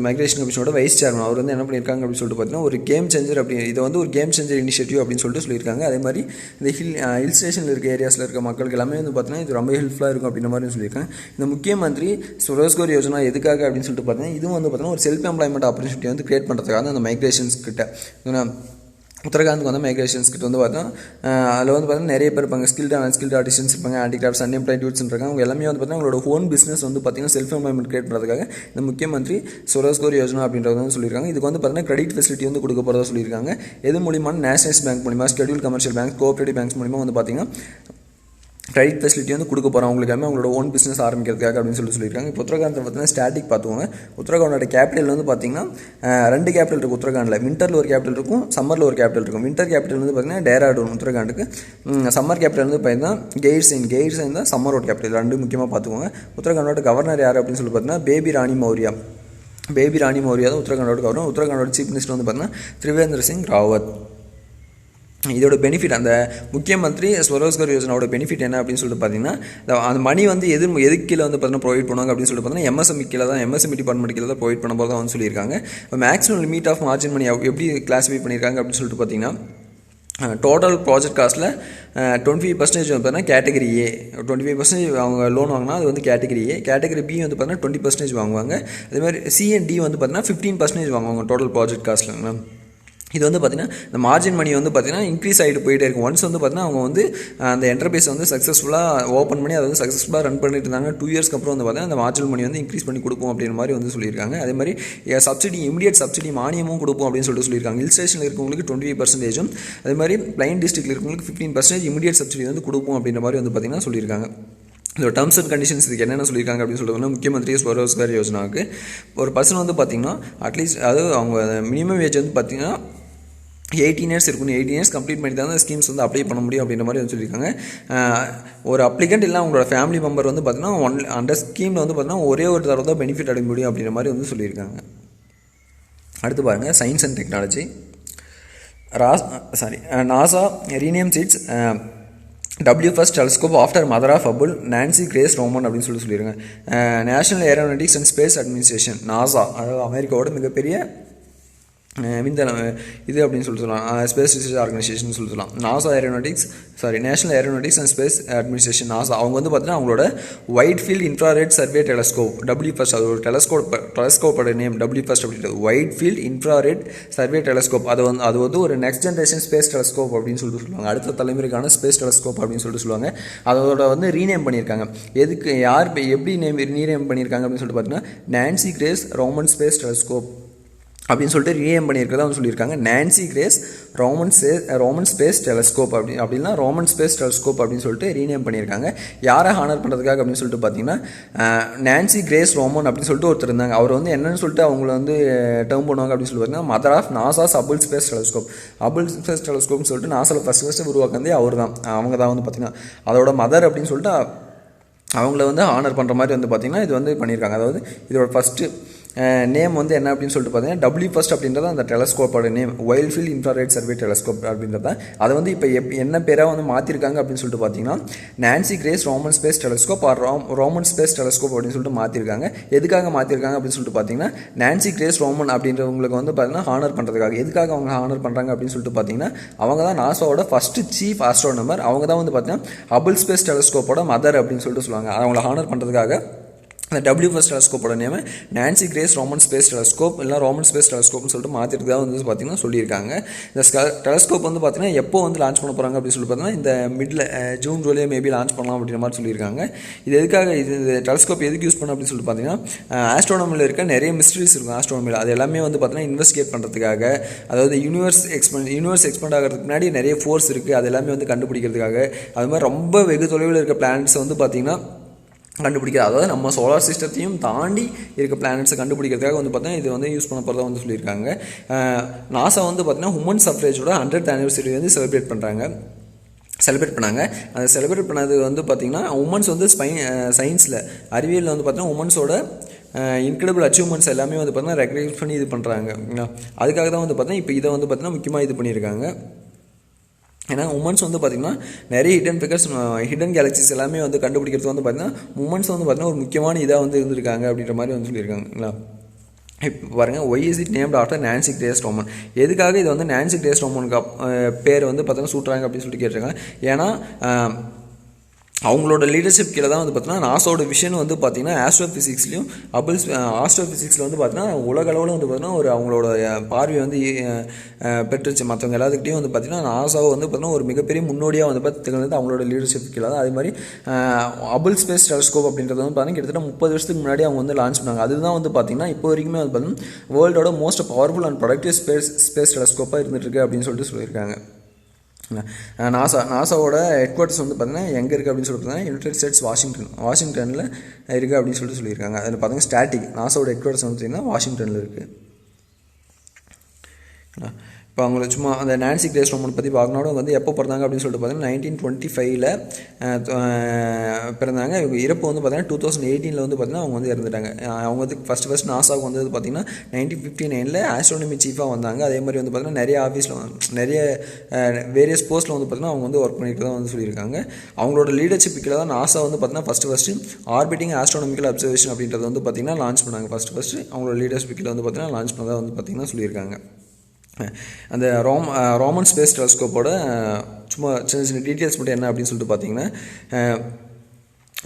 [SPEAKER 1] மைக்ரேஷன் கமிஷனோட வைஸ் சேர்மன் அவர் வந்து என்ன பண்ணியிருக்காங்க அப்படின்னு சொல்லிட்டு பார்த்தீங்கன்னா ஒரு கேம் சேஞ்சர் இதை வந்து ஒரு கேம் சேஞ்சர் இனிஷியேட்டிவ் அப்படின்னு சொல்லியிருக்காங்க. அதே மாதிரி இந்த ஹில் ஸ்டேஷனில் இருக்க ஏரியாஸில் இருக்க மக்களுக்கு எல்லாமே வந்து பார்த்தீங்கன்னா இது ரொம்ப ஹெல்ப்ஃபுல்லாக இருக்கும் அப்படின்ற மாதிரி சொல்லியிருக்காங்க. இந்த முக்கியமந்திரி ஸ்வரோஜ்கர் யோஜனா எதுக்காக அப்படின்னு சொல்லிட்டு பார்த்தீங்கன்னா இதுவும் வந்து பார்த்தீங்கன்னா ஒரு செல்ஃப் எம்ப்ளாய்மெண்ட் ஆப்பர்ச்சுனிட்டி வந்து கிரியேட் பண்ணுறதுக்காக அந்த மைக்ரேஷன்ஸ் கிட்ட உத்தரகாந்துக்கு வந்து மைக்ரேஷன்ஸ் கிட்ட வந்து பார்த்தோம். அதில் வந்து பார்த்தீங்கன்னா நிறைய பேர் இருப்பாங்க, ஸ்கில்டு அன்ஸ்கில்டு ஆர்டிஸ்டன்ஸ் இருப்பாங்க, ஹேண்டிகிராஃப்ட்ஸ், அன்எம்ப்ளாய்ட் யூத்ஸ் இருக்காங்க. அவங்க எல்லாமே வந்து பார்த்தீங்கன்னா அவங்களோட ஓன் பிஸ்னஸ் வந்து பார்த்தீங்கன்னா செல்ஃப் எம்ப்ளாய்மெண்ட் கிரியேட் பண்ணுறதுக்காக இந்த முக்கியமந்திரி ஸ்வரோஜ்கர் யோஜனா அப்படின்றத வந்து சொல்லியிருக்காங்க. இதுக்கு வந்து பார்த்தீங்கன்னா கிரெடிட் ஃபெசிலிட்டி வந்து கொடுக்க போகிறதா சொல்லியிருக்காங்க. எது மூலியமான நேஷனலைஸ் பேங்க் மூலிமா, schedule commercial bank, cooperative banks மூலிமா வந்து பார்த்தீங்கன்னா கிரெடிட் ஃபெசிலிட்டி வந்து கொடுக்க போகிறோம் அவங்களுக்கு எல்லாமே அவங்களோட ஓன் பிஸ்னஸ் ஆரம்பிக்கிறதுக்காக அப்படின்னு சொல்லியிருக்காங்க. இப்போ உத்தரகாண்டை பார்த்தீங்கன்னா ஸ்டாட்டிக் பார்த்துக்கோங்க. உத்தரகாண்டோட கேபிட்டல் வந்து பார்த்தீங்கன்னா 2 கேபிட்டல் இருக்குது உத்தரகாண்டில். வின்டரில் ஒரு கேபிட்டல் இருக்கும், சம்மரில் ஒரு கேபிட்டல் இருக்கும். வின்டர் கேபிட்டல் வந்து பார்த்தீங்கன்னா டேராடூன் உத்தரகாண்டுக்கு. சம்மர் கேபிட்டல் வந்து பார்த்தீங்கன்னா கெய்ர்சைன் தான் சம்மரோட கேபிட்டல். 2 முக்கியமாக பார்த்துக்கோங்க. உத்தரகாண்டோட கவர்னர் யார் அப்படின்னு சொல்லி பார்த்தீங்கன்னா பேபி ராணி மௌரியா தான் உத்தரகாண்டோட கவர்னர். உத்தரகாண்டோட சீஃப் மினிஸ்டர் வந்து பார்த்தீங்கன்னா திரிவேந்திர சிங் ராவத். இதோட பெனிஃபிட் அந்த முக்கியமந்திரி ஸ்வரோஜ்கர் யோஜனாவோட பெனிஃபிட் என்ன அப்படின்னு சொல்லிட்டு பார்த்தீங்கன்னா அந்த மணி வந்து எதுக்கு கீழே வந்து பார்த்தீங்கன்னா ப்ரொவைட் பண்ணுவாங்க அப்படின்னு சொல்லிட்டு பார்த்தீங்கன்னா எம்எஸ்எம்இ டிபார்ட்மெண்ட் கீழே தான் ப்ரொவைட் பண்ண போது தான் வந்து சொல்லியிருக்காங்க. மேக்ஸிமம் லிமிட் ஆஃப் மார்ஜின் மணி எப்படி கிளாஸிஃபை பண்ணியிருக்காங்க அப்படின்னு சொல்லிட்டு பார்த்தீங்கன்னா டோட்டல் ப்ராஜெக்ட் காஸ்ட்டில் 25% வந்து பார்த்தீங்கன்னா கேட்டகரி ஏ 25% அவங்க லோன் வாங்கினா அது வந்து கேட்டகரி ஏ. கேட்டகரி பி வந்து பார்த்தீங்கன்னா 20% வாங்குவாங்க. அதே மாதிரி சிஎன்டி வந்து பார்த்தீங்கன்னா 15% வாங்குவாங்க டோட்டல் ப்ராஜெக்ட் காஸ்ட்டில். இது வந்து பார்த்திங்கன்னா இந்த மார்ஜின் மணி வந்து பார்த்திங்கன்னா இன்க்ரீஸ் ஆகிட்டு போயிட்டே இருக்கும். ஒன்ஸ் வந்து பார்த்திங்கன்னா அவங்க வந்து அந்த என்டர்பிரைஸ் வந்து சக்ஸஸ்ஃபுல்லாக ஓப்பன் பண்ணி அதை வந்து சக்ஸஸ்ஃபுல்லாக ரன் பண்ணிட்டு இருந்தாங்க. 2 இயர்ஸ்க்கு அப்புறம் வந்து பார்த்திங்கன்னா அந்த மார்ஜின் மணி வந்து இன்க்ரீஸ் பண்ணி கொடுப்போம் அப்படின்ற மாதிரி வந்து சொல்லியிருக்காங்க. அதே மாதிரி இமிடியட் சப்சிடி மானியமும் கொடுப்போம் அப்படின்னு சொல்லியிருக்காங்க. ஹில் ஸ்டேஷனில் இருக்கவங்களுக்கு 25%, அதே மாதிரி பிளைன் டிஸ்ட்ரிக்டில் இருக்கவங்களுக்கு 15% இமிடியட் சப்சிடி வந்து கொடுப்போம் அப்படின்ற மாதிரி வந்து பார்த்திங்கன்னா சொல்லியிருக்காங்க. இதோட டர்ம்ஸ் அண்ட் கண்டிஷன்ஸ் இதுக்கு என்னென்ன சொல்லியிருக்காங்க அப்படின்னு சொல்லிட்டு முக்கியமந்திரி ஸ்வரோஜ்கர் யோஜனாவுக்கு ஒரு பர்சன் வந்து பார்த்திங்கன்னா அட்லீஸ்ட் அதாவது அவங்க மினிமம் ஏஜ் வந்து பார்த்திங்கன்னா 18 இயர்ஸ் இருக்கணும். 18 இயர்ஸ் கம்ப்ளீட் பண்ணி தான் அந்த ஸ்கீம்ஸ் வந்து அப்ளை பண்ண முடியும் அப்படின்ற மாதிரி வந்து சொல்லியிருக்காங்க. ஒரு அப்ளிகண்ட் இல்லை அவங்களோட ஃபேமிலி மெம்பர் வந்து பார்த்தீங்கன்னா அந்த ஸ்கீமில் வந்து பார்த்தீங்கன்னா ஒரே ஒரு தடவை தான் பெனிஃபிட் அடைய முடியும் அப்படின்ற மாதிரி வந்து சொல்லியிருக்காங்க. அடுத்து பாருங்கள் science and technology. NASA renames its WFirst telescope after mother of Hubble Nancy Grace Roman அப்படின்னு சொல்லியிருக்காங்க. National aeronautics and space administration NASA, அதாவது அமெரிக்காவோட மிகப்பெரிய இது அப்படின்னு சொல்லலாம், ஸ்பேஸ் ரிசர்ச் ஆர்கனைசேஷன் சொல்லலாம். National aeronautics and space administration NASA அவங்க வந்து பார்த்தீங்கன்னா அவங்களோட wide field infrared survey telescope WFirst, அது ஒரு டெலஸ்கோப்போட நேம் WFirst அப்படின்றது wide field infrared survey telescope. அது வந்து ஒரு நெக்ஸ்ட் ஜென்ரேஷன் ஸ்பேஸ் டெலஸ்கோப் அப்படின்னு சொல்லுவாங்க. அடுத்த தலைமுறைக்கான ஸ்பேஸ் டெலஸ்கோப் அப்படின்னு சொல்லுவாங்க. அதோட வந்து ரீநேம் பண்ணியிருக்காங்க. எதுக்கு எப்படி ரீநேம் பண்ணியிருக்காங்க அப்படின்னு சொல்லிட்டு பார்த்தீங்கன்னா Nancy Grace Roman space telescope அப்படின்னு சொல்லிட்டு ரீநேம் பண்ணியிருக்கிறதா அவங்க சொல்லியிருக்காங்க. Nancy Grace Roman space telescope அப்படின்னா ரோமன் ஸ்பேஸ் டெலஸ்கோப் அப்படின்னு சொல்லிட்டு ரீநேம் பண்ணியிருக்காங்க. யாரை ஹானர் பண்ணுறதுக்காக அப்படின்னு சொல்லிட்டு பார்த்தீங்கன்னா நான்சி கிரேஸ் ரோமன் அப்படின்னு சொல்லிட்டு ஒருத்தர் இருந்தாங்க. அவர் வந்து என்னன்னு சொல்லிட்டு அவங்கள வந்து டேர்ம் பண்ணுவாங்க அப்படின்னு சொல்லி பார்த்தீங்கன்னா mother of NASA's Hubble space டெலஸ்கோப்னு சொல்லிட்டு நாசாவில் ஃபஸ்ட்டு உருவாக்குனதே அவங்க தான் வந்து பார்த்தீங்கன்னா அதோட மதர் அப்படின்னு சொல்லிட்டு அவங்கள வந்து ஹானர் பண்ணுற மாதிரி வந்து பார்த்திங்கன்னா இது வந்து பண்ணியிருக்காங்க. அதாவது இதோட ஃபஸ்ட்டு நேம் வந்து என்ன அப்படின்னு சொல்லிட்டு பார்த்தீங்கன்னா WFIRST அப்படின்றது அந்த டெலஸ்கோப்போட name, wild field infrared survey telescope அப்படின்றத. அதை வந்து இப்போ என்ன பேராக வந்து மாற்றிருக்காங்க அப்படின்னு சொல்லிட்டு பார்த்தீங்கன்னா Nancy Grace Roman space telescope or Roman space telescope அப்படின்னு சொல்லிட்டு மாற்றிருக்காங்க. எதுக்காக மாற்றிருக்காங்க அப்படின்னு சொல்லிட்டு பார்த்தீங்கன்னா நான்சி கிரேஸ் ரோமன் அப்படின்றவங்களுக்கு வந்து பார்த்தீங்கன்னா ஹானர் பண்ணுறதுக்காக. எதுக்காக அவங்க ஹானர் பண்ணுறாங்க அப்படின்னு சொல்லிட்டு பார்த்தீங்கன்னா அவங்க தான் நாசாவோட ஃபர்ஸ்ட் சீஃப் ஆஸ்ட்ரோனமர். அவங்க தான் வந்து பார்த்தீங்கன்னா ஹபிள் ஸ்பேஸ் டெலஸ்கோப்போட மதர் அப்படின்னு சொல்லிட்டு சொல்லுவாங்க. அவங்கள ஹானர் பண்ணுறதுக்காக அந்த WFIRST டெலஸ்கோப்போட name Nancy Grace Roman space telescope இல்லை ரோமன் ஸ்பேஸ் டெலஸ்கோப்னு சொல்லிட்டு மாற்றிட்டு தான் வந்து பார்த்தீங்கன்னா சொல்லியிருக்காங்க. இந்த டெலஸ்கோப் வந்து பார்த்தீங்கன்னா எப்போ வந்து லான்ச் பண்ண போகிறாங்க அப்படின்னு சொல்லி பார்த்தீங்கன்னா இந்த middle June July maybe launch பண்ணலாம் அப்படின்ற மாதிரி சொல்லியிருக்காங்க. இது எதுக்காக இந்த டெலஸ்கோப் எதுக்கு யூஸ் பண்ண அப்படின்னு சொல்லிட்டு பார்த்தீங்கன்னா ஆஸ்ட்ரோனமியில் இருக்க நிறைய மிஸ்ட்ரிஸ் இருக்கும் ஆஸ்ட்ரோனமியில். அது எல்லாமே வந்து பார்த்தீங்கன்னா இன்வெஸ்டிகேட் பண்ணுறதுக்காக, அதாவது யூனிவர்ஸ் எக்ஸ்பெண்ட் ஆகிறதுக்கு முன்னாடி நிறைய ஃபோர்ஸ் இருக்குது, அது எல்லாமே வந்து கண்டுபிடிக்கிறதுக்காக, அது மாதிரி ரொம்ப வெகு தொலைவில் இருக்க பிளானட்ஸை வந்து பார்த்திங்கன்னா கண்டுபிடிக்கிறது, அதாவது நம்ம சோலார் சிஸ்டத்தையும் தாண்டி இருக்க பிளானட்ஸை கண்டுபிடிக்கிறதுக்காக வந்து பார்த்தீங்கன்னா இது வந்து யூஸ் பண்ண போகிறதா வந்து சொல்லியிருக்காங்க. நாசா வந்து பார்த்தீங்கன்னா ஹியூமன் சஃப்ரேஜோட 100th anniversary வந்து செலிப்ரேட் பண்ணாங்க. அதை செலிப்ரேட் பண்ணது வந்து பார்த்திங்கன்னா உமன்ஸ் வந்து சயின்ஸில் அறிவியலில் வந்து பார்த்திங்கன்னா உமன்ஸோட இன்க்ரெடிபிள் அச்சீவ்மெண்ட்ஸ் எல்லாமே வந்து பார்த்திங்கன்னா ரெக்கக்னைஸ் பண்ணி இது பண்ணுறாங்க. அதுக்காக தான் வந்து பார்த்தீங்கன்னா இப்போ இதை வந்து பார்த்திங்கன்னா முக்கியமாக இது பண்ணியிருக்காங்க. ஏன்னா உமன்ஸ் வந்து பார்த்திங்கன்னா நிறைய ஹிடன் கேலக்சிஸ் எல்லாமே வந்து கண்டுபிடிக்கிறது வந்து பார்த்திங்கன்னா உமன்ஸ் வந்து பார்த்திங்கன்னா ஒரு முக்கியமான இதாக வந்து இருந்திருக்காங்க அப்படின்ற மாதிரி வந்து சொல்லியிருக்காங்களா. இப்போ பாருங்கள், why is it named after Nancy Grace Roman. எதுக்காக இது வந்து நான்சி கிரேஸ் ரோமனுக்கு பேர் வந்து பார்த்தீங்கன்னா சூட்டுறாங்க அப்படின்னு சொல்லிட்டு கேட்டிருக்காங்க. ஏன்னா அவங்களோட லீடர்ஷிப் கீழே தான் வந்து பார்த்தீங்கன்னா நாசாவோட விஷன் வந்து பார்த்திங்கன்னா ஆஸ்ட்ரோஃபிசிக்ஸ்லையும் ஆஸ்ட்ரோஃபிசிக்ஸில் வந்து பார்த்தீங்கன்னா உலக அளவில் வந்து பார்த்தீங்கன்னா ஒரு அவங்களோட பார்வையை வந்து பெற்றுச்சு. மற்றவங்க எல்லாத்துக்கிட்டையும் வந்து பார்த்திங்கன்னா நாசாவை வந்து பார்த்திங்கன்னா ஒரு மிகப்பெரிய முன்னோடியாக வந்து திகழ்ந்தது அவங்களோட லீடர்ஷிப் கீழே தான். அதே மாதிரி ஹபிள் ஸ்பேஸ் டெலஸ்கோப் அப்படின்றது வந்து பார்த்திங்கன்னா கிட்டத்தட்ட 30 வருஷத்துக்கு முன்னாடி அவங்க வந்து லான்ச் பண்ணாங்க. அதுதான் வந்து பார்த்திங்கன்னா இப்போ வரைக்குமே வந்து பார்த்திங்கன்னா வேர்ல்டோட most powerful and productive space டெலஸ்கோப்பாக இருந்துகிட்ருக்கு அப்படின்னு சொல்லிட்டு சொல்லியிருக்காங்க. நாசாவோட ஹெட் குவார்ட்டர்ஸ் வந்து பார்த்தீங்கன்னா எங்கே இருக்குது அப்படின்னு சொல்லிட்டு பார்த்தீங்கன்னா யுனைடெட் ஸ்டேட்ஸ் வாஷிங்டனில் இருக்குது அப்படின்னு சொல்லியிருக்காங்க. அதில் பார்த்தீங்கன்னா ஸ்டாட்டிக் நாசாவோட ஹெட் குவார்ட்டர்ஸ் வந்து பார்த்தீங்கன்னா வாஷிங்டனில் இருக்குது. இப்போ அவங்கள சும்மா அந்த நான்சி கிரேஸ் ரோமன் பற்றி பார்க்கணும் வந்து எப்போ பிறந்தாங்க அப்படின்னு சொல்லிட்டு பார்த்தீங்கன்னா 1925 பிறந்தாங்க. இவங்க இறப்பு வந்து பார்த்தீங்கன்னா 2018 வந்து பார்த்தீங்கன்னா அவங்க வந்து இறந்துட்டாங்க. அவங்க வந்து ஃபஸ்ட் நாசாவுக்கு வந்து பார்த்தீங்கன்னா 1959 ஆஸ்ட்ரோனமி சீஃபாக வந்தாங்க. அதே மாதிரி வந்து பார்த்தீங்கன்னா நிறைய ஆஃபீஸில் நிறைய வேரியஸ் போஸ்ட்டில் வந்து பார்த்தீங்கன்னா அவங்க வந்து ஒர்க் பண்ணிட்டு தான் வந்து சொல்லியிருக்காங்க. அவங்களோட லீடர்ஷிப் கீழே தான் நாசா வந்து பார்த்தீங்கன்னா ஃபஸ்ட்டு ஆர்பிட்டிங் ஆஸ்ட்ரோனமிக்கல் அப்சர்வேஷன் அப்படின்றது வந்து பார்த்தீங்கன்னா லான்ச் பண்ணாங்க. ஃபஸ்ட்டு அவங்களோட லீடர்ஷிப் கீழே வந்து பார்த்தீங்கன்னா லான்ச் பண்ணதாக வந்து பார்த்தீங்கன்னா சொல்லியிருக்காங்க. அந்த ரோமன் ஸ்பேஸ் டெலஸ்கோப்போட சும்மா சின்ன டீட்டெயில்ஸ் மட்டும் என்ன அப்படின்னு சொல்லிட்டு பார்த்தீங்கன்னா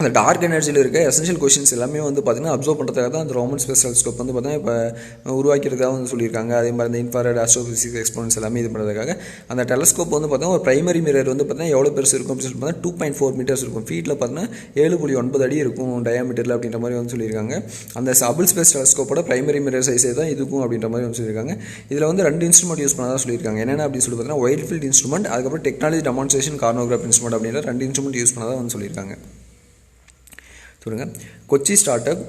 [SPEAKER 1] அந்த டார்க் எனர்ஜியில் இருக்க எசென்ஷியல் கொஷின்ஸ் எல்லாமே வந்து பார்த்திங்கன்னா அப்சர்வ் பண்ணுறதுக்காக தான் அந்த ரோமன் ஸ்பேஸ் டெலஸ்கோப் வந்து பார்த்திங்கன்னா இப்போ உருவாக்கிறதுக்காக வந்து சொல்லியிருக்காங்க. அதே மாதிரி இந்த இன்ஃப்ராரெட் ஆஸ்ட்ரோஃபிசிக்ஸ் எக்ஸ்பெரிமெண்ட்ஸ் எல்லாமே இது பண்ணுறதுக்காக அந்த டெலஸ்கோப் வந்து பார்த்திங்கன்னா ஒரு பிரைமரி மிரர் வந்து பார்த்திங்கன்னா எவ்வளோ பெருசு இருக்கும் அப்படின்னு சொல்லிட்டு பார்த்தீங்கன்னா 2.4 மீட்டர்ஸ் இருக்கும். ஃபீட்டில் பார்த்தீங்கன்னா 7.9 அடி இருக்கும் டயாமீட்டரில் அப்படின்ற மாதிரி வந்து சொல்லியிருக்காங்க. அந்த ஹபிள் ஸ்பேஸ் டெலஸ்கோப்போட பிரைமரி மிரர் சைஸே தான் இதுக்கும் அப்படின்ற மாதிரி வந்து சொல்லியிருக்காங்க. இதில் வந்து 2 இன்ஸ்ட்ருமெண்ட் யூஸ் பண்ணதான் சொல்லியிருக்காங்க. என்னென்ன அப்படின்னு சொல்லி பார்த்தீங்கன்னா வைல்ட் ஃபீல்ட் இன்ஸ்ட்ருமெண்ட், அதுக்கப்புறம் டெக்னாலஜி டெமான்ஸ்ட்ரேஷன் கார்னோகிராஃப் இன்ஸ்ட்ருமெண்ட் அப்படின்ற 2 இன்ஸ்ட்ருமெண்ட் யூஸ் பண்ணதான் வந்து சொல்லியிருக்காங்க. சொல்லுங்கள், Kochi start up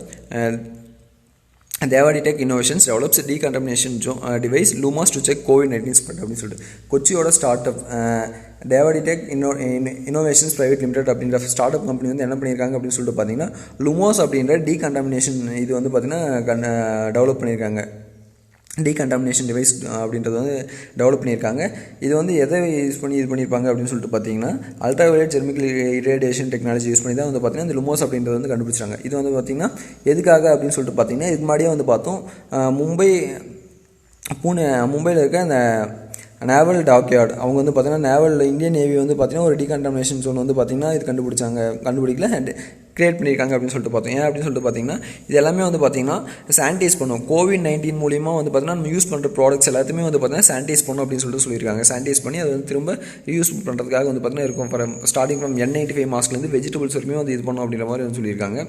[SPEAKER 1] Devadi tech innovations develops decontamination device Lumos to check COVID-19 spread அப்படின்னு சொல்லிட்டு கொச்சியோட start up Devadi tech innovations private limited அப்படின்ற ஸ்டார்ட் அப் கம்பெனி வந்து என்ன பண்ணியிருக்காங்க அப்படின்னு சொல்லிட்டு பார்த்தீங்கன்னா லூமாஸ் அப்படின்ற டீகண்டமினேஷன் இது வந்து பார்த்தீங்கன்னா டெவலப் பண்ணியிருக்காங்க. டீகண்டமினேஷன் டிவைஸ் அப்படின்றது வந்து டெவலப் பண்ணியிருக்காங்க. இது வந்து எதை யூஸ் பண்ணி இது பண்ணியிருப்பாங்க அப்படின்னு சொல்லிட்டு பார்த்தீங்கன்னா அல்ட்ராவயலட் ஜெர்மிக்கல் இரேடியேஷன் டெக்னாலஜி யூஸ் பண்ணி தான் வந்து பார்த்தீங்கன்னா இந்த லுமோஸ் அப்படின்றது வந்து கண்டுபிடிச்சாங்க. இது வந்து பார்த்திங்கன்னா எதுக்காக அப்படின்னு சொல்லிட்டு பார்த்தீங்கன்னா இதுக்கு முன்னாடியே வந்து பார்த்தோம் மும்பையில் இருக்க அந்த நேவல் டாக்யார்டு அவங்க வந்து பார்த்திங்கன்னா இந்தியன் நேவி வந்து பார்த்திங்கன்னா ஒரு டீகண்டமினேஷன் ஜோன் வந்து பார்த்திங்கன்னா இது கண்டுபிடிக்கல அண்ட் கிரியேட் பண்ணியிருக்காங்க அப்படின்னு சொல்லிட்டு பார்த்தோம். ஏன் அப்படின்னு சொல்லிட்டு பார்த்தீங்கன்னா இது எல்லாமே வந்து பார்த்திங்கன்னா சானிடைஸ் பண்ணும். COVID-19 மூலிமா வந்து பார்த்திங்கன்னா நம்ம யூஸ் பண்ணுற ப்ராடக்ட்ஸ் எல்லாத்தையுமே வந்து பார்த்திங்கன்னா சானிடைஸ் பண்ணும் அப்படின்னு சொல்லிட்டு சொல்லியிருக்காங்க. சானிடைஸ் பண்ணி அதை வந்து திரும்ப யூஸ் பண்ணுறதுக்காக வந்து பார்த்திங்கன்னா இருக்கும். ஸ்டார்டிங் ஃப்ரம் N95 மாஸ்க்லேருந்து வெஜிடபிள்ஸ் வரைக்குமே வந்து இது பண்ணும் அப்படின்ற மாதிரி வந்து சொல்லியிருக்காங்க.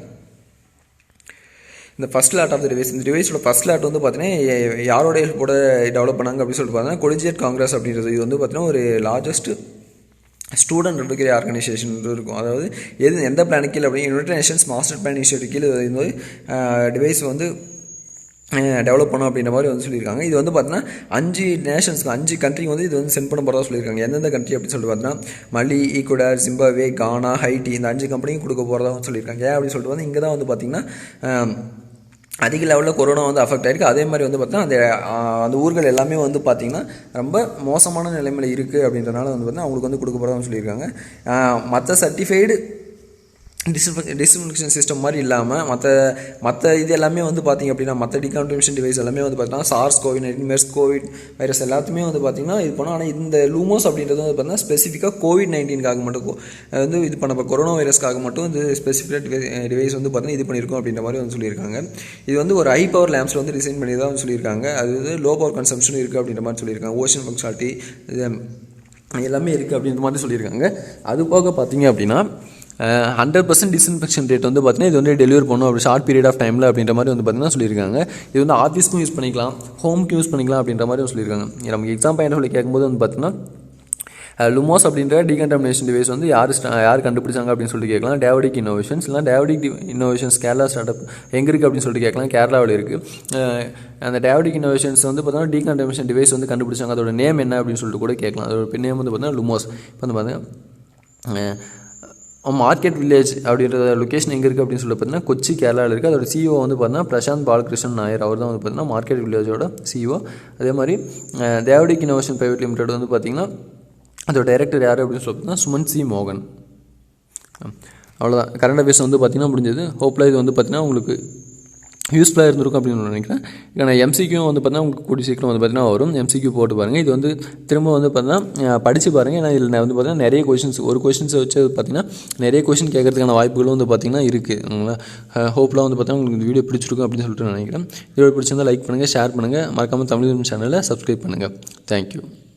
[SPEAKER 1] இந்த first lot of the device, இந்த டிவைஸோட ஃபஸ்ட் லாட் வந்து பார்த்தீங்கன்னா யாரோட ஹெல்ப்போட டெவலப் பண்ணாங்க அப்படின்னு சொல்லிட்டு பார்த்தீங்கன்னா கொலிஜியேட் காங்கிரஸ் அப்படின்றது இது வந்து பார்த்தீங்கன்னா ஒரு லார்ஜஸ்ட் ஸ்டூடெண்ட் அட்வொகேட் ஆர்கனைசேஷன் இருக்கும். அதாவது எந்த பிளான் கீழே அப்படின்னு United Nations master plan initiative கீழே இந்த டிவைஸ் வந்து டெவலப் பண்ணோம் அப்படின்ற மாதிரி வந்து சொல்லியிருக்காங்க. இது வந்து பார்த்தீங்கன்னா 5 நேஷன்ஸ்க்கு 5 கண்ட்ரி வந்து இது வந்து சென்ட் பண்ண போகிறதா சொல்லியிருக்காங்க. எந்தெந்த கண்ட்ரி அப்படின்னு சொல்லிட்டு பார்த்தீங்கன்னா மலி, ஈக்குவடார், ஜிம்பாப்வே, கானா, ஹைட்டி இந்த 5 கம்பெனியும் கொடுக்க போகிறதா சொல்லியிருக்காங்க. ஏன் அப்படின்னு சொல்லிட்டு வந்து இங்கே தான் வந்து பார்த்திங்கன்னா அதிக லெவலில் கொரோனா வந்து அஃபெக்ட் ஆகிருக்கு. அதே மாதிரி வந்து பார்த்தீங்கன்னா அந்த ஊர்கள் எல்லாமே வந்து பார்த்திங்கன்னா ரொம்ப மோசமான நிலைமையில் இருக்குது அப்படின்றனால வந்து பார்த்தீங்கன்னா அவங்களுக்கு வந்து கொடுக்க போகிறதான்னு சொல்லியிருக்காங்க. மற்ற சர்டிஃபைடு டிஸ்இன்ஃபெக்ஷன் சிஸ்டம் மாதிரி இல்லாமல் மற்ற இது எல்லாமே வந்து பார்த்திங்க அப்படின்னா மற்ற டிகான்டமினேஷன் டிவைஸ் எல்லாமே வந்து பார்த்தீங்கன்னா SARS COVID-19 Merz Covid virus எல்லாத்துமே வந்து பார்த்திங்கன்னா இது பண்ணோம். ஆனால் இந்த லூமோஸ் அப்படின்றது வந்து பார்த்தீங்கன்னா ஸ்பெசிஃபிக்காக COVID-19க்காக மட்டும் வந்து இது பண்ண கொரோனா வைரஸ்க்காக மட்டும் இந்த ஸ்பெசிஃபிக் டிவைஸ் வந்து பார்த்தீங்கன்னா இது பண்ணியிருக்கோம் அப்படின்ற மாதிரி வந்து சொல்லியிருக்காங்க. இது வந்து ஒரு ஹை பவர் லேம்ப்ஸில் வந்து டிசைன் பண்ணி தான் சொல்லியிருக்காங்க. அது வந்து லோ பவர் கன்சம்ஷன் இருக்குது அப்படின்ற மாதிரி சொல்லியிருக்காங்க. ஓஷன் ஃபங்க்ஷனாலிட்டி இது எல்லாமே இருக்குது அப்படின்ற மாதிரி சொல்லியிருக்காங்க. அது போக பார்த்திங்க அப்படின்னா 100% டிஸ்இன்ஃபெக்ஷன் ரேட் வந்து பார்த்தீங்கன்னா இது வந்து டெலிவர் பண்ணும் அப்படி ஷார்ட் பீரியட் ஆஃப் டைமில் அப்படின்ற மாதிரி வந்து பார்த்தீங்கன்னா சொல்லியிருக்காங்க. இது வந்து ஆஃபீஸ்க்கும் யூஸ் பண்ணிக்கலாம், ஹோம்க்கு யூஸ் பண்ணிக்கலாம் அப்படின்ற மாதிரி சொல்லியிருக்காங்க. நமக்கு எக்ஸாம் பாயிண்ட் ஆஃப் கேட்கும்போது வந்து பார்த்தீங்கன்னா லுமோஸ் அப்படின்ற டீகன்டாமினேஷன் டிவைஸ் வந்து யார் கண்டுபிடிச்சாங்க அப்படின்னு சொல்லிட்டு கேட்கலாம். டேவடிக் இன்னோவேஷன்ஸ் இல்லை டேவடிக் இன்னோவேஷன்ஸ் கேரளா ஸ்டார்ட் அப் எங்கே இருக்குது அப்படின்னு சொல்லிட்டு கேட்கலாம். கேரளாவில் இருக்குது. அந்த டேவடிக் இன்னோவேஷன்ஸ் வந்து பார்த்தீங்கன்னா டீகன்டாமினேஷன் டிவைஸ் வந்து கண்டுபிடிச்சாங்க. அதோட நேம் என்ன அப்படின்னு சொல்லிட்டு கூட கேட்கலாம். அதோட நேம் வந்து பார்த்தீங்கன்னா லுமோஸ். இப்போ வந்து பார்த்தீங்கன்னா மார்க்கெட் வில்லேஜ் அப்படின்ற லொக்கேஷன் எங்கே இருக்குது அப்படின்னு சொல்லி பார்த்தீங்கன்னா கொச்சி கேரளாவில் இருக்குது. அதோட CEO வந்து பார்த்தீங்கன்னா பிரசாந்த் பாலகிருஷ்ணன் நாயர். அவர் தான் வந்து பார்த்தீங்கன்னா மார்க்கெட் வில்லேஜோட CEO. அதே மாதிரி டேவடிக் இன்னோவேஷன் பிரைவேட் லிமிடெட் வந்து பார்த்திங்கன்னா அதோட டைரக்டர் யார் அப்படின்னு சொல்லி பார்த்தீங்கன்னா சுமன் சி மோகன். அவ்வளோதான் கரண்ட் அஃபேர்ஸ் வந்து பார்த்திங்கன்னா முடிஞ்சது. ஹோப்பில் இது வந்து பார்த்திங்கன்னா உங்களுக்கு யூஸ்ஃபுல்லாக இருந்திருக்கும் அப்படின்னு நினைக்கிறேன். ஏன்னா MCQ வந்து பார்த்தீங்கன்னா உங்களுக்கு கூடிய சீக்கிரம் வந்து பார்த்தீங்கன்னா வரும். MCQ போட்டு பாருங்கள். இது வந்து திரும்ப வந்து பார்த்தீங்கன்னா படித்து பாருங்கள். ஏன்னா இதில் வந்து பார்த்தீங்கன்னா நிறைய கொஷின்ஸ் ஒரு கொஷின்ஸை வச்சு பார்த்தீங்கன்னா நிறைய கொஷின் கேட்கறதுக்கான வாய்ப்புகளும் வந்து பார்த்திங்கன்னா இருக்குது. ஹோப்லாம் வந்து பார்த்தீங்கன்னா உங்களுக்கு இந்த வீடியோ பிடிச்சிருக்கும் அப்படின்னு சொல்லிட்டு நினைக்கிறேன். வீடியோ பிடிச்சிருந்தால் லைக் பண்ணுங்கள், ஷேர் பண்ணுங்கள், மறக்காமல் தமிழ் சேனலை சப்ஸ்கிரைப் பண்ணுங்கள். தேங்க்யூ.